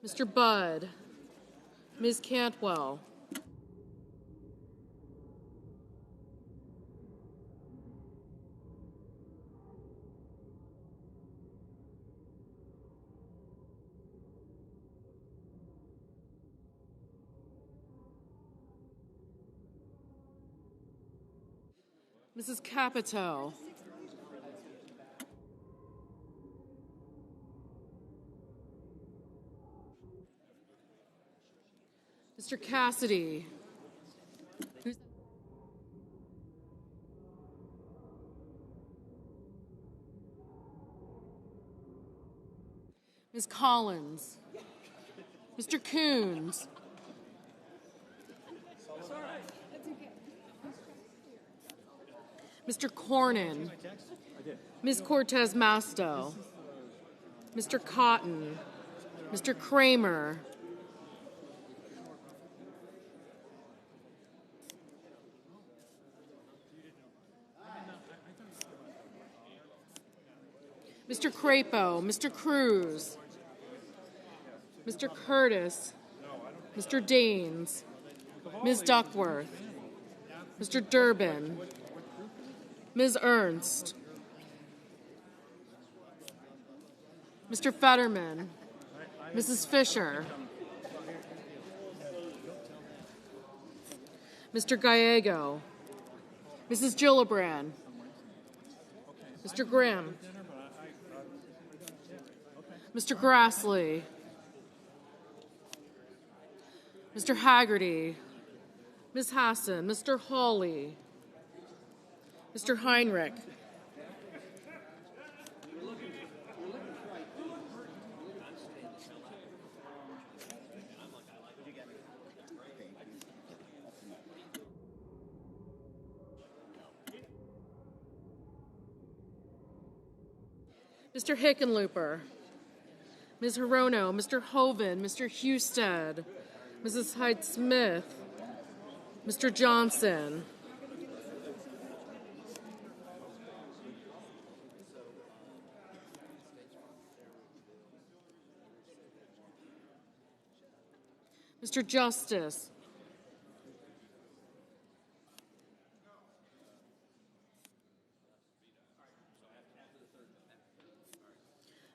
Mr. Budd, Ms. Cantwell, Mrs. Capito, Mr. Cassidy, Ms. Collins, Mr. Coons, Mr. Cornyn, Ms. Cortez Masto, Mr. Cotton, Mr. Kramer, Mr. Crapo, Mr. Cruz, Mr. Curtis, Mr. Daines, Ms. Duckworth, Mr. Durbin, Ms. Ernst, Mr. Fetterman, Mrs. Fisher, Mr. Gallego, Mrs. Gillibrand, Mr. Grimm, Mr. Grassley, Mr. Haggerty, Ms. Hassan, Mr. Hawley, Mr. Heinrich, Mr. Hickenlooper, Ms. Hirono, Mr. Hoven, Mr. Husted, Mrs. Hyde-Smith, Mr. Johnson, Mr. Justice,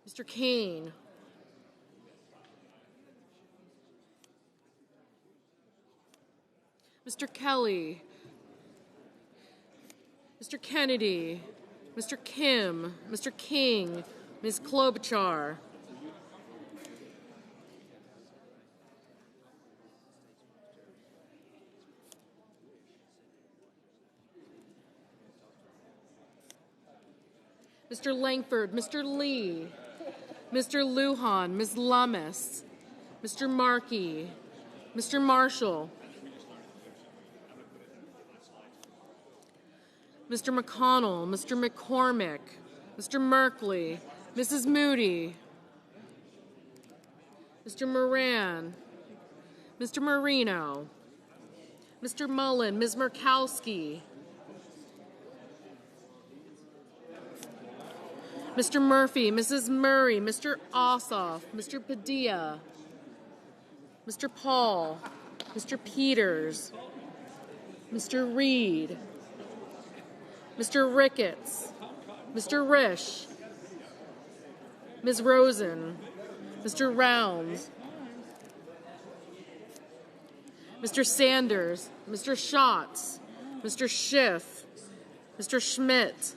Mr. Kane, Mr. Kelly, Mr. Kennedy, Mr. Kim, Mr. King, Ms. Klobuchar, Mr. Langford, Mr. Lee, Mr. Lujan, Ms. Lummis, Mr. Markey, Mr. Marshall, Mr. McConnell, Mr. McCormick, Mr. Merkley, Mrs. Moody, Mr. Moran, Mr. Marino, Mr. Mullen, Ms. Murkowski, Mr. Murphy, Mrs. Murray, Mr. Ossoff, Mr. Padilla, Mr. Paul, Mr. Peters, Mr. Reed, Mr. Ricketts, Mr. Risch, Ms. Rosen, Mr. Rounds, Mr. Sanders, Mr. Schatz, Mr. Schiff, Mr. Schmidt,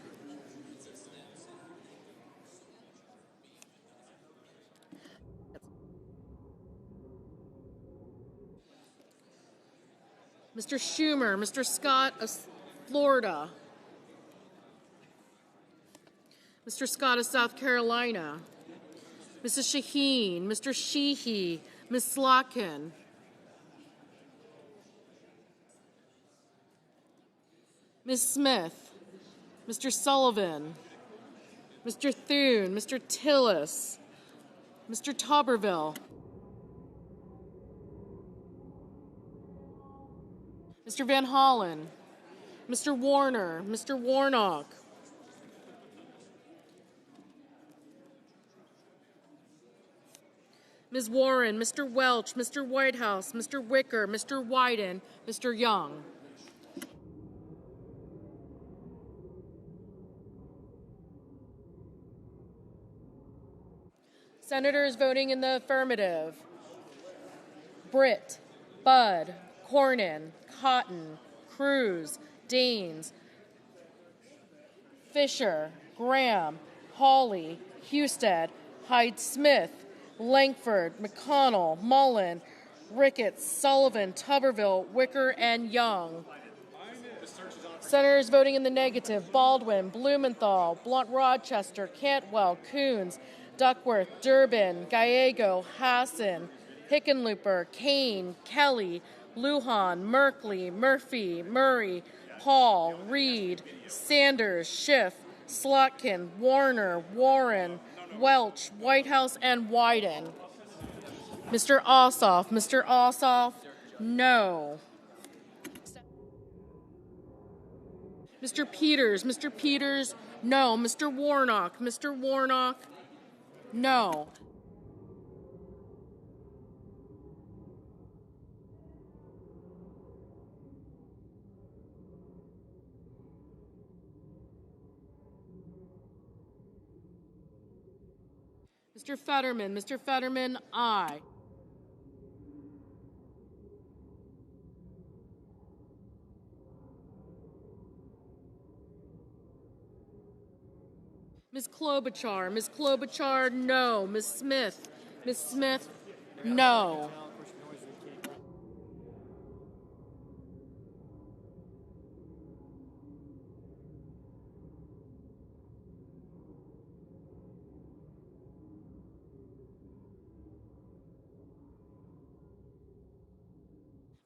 Mr. Schumer, Mr. Scott of Florida, Mr. Scott of South Carolina, Mrs. Shaheen, Mr. Sheehy, Ms. Slotkin, Ms. Smith, Mr. Sullivan, Mr. Thune, Mr. Tillis, Mr. Tuberville, Mr. Van Hollen, Mr. Warner, Mr. Warnock, Ms. Warren, Mr. Welch, Mr. Whitehouse, Mr. Wicker, Mr. Wyden, Mr. Young. Senators voting in the affirmative: Britt, Budd, Cornyn, Cotton, Cruz, Daines, Fisher, Graham, Hawley, Husted, Hyde-Smith, Langford, McConnell, Mullen, Ricketts, Sullivan, Tuberville, Wicker, and Young. Senators voting in the negative: Baldwin, Blumenthal, Blunt-Rochester, Cantwell, Coons, Duckworth, Durbin, Gallego, Hassan, Hickenlooper, Kane, Kelly, Lujan, Merkley, Murphy, Murray, Paul, Reed, Sanders, Schiff, Slotkin, Warner, Warren, Welch, Whitehouse, and Wyden. Mr. Ossoff, no. Mr. Peters, no. Mr. Warnock, no. Mr. Fetterman, aye. Ms. Klobuchar, no. Ms. Smith, no.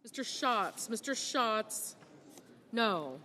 Mr. Schatz, no.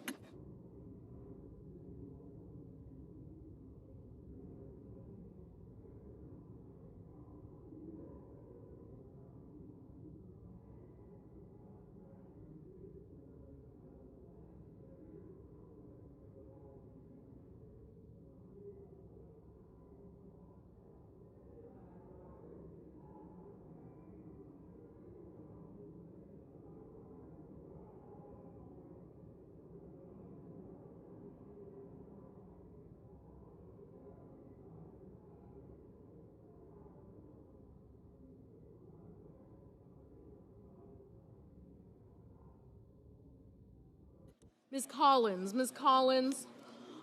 Ms. Collins,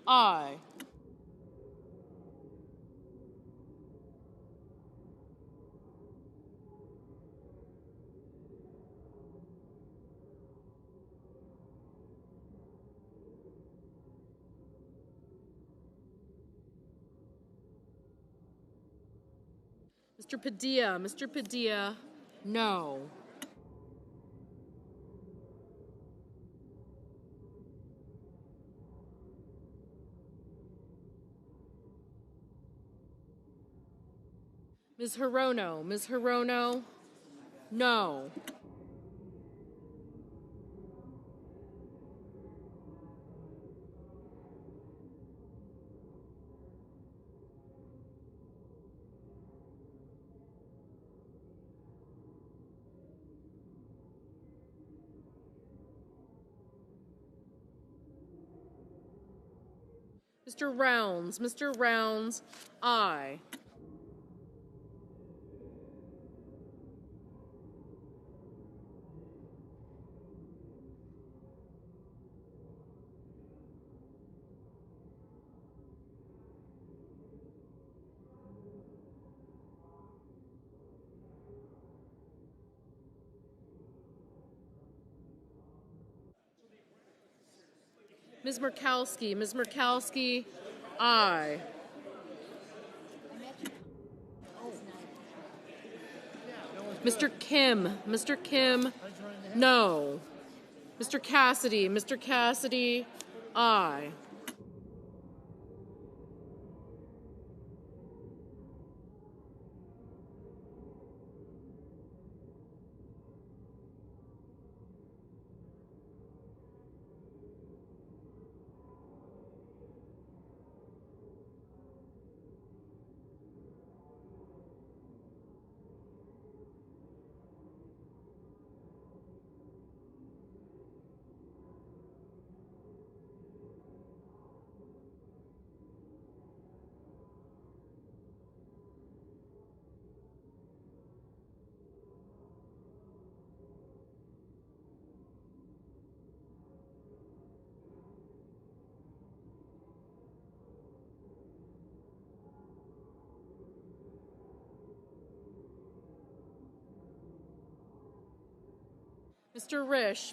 aye. Mr. Padilla, no. Ms. Hirono, no. Mr. Rounds, aye. Ms. Murkowski, aye. Mr. Kim, no. Mr. Cassidy, aye.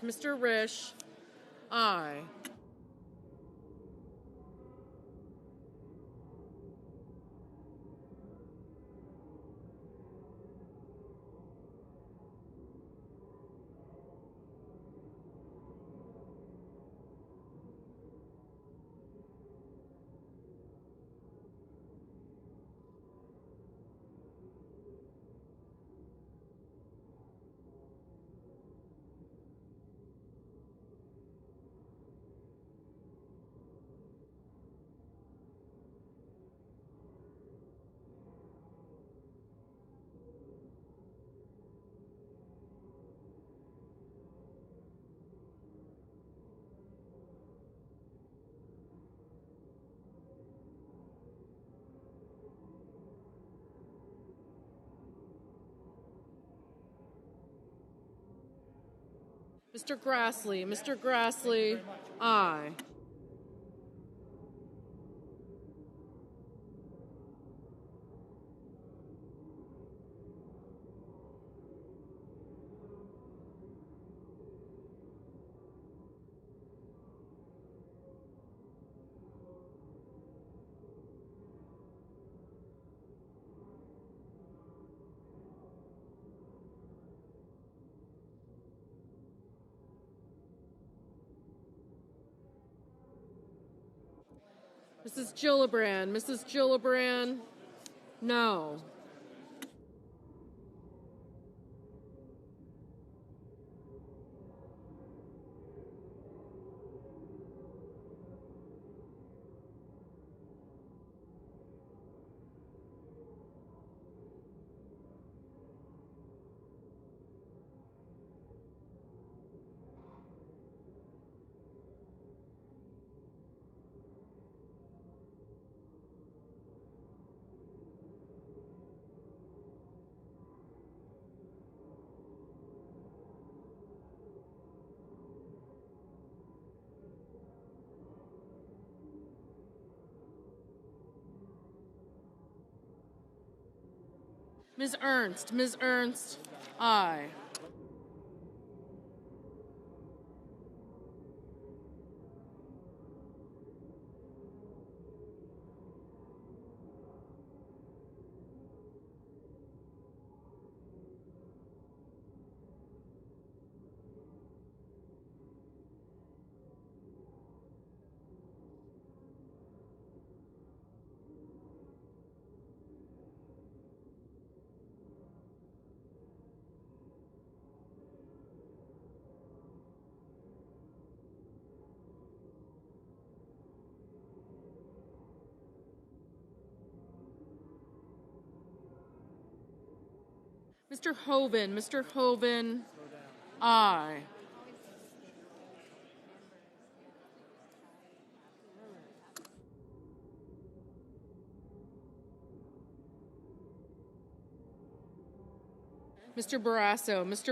Mr. Risch, aye. Mr. Grassley, aye. Mrs. Gillibrand, no. Ms. Ernst, aye. Mr. Hoven, aye. Mr.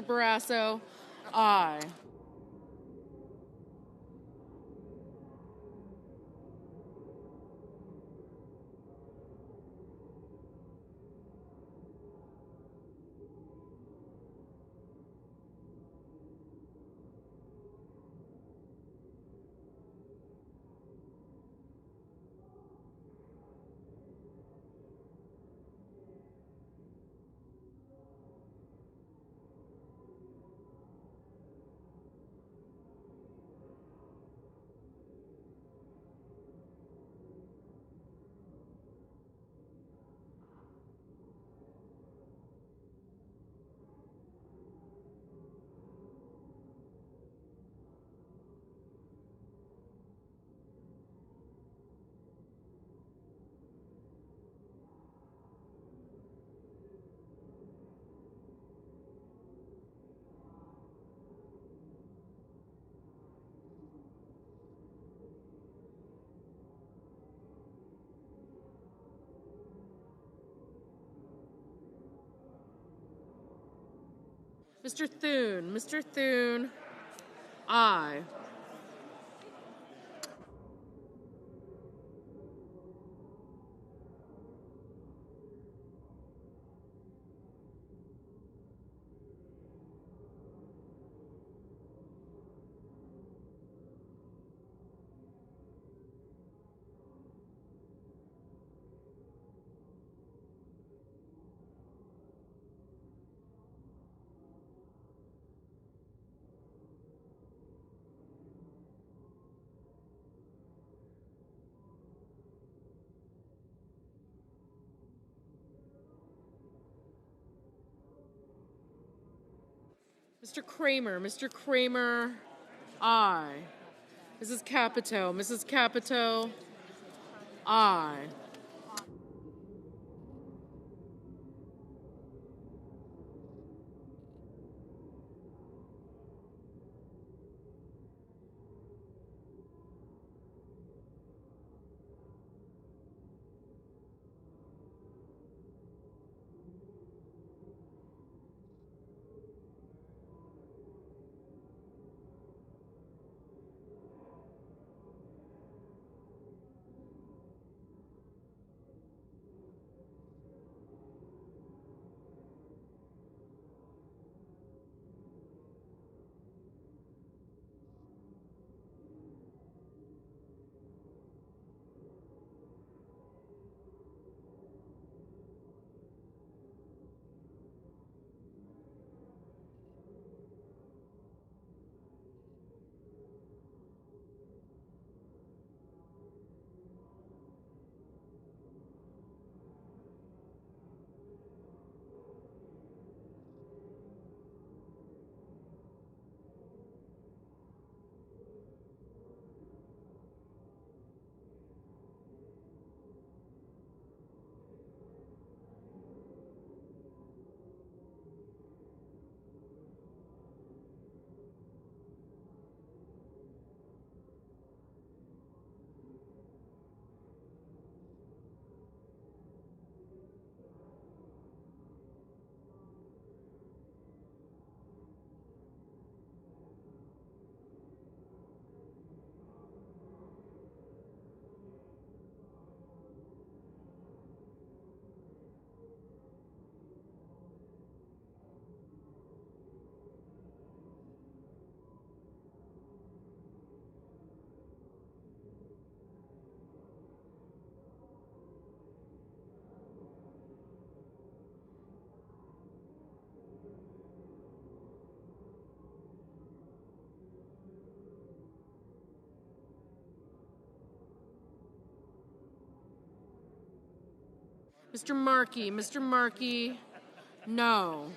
Barrasso, aye. Mr. Thune, aye. Mr. Kramer, aye. Mrs. Capito, aye. Mr. Markey, no.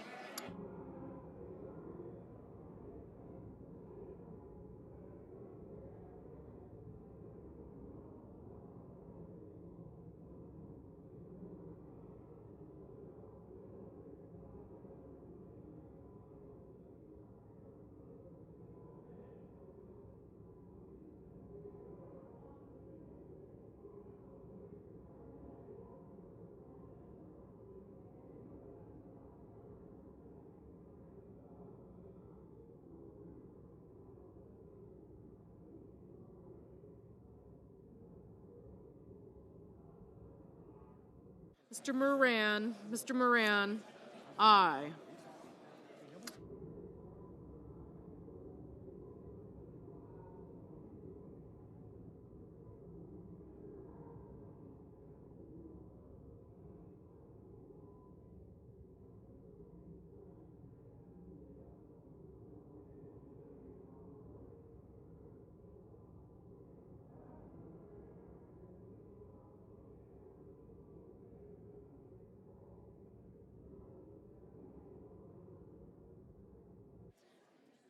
Mr. Moran, aye.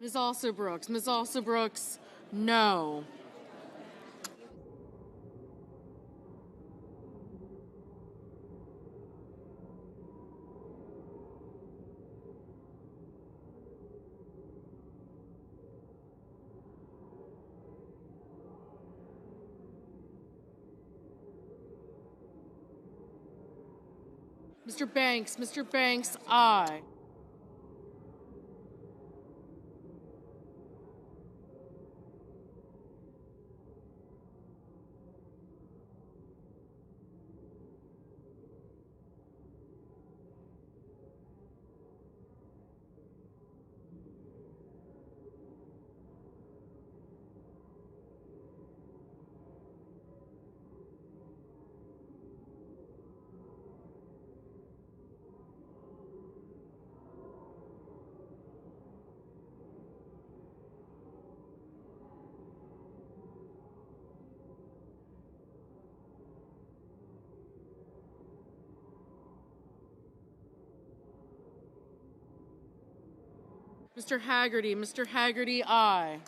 Ms. Alsobrooks, no. Mr. Banks, aye. Mr. Haggerty, aye.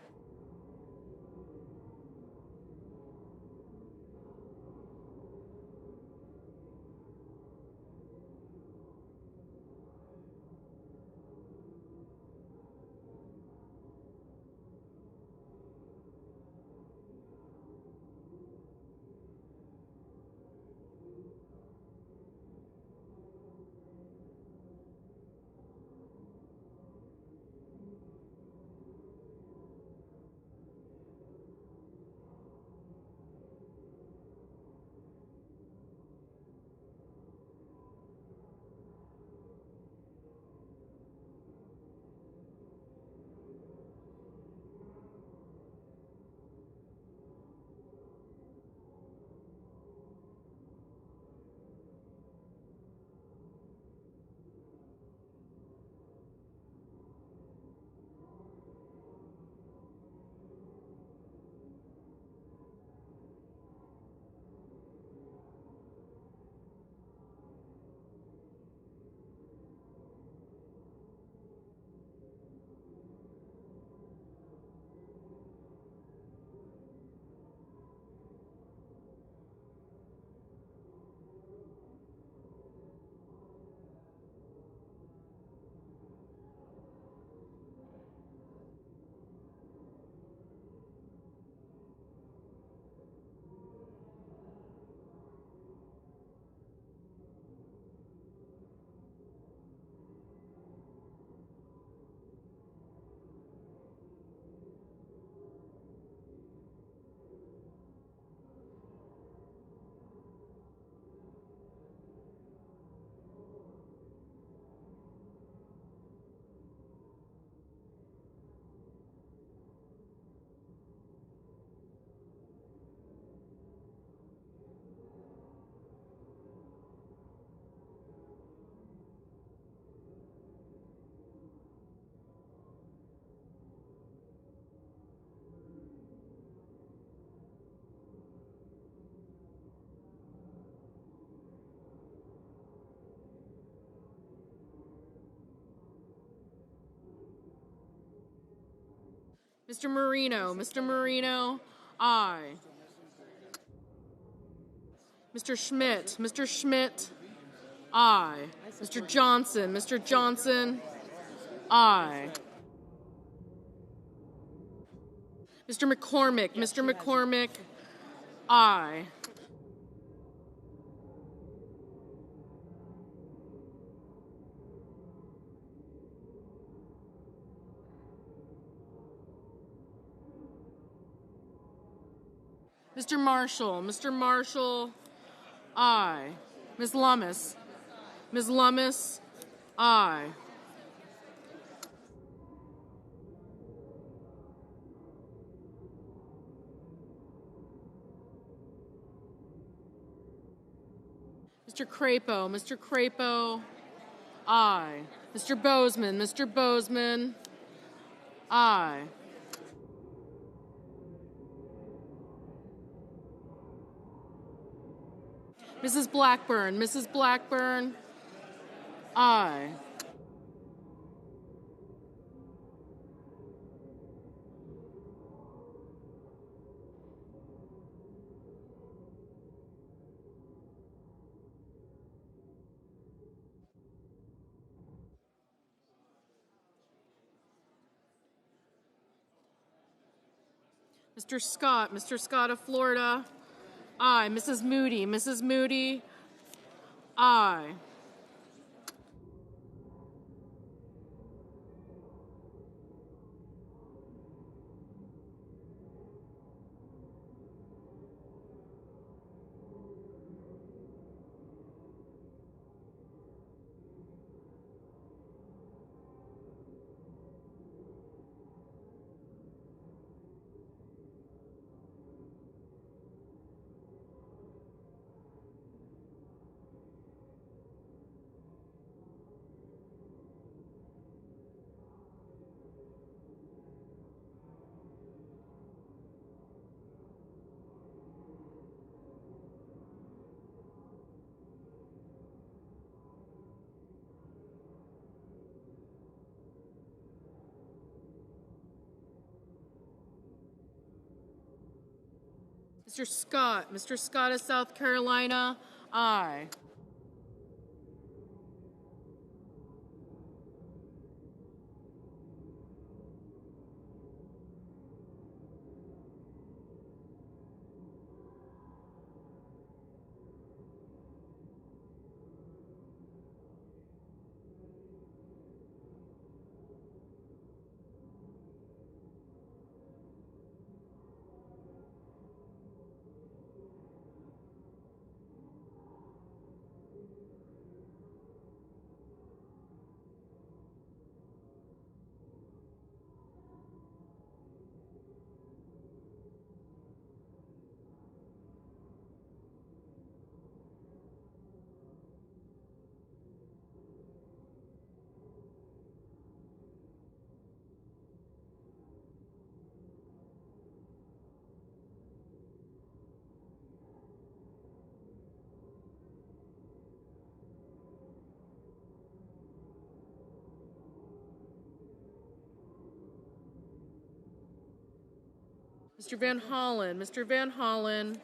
Mr. Marino, aye. Mr. Schmidt, aye. Mr. Johnson, aye. Mr. McCormick, aye. Mr. Marshall, aye. Ms. Lummis, aye. Mr. Crapo, aye. Mr. Bozeman, aye. Mrs. Blackburn, aye. Mr. Scott of Florida, aye. Mrs. Moody, aye. Mr. Scott of South Carolina, aye. Mr. Van Hollen,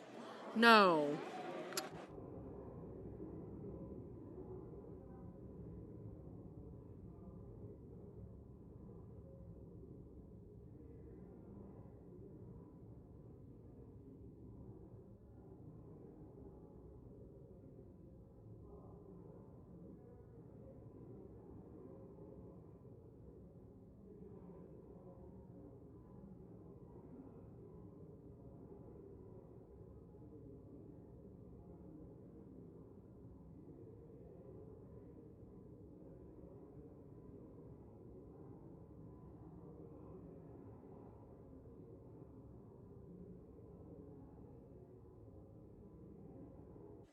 no.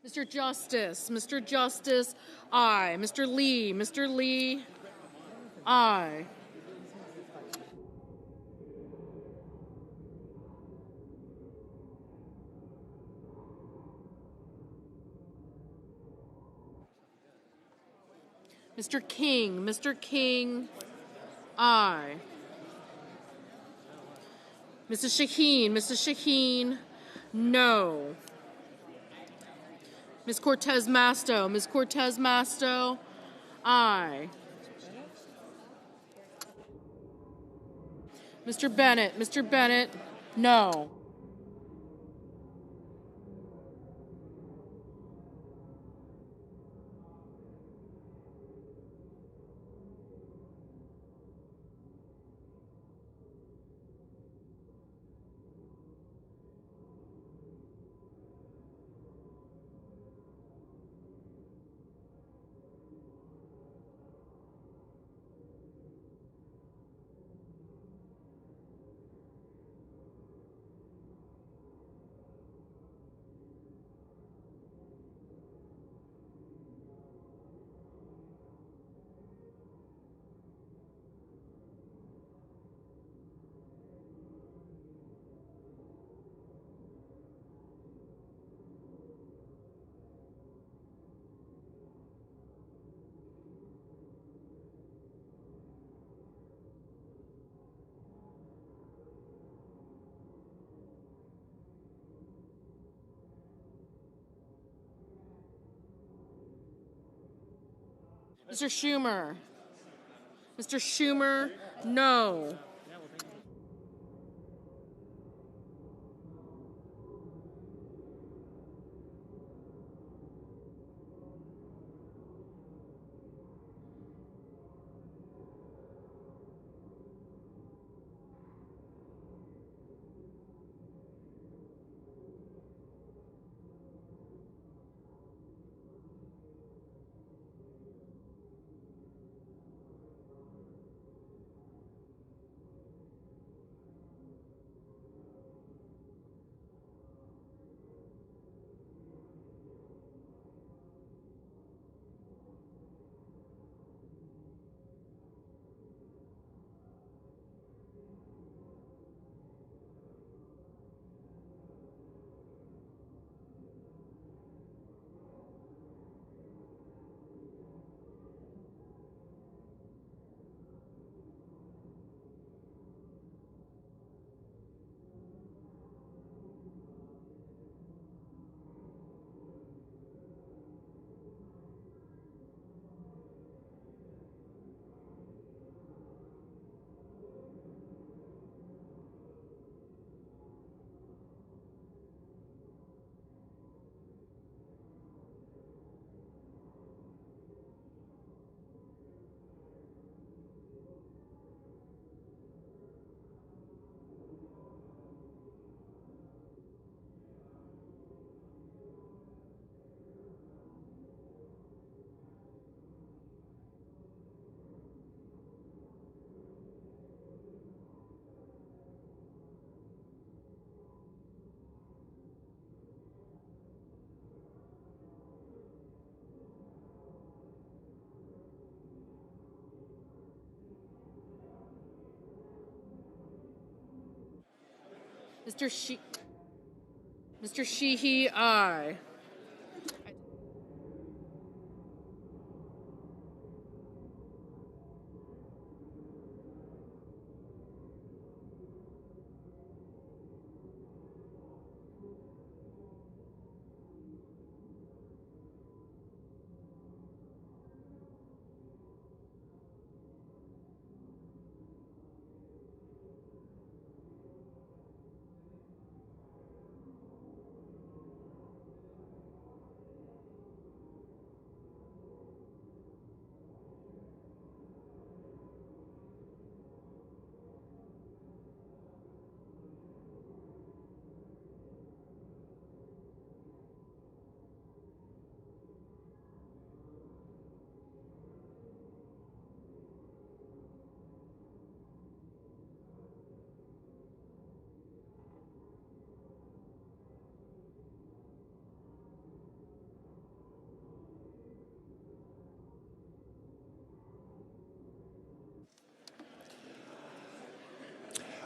Mr. Justice, aye. Mr. Lee, aye. Mr. King, aye. Mrs. Shaheen, no. Ms. Cortez Masto, aye. Mr. Bennett, no. Mr. Schumer, no. Mr. Sheehy, aye.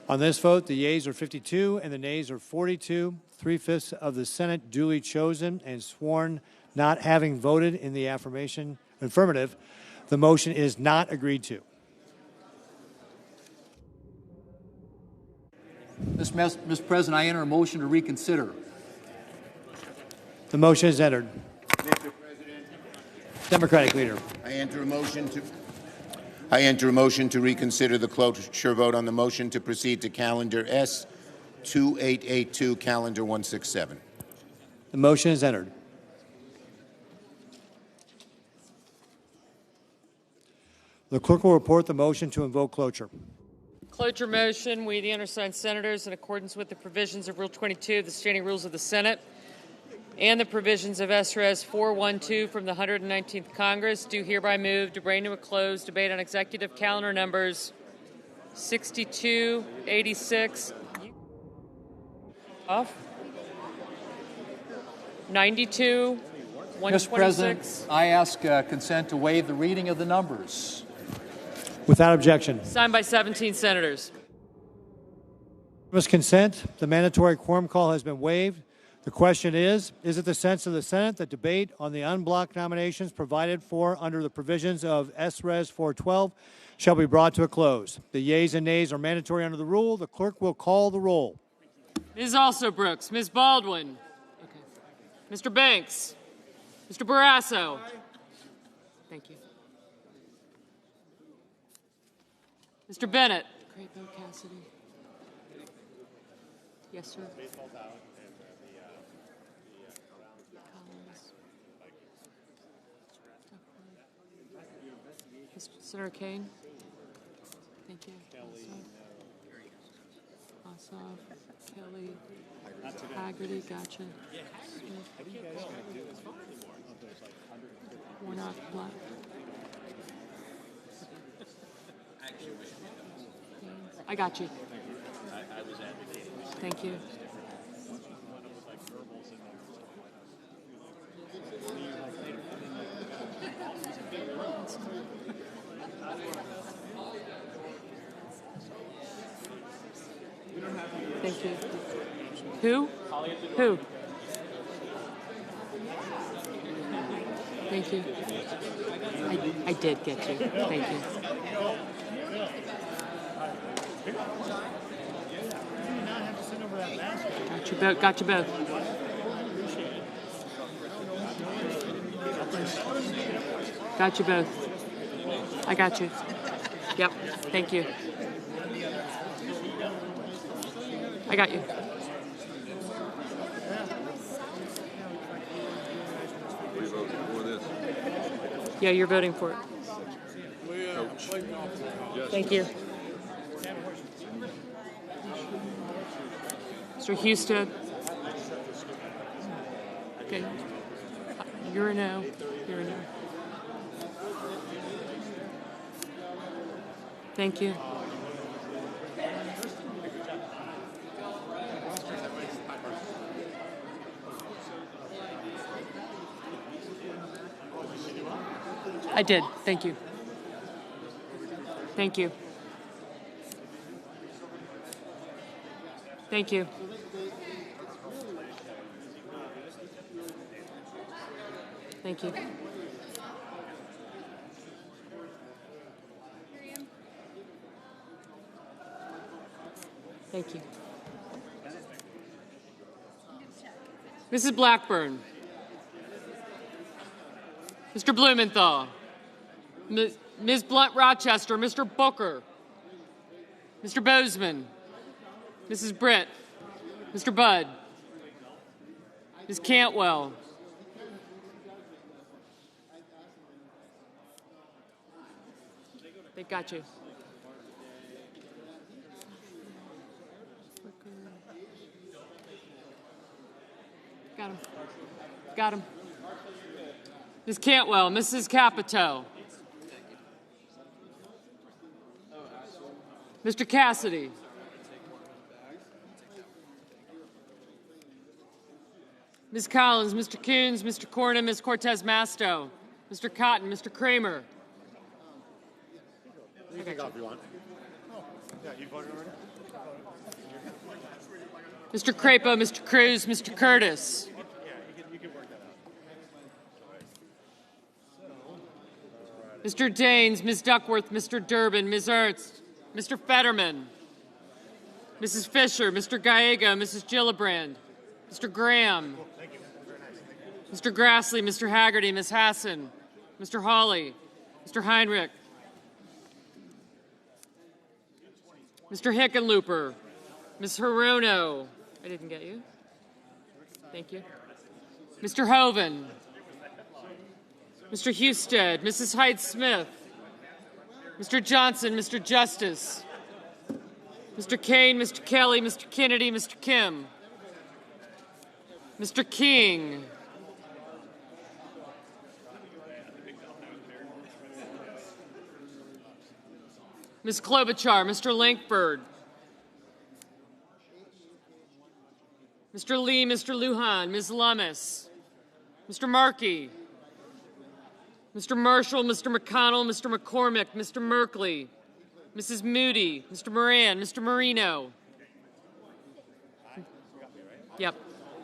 On this vote, the yeas are 52 and the nays are 42. 3/5 of the Senate duly chosen and sworn not having voted in the affirmative. The motion is not agreed to. Mr. President, I enter a motion to reconsider. The motion is entered. Mr. President, Democratic leader. I enter a motion to reconsider the cloture vote on the motion to proceed to calendar S2882, calendar 167. The motion is entered. The clerk will report the motion to invoke cloture. Cloture motion. We, the undersigned senators, in accordance with the provisions of Rule 22 of the Standing Rules of the Senate and the provisions of S.Res. 412 from the 119th Congress, do hereby move to bring to a close debate on executive calendar numbers 62, 86, off, 92, 126. Mr. President, I ask consent to waive the reading of the numbers. Without objection. Signed by 17 senators. With consent, the mandatory quorum call has been waived. The question is it the sense of the Senate that debate on the unblocked nominations provided for under the provisions of S.Res. 412 shall be brought to a close? The yeas and nays are mandatory under the rule. The clerk will call the roll. Ms. Alsobrooks, Ms. Baldwin, okay. Mr. Banks, Mr. Barrasso. Thank you. Mr. Bennett. Crapo, Cassidy. Yes, sir. Senator Kane. Thank you. Ossoff, Kelly, Haggerty, gotcha. Warnock, Black. I got you. Thank you. Thank you. Who? Who? Thank you. I did get you. Thank you. Got you both. Got you both. Got you both. I got you. Yep. Thank you. I got you. Yeah, you're voting for it. Thank you. Mr. Houston. Okay. You're a no. You're a no. Thank you. I did. Thank you. Thank you. Thank you. Thank you. Thank you. Mrs. Blackburn. Mr. Blumenthal. Ms. Blunt-Rochester. Mr. Booker. Mr. Bozeman. Mrs. Britt. Mr. Budd. Ms. Cantwell. They got you. Got him. Got him. Ms. Cantwell, Mrs. Capito. Mr. Cassidy. Ms. Collins, Mr. Coons, Mr. Cornyn, Ms. Cortez Masto, Mr. Cotton, Mr. Kramer. You can go if you want. Yeah, you voted already? Mr. Crapo, Mr. Cruz, Mr. Curtis. You can work that out. Mr. Daines, Ms. Duckworth, Mr. Durbin, Ms. Ernst, Mr. Fetterman. Mrs. Fisher, Mr. Gallego, Mrs. Gillibrand, Mr. Graham, Mr. Grassley, Mr. Haggerty, Ms. Hassan, Mr. Hawley, Mr. Heinrich, Mr. Hickenlooper, Ms. Hirono, I didn't get you. Thank you. Mr. Hoven, Mr. Husted, Mrs. Hyde-Smith, Mr. Johnson, Mr. Justice, Mr. Kane, Mr. Kelly, Mr. Kennedy, Mr. Kim, Mr. King, Ms. Klobuchar, Mr. Lankford, Mr. Lee, Mr. Lujan, Ms. Lummis, Mr. Markey, Mr. Marshall, Mr. McConnell, Mr. McCormick, Mr. Merkley, Mrs. Moody, Mr. Moran, Mr. Marino. Yep.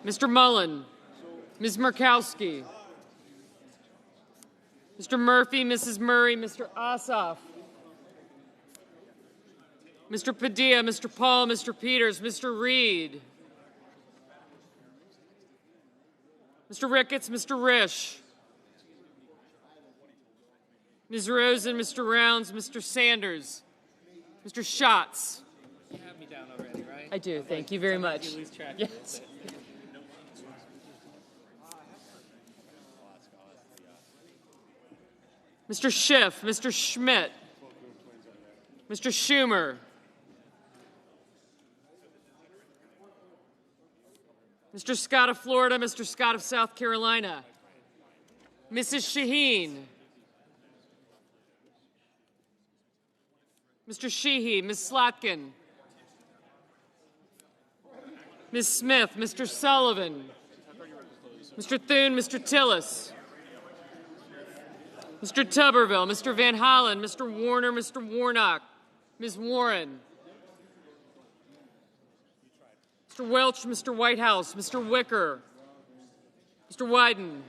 Mr. Mullen, Ms. Murkowski, Mr. Murphy, Mrs. Murray, Mr. Ossoff, Mr. Padilla, Mr. Paul, Mr. Peters, Mr. Reed, Mr. Ricketts, Mr. Risch, Ms. Rosen, Mr. Rounds, Mr. Sanders, Mr. Schatz. You have me down already, right? I do. Thank you very much. You lose track. Yes. Mr. Schiff, Mr. Schmidt, Mr. Schumer, Mr. Scott of Florida, Mr. Scott of South Carolina, Mrs. Shaheen, Mr. Sheehy, Ms. Slotkin, Ms. Smith, Mr. Sullivan, Mr. Thune, Mr. Tillis, Mr. Tuberville, Mr. Van Hollen, Mr. Warner, Mr. Warnock, Ms. Warren, Mr. Welch, Mr. Whitehouse, Mr. Wicker, Mr. Wyden,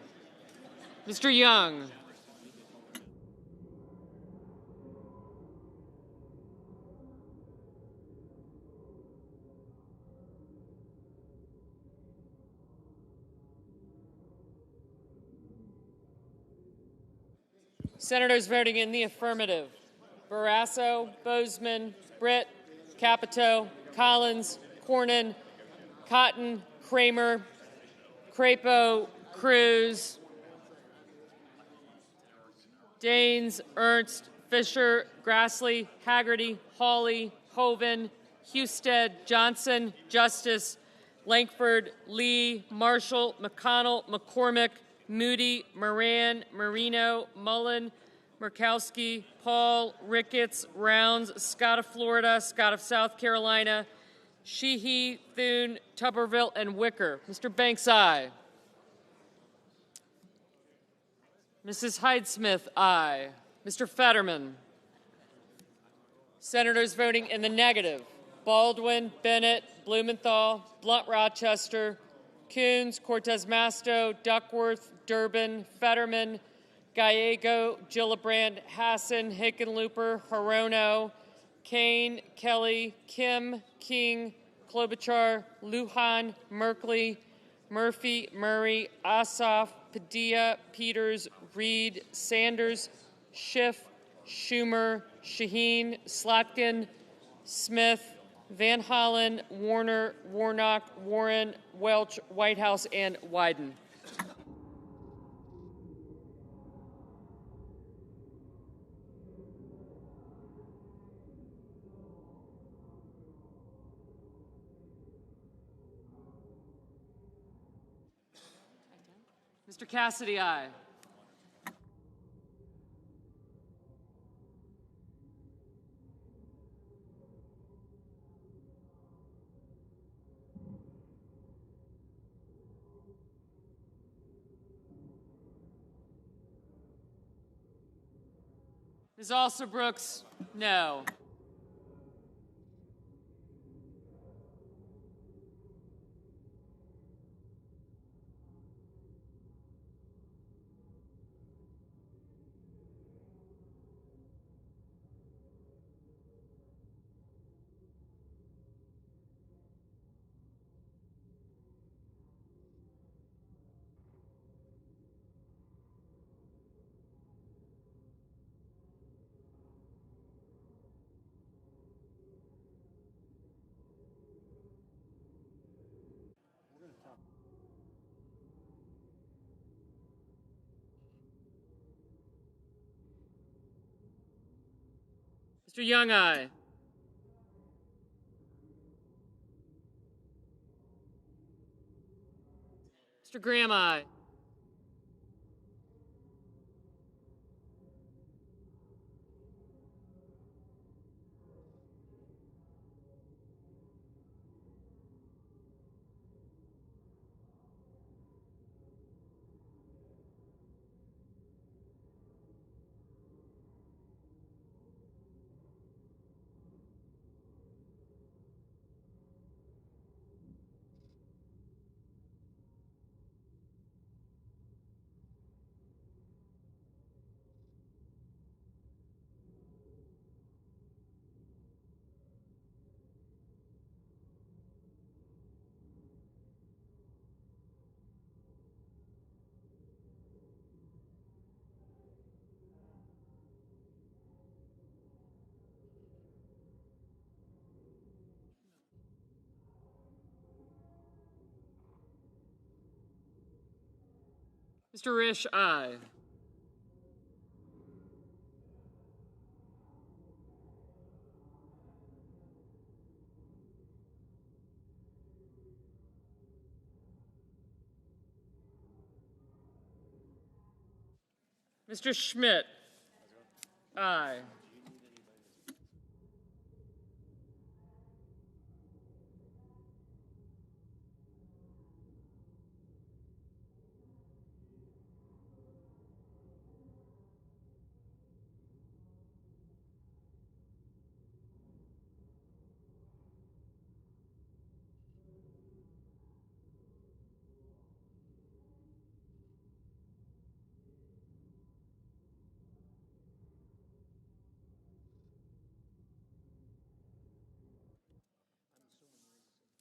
Mr. Young, Senators voting in the affirmative: Barrasso, Bozeman, Britt, Capito, Collins, Cornyn, Cotton, Kramer, Crapo, Cruz, Daines, Ernst, Fisher, Grassley, Haggerty, Hawley, Hoven, Husted, Johnson, Justice, Lankford, Lee, Marshall, McConnell, McCormick, Moody, Moran, Marino, Mullen, Murkowski, Paul, Ricketts, Rounds, Scott of Florida, Scott of South Carolina, Sheehy, Thune, Tuberville, and Wicker. Mr. Banks, aye. Mrs. Hyde-Smith, aye. Mr. Fetterman. Senators voting in the negative: Baldwin, Bennett, Blumenthal, Blunt Rochester, Coons, Cortez Masto, Duckworth, Durbin, Fetterman, Gallego, Gillibrand, Hassan, Hickenlooper, Hirono, Kane, Kelly, Kim, King, Klobuchar, Lujan, Merkley, Murphy, Murray, Ossoff, Padilla, Peters, Reed, Sanders, Schiff, Schumer, Shaheen, Slotkin, Smith, Van Hollen, Warner, Warnock, Warren, Welch, Whitehouse, and Wyden. Mr. Cassidy, aye. Ms. Alston-Brooks, no. Mr. Young, aye. Mr. Graham, aye. Mr. Risch, aye. Mr. Schmidt, aye.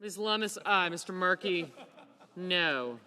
Ms. Lummis, aye. Mr. Markey, no.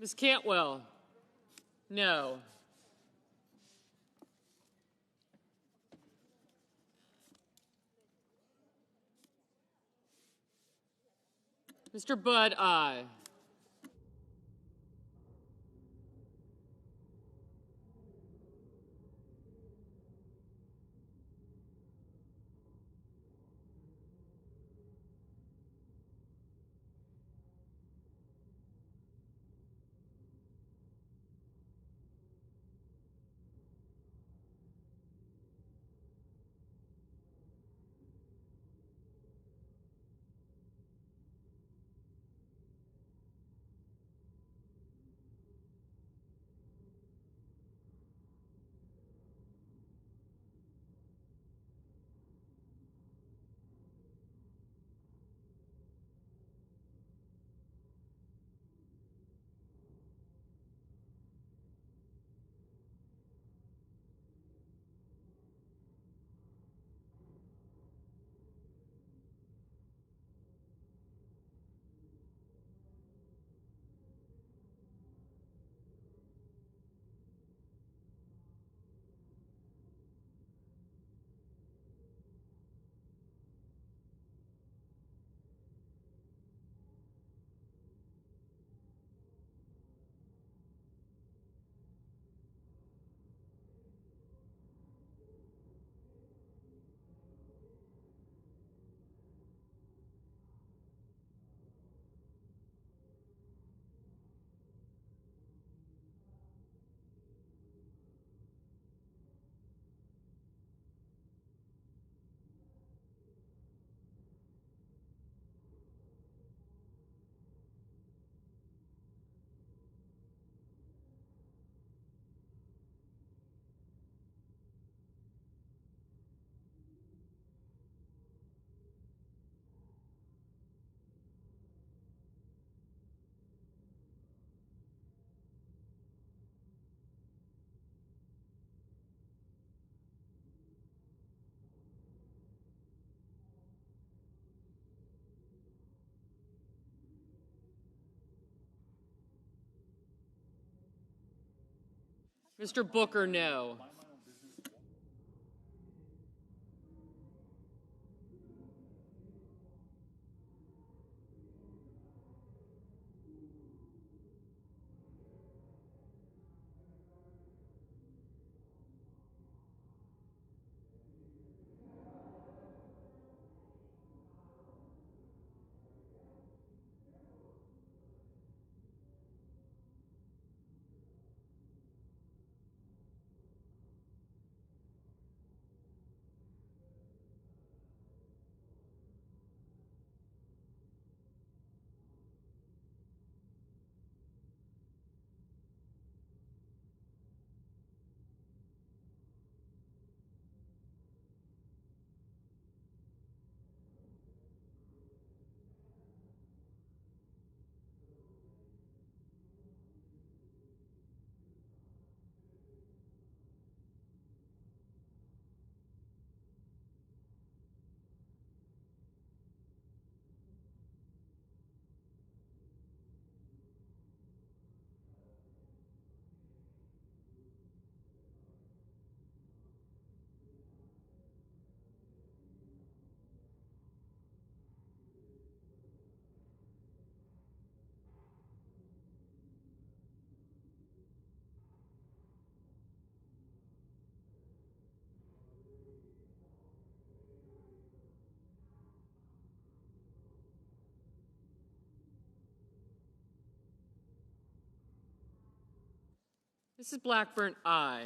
Ms. Cantwell, no. Mr. Budd, aye. Mr. Booker, no. Mrs. Blackburn, aye.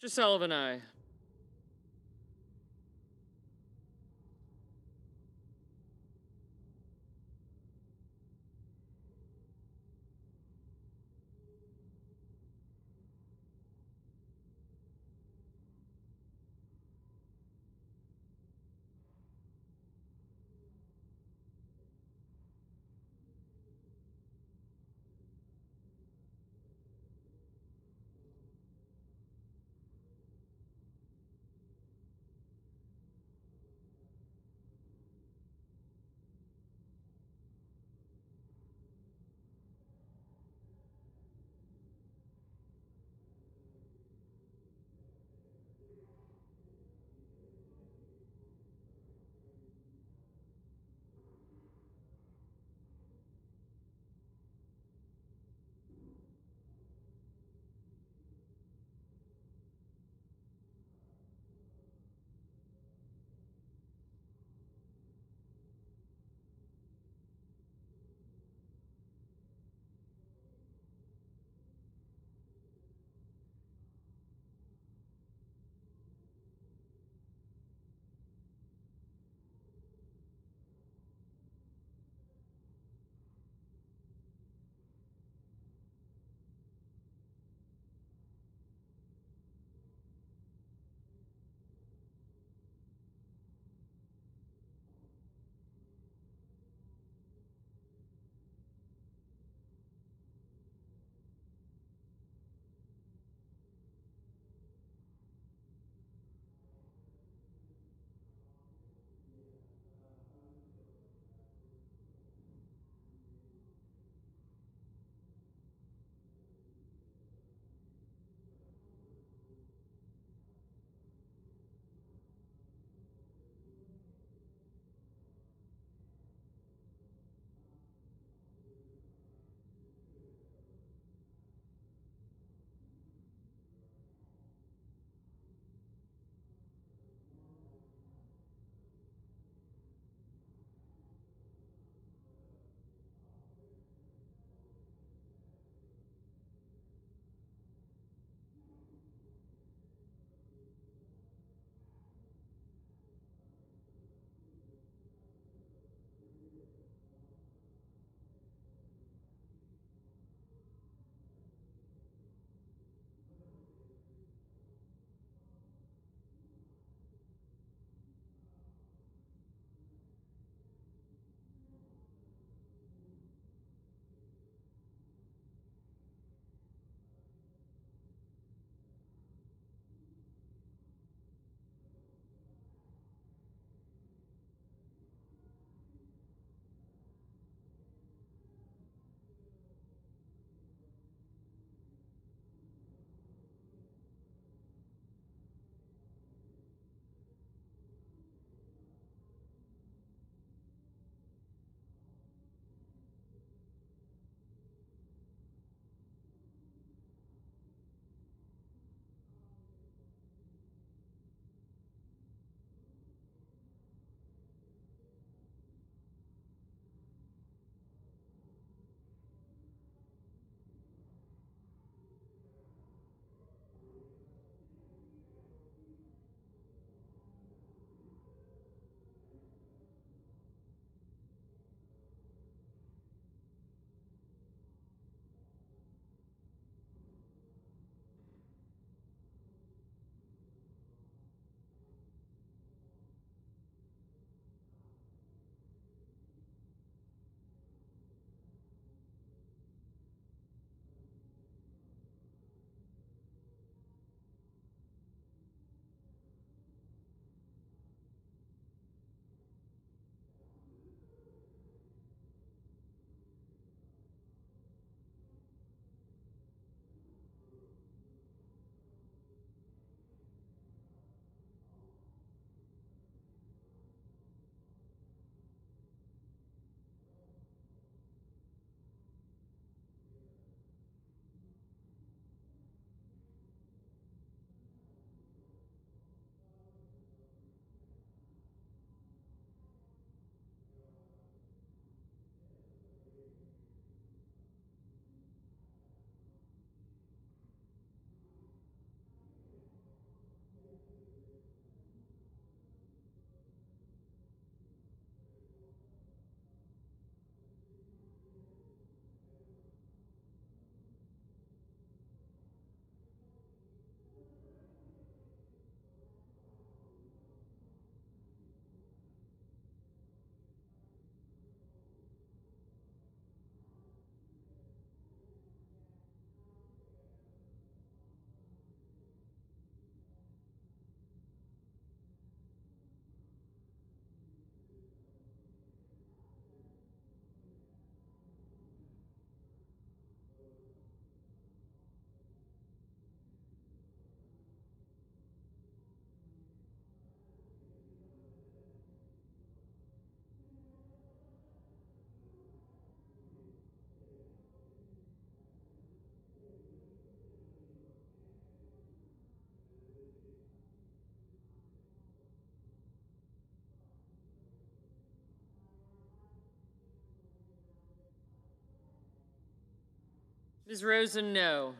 Mr. Sullivan, aye. Ms. Rosen, no.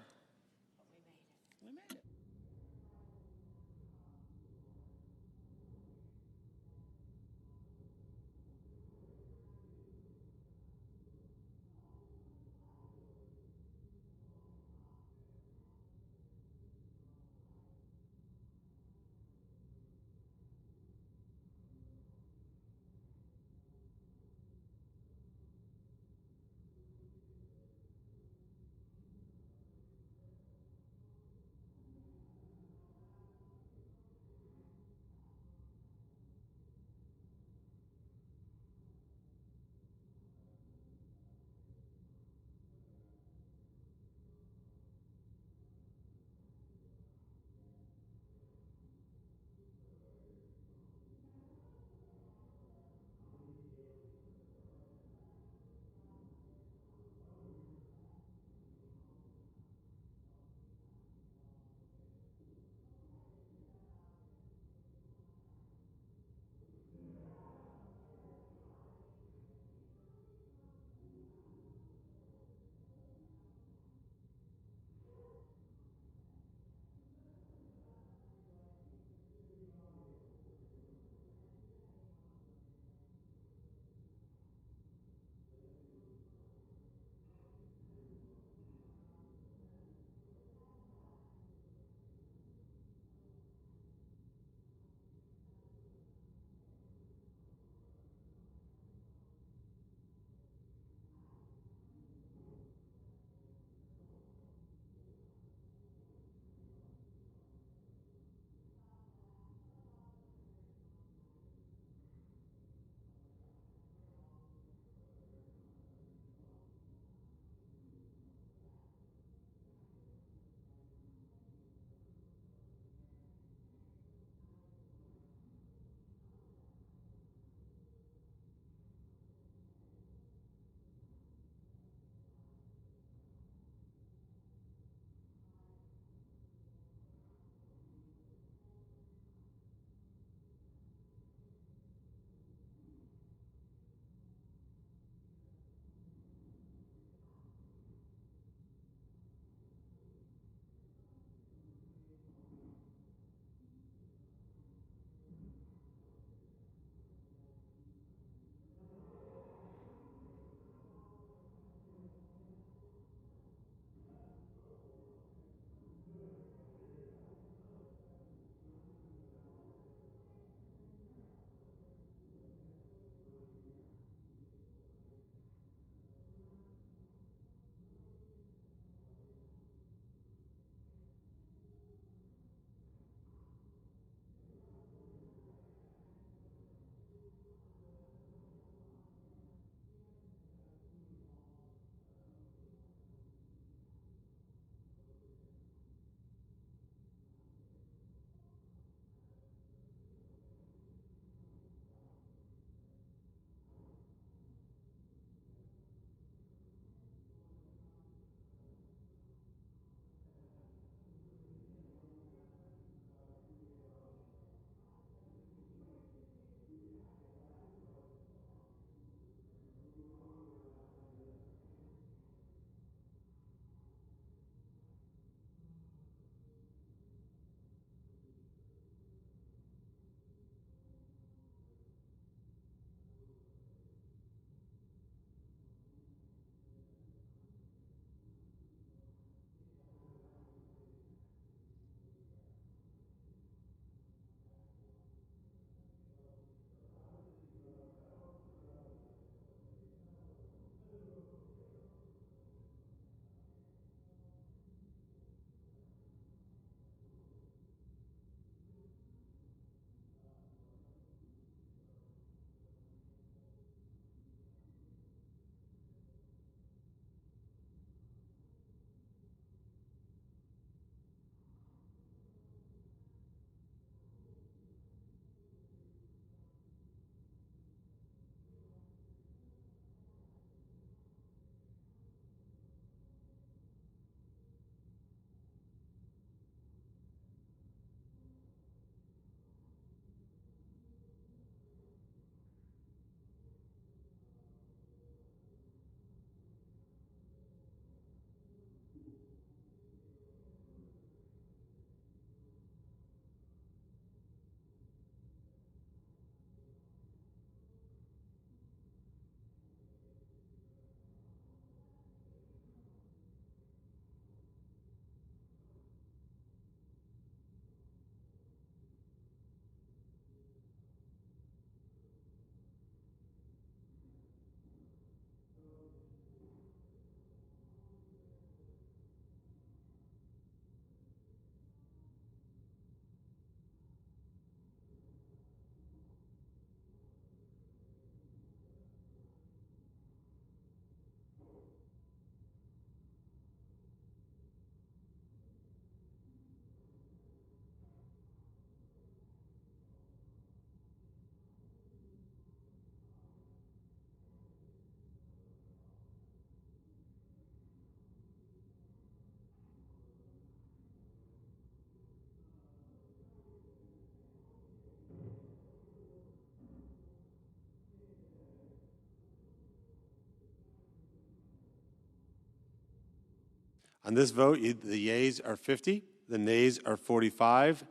On this vote, the yeas are 50, the nays are 45.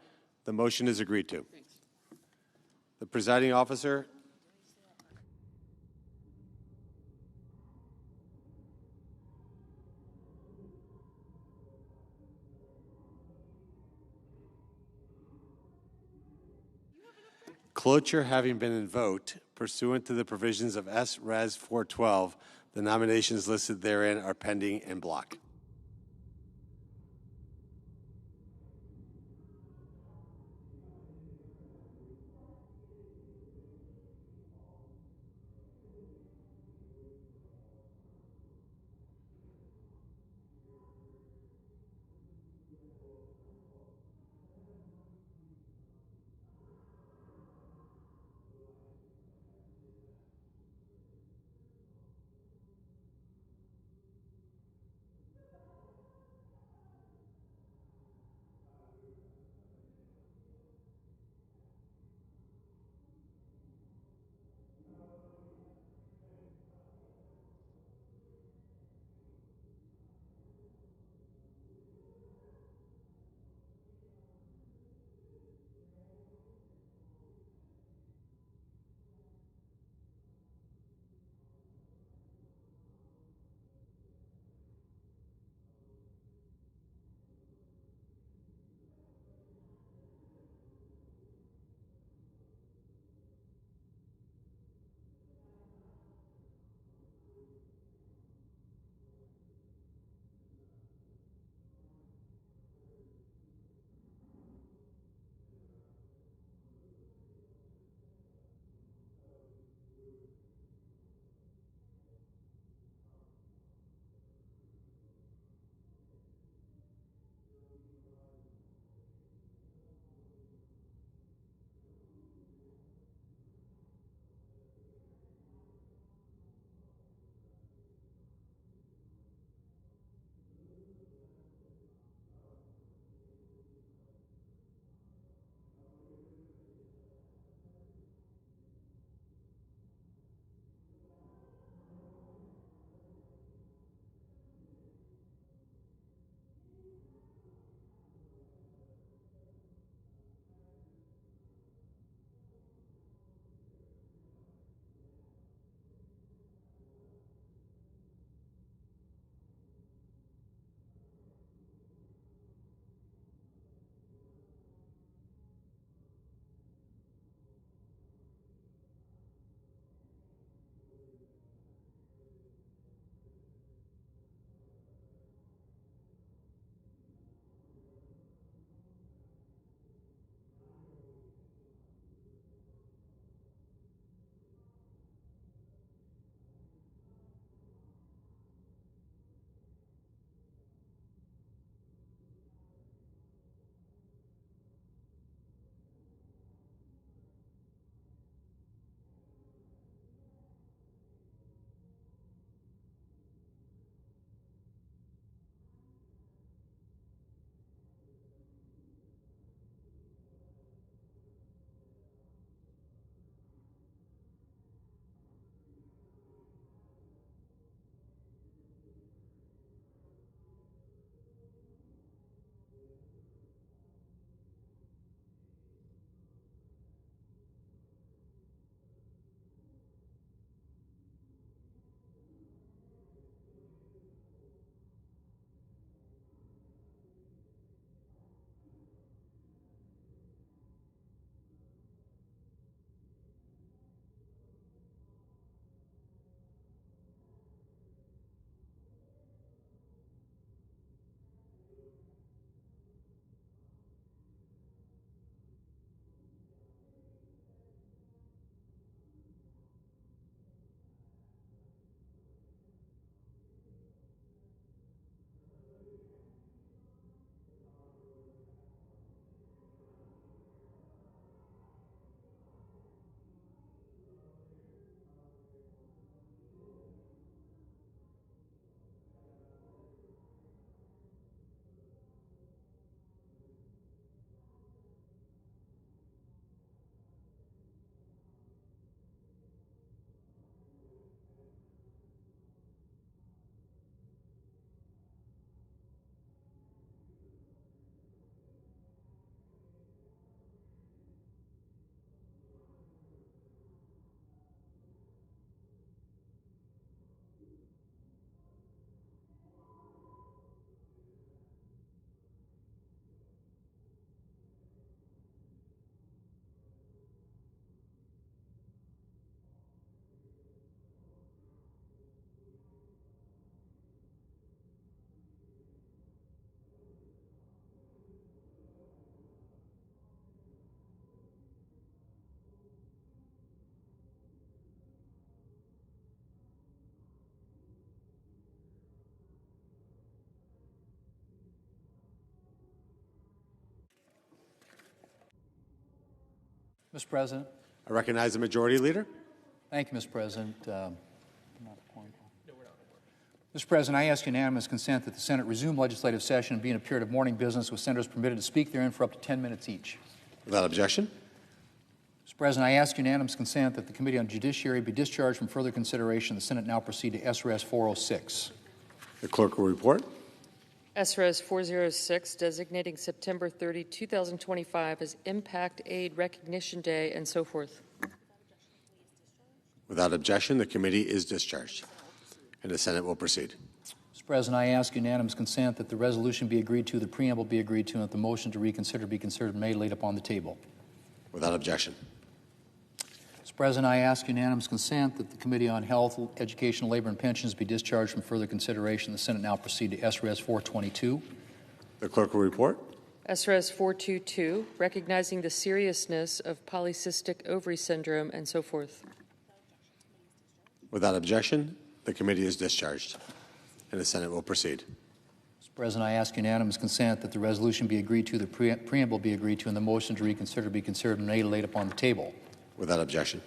The motion is agreed to. The presiding officer. Cloture having been invoked, pursuant to the provisions of S. Res. 412, the nominations listed therein are pending en bloc. Mr. President. I recognize the Majority Leader. Thank you, Mr. President. Mr. President, I ask unanimous consent that the Senate resume legislative session and be in a period of morning business with senators permitted to speak therein for up to 10 minutes each. Without objection. Mr. President, I ask unanimous consent that the Committee on Judiciary be discharged from further consideration. The Senate now proceed to SRS 406. The clerk will report. SRS 406, designating September 30, 2025 as Impact Aid Recognition Day and so forth. Without objection, the committee is discharged, and the Senate will proceed. Mr. President, I ask unanimous consent that the resolution be agreed to, the preamble be agreed to, and that the motion to reconsider be considered and made laid upon the table. Without objection. Mr. President, I ask unanimous consent that the Committee on Health, Education, Labor, and Pensions be discharged from further consideration. The Senate now proceed to SRS 422. The clerk will report. SRS 422, recognizing the seriousness of polycystic ovary syndrome and so forth. Without objection, the committee is discharged, and the Senate will proceed. Mr. President, I ask unanimous consent that the resolution be agreed to, the preamble be agreed to, and the motion to reconsider be considered and made laid upon the table. Without objection.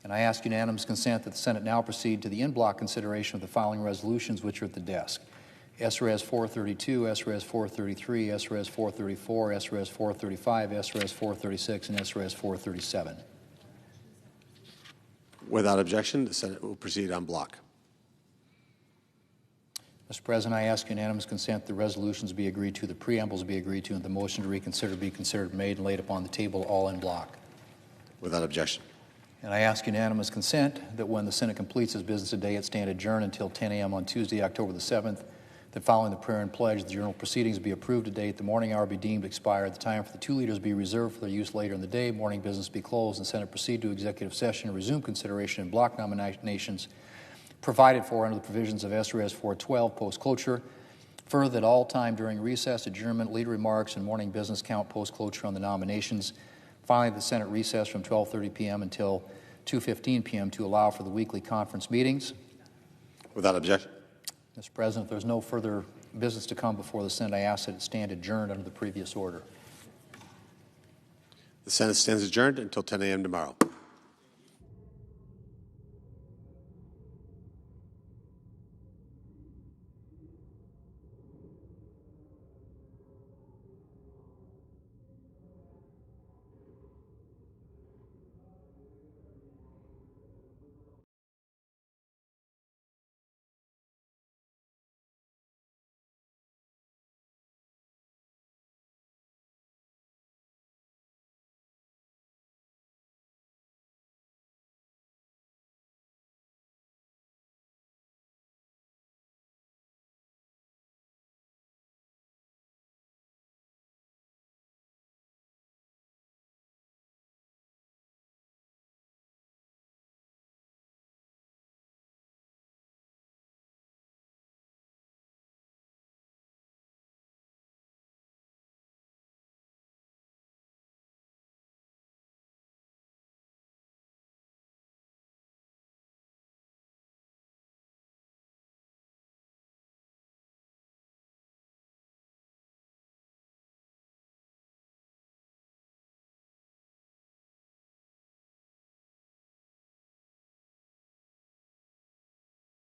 And I ask unanimous consent that the Senate now proceed to the in-block consideration of the following resolutions, which are at the desk: SRS 432, SRS 433, SRS 434, SRS 435, SRS 436, and SRS 437. Without objection, the Senate will proceed en bloc. Mr. President, I ask unanimous consent the resolutions be agreed to, the preambles be agreed to, and the motion to reconsider be considered, made, and laid upon the table, all in bloc. Without objection. And I ask unanimous consent that when the Senate completes its business today, it stand adjourned until 10 a.m. on Tuesday, October the 7th, that following the prayer and pledge, the journal proceedings be approved today, at the morning hour be deemed expired, the time for the two leaders be reserved for their use later in the day, morning business be closed, and Senate proceed to executive session and resume consideration in block nominations provided for under the provisions of SRS 412, post-closure. Further, that all time during recess, adjournment, leader remarks, and morning business count post-closure on the nominations. Finally, the Senate recess from 12:30 p.m. until 2:15 p.m. to allow for the weekly conference meetings. Without objection. Mr. President, if there's no further business to come before the Senate, I ask that it stand adjourned under the previous order. The Senate stands adjourned until 10 a.m. tomorrow.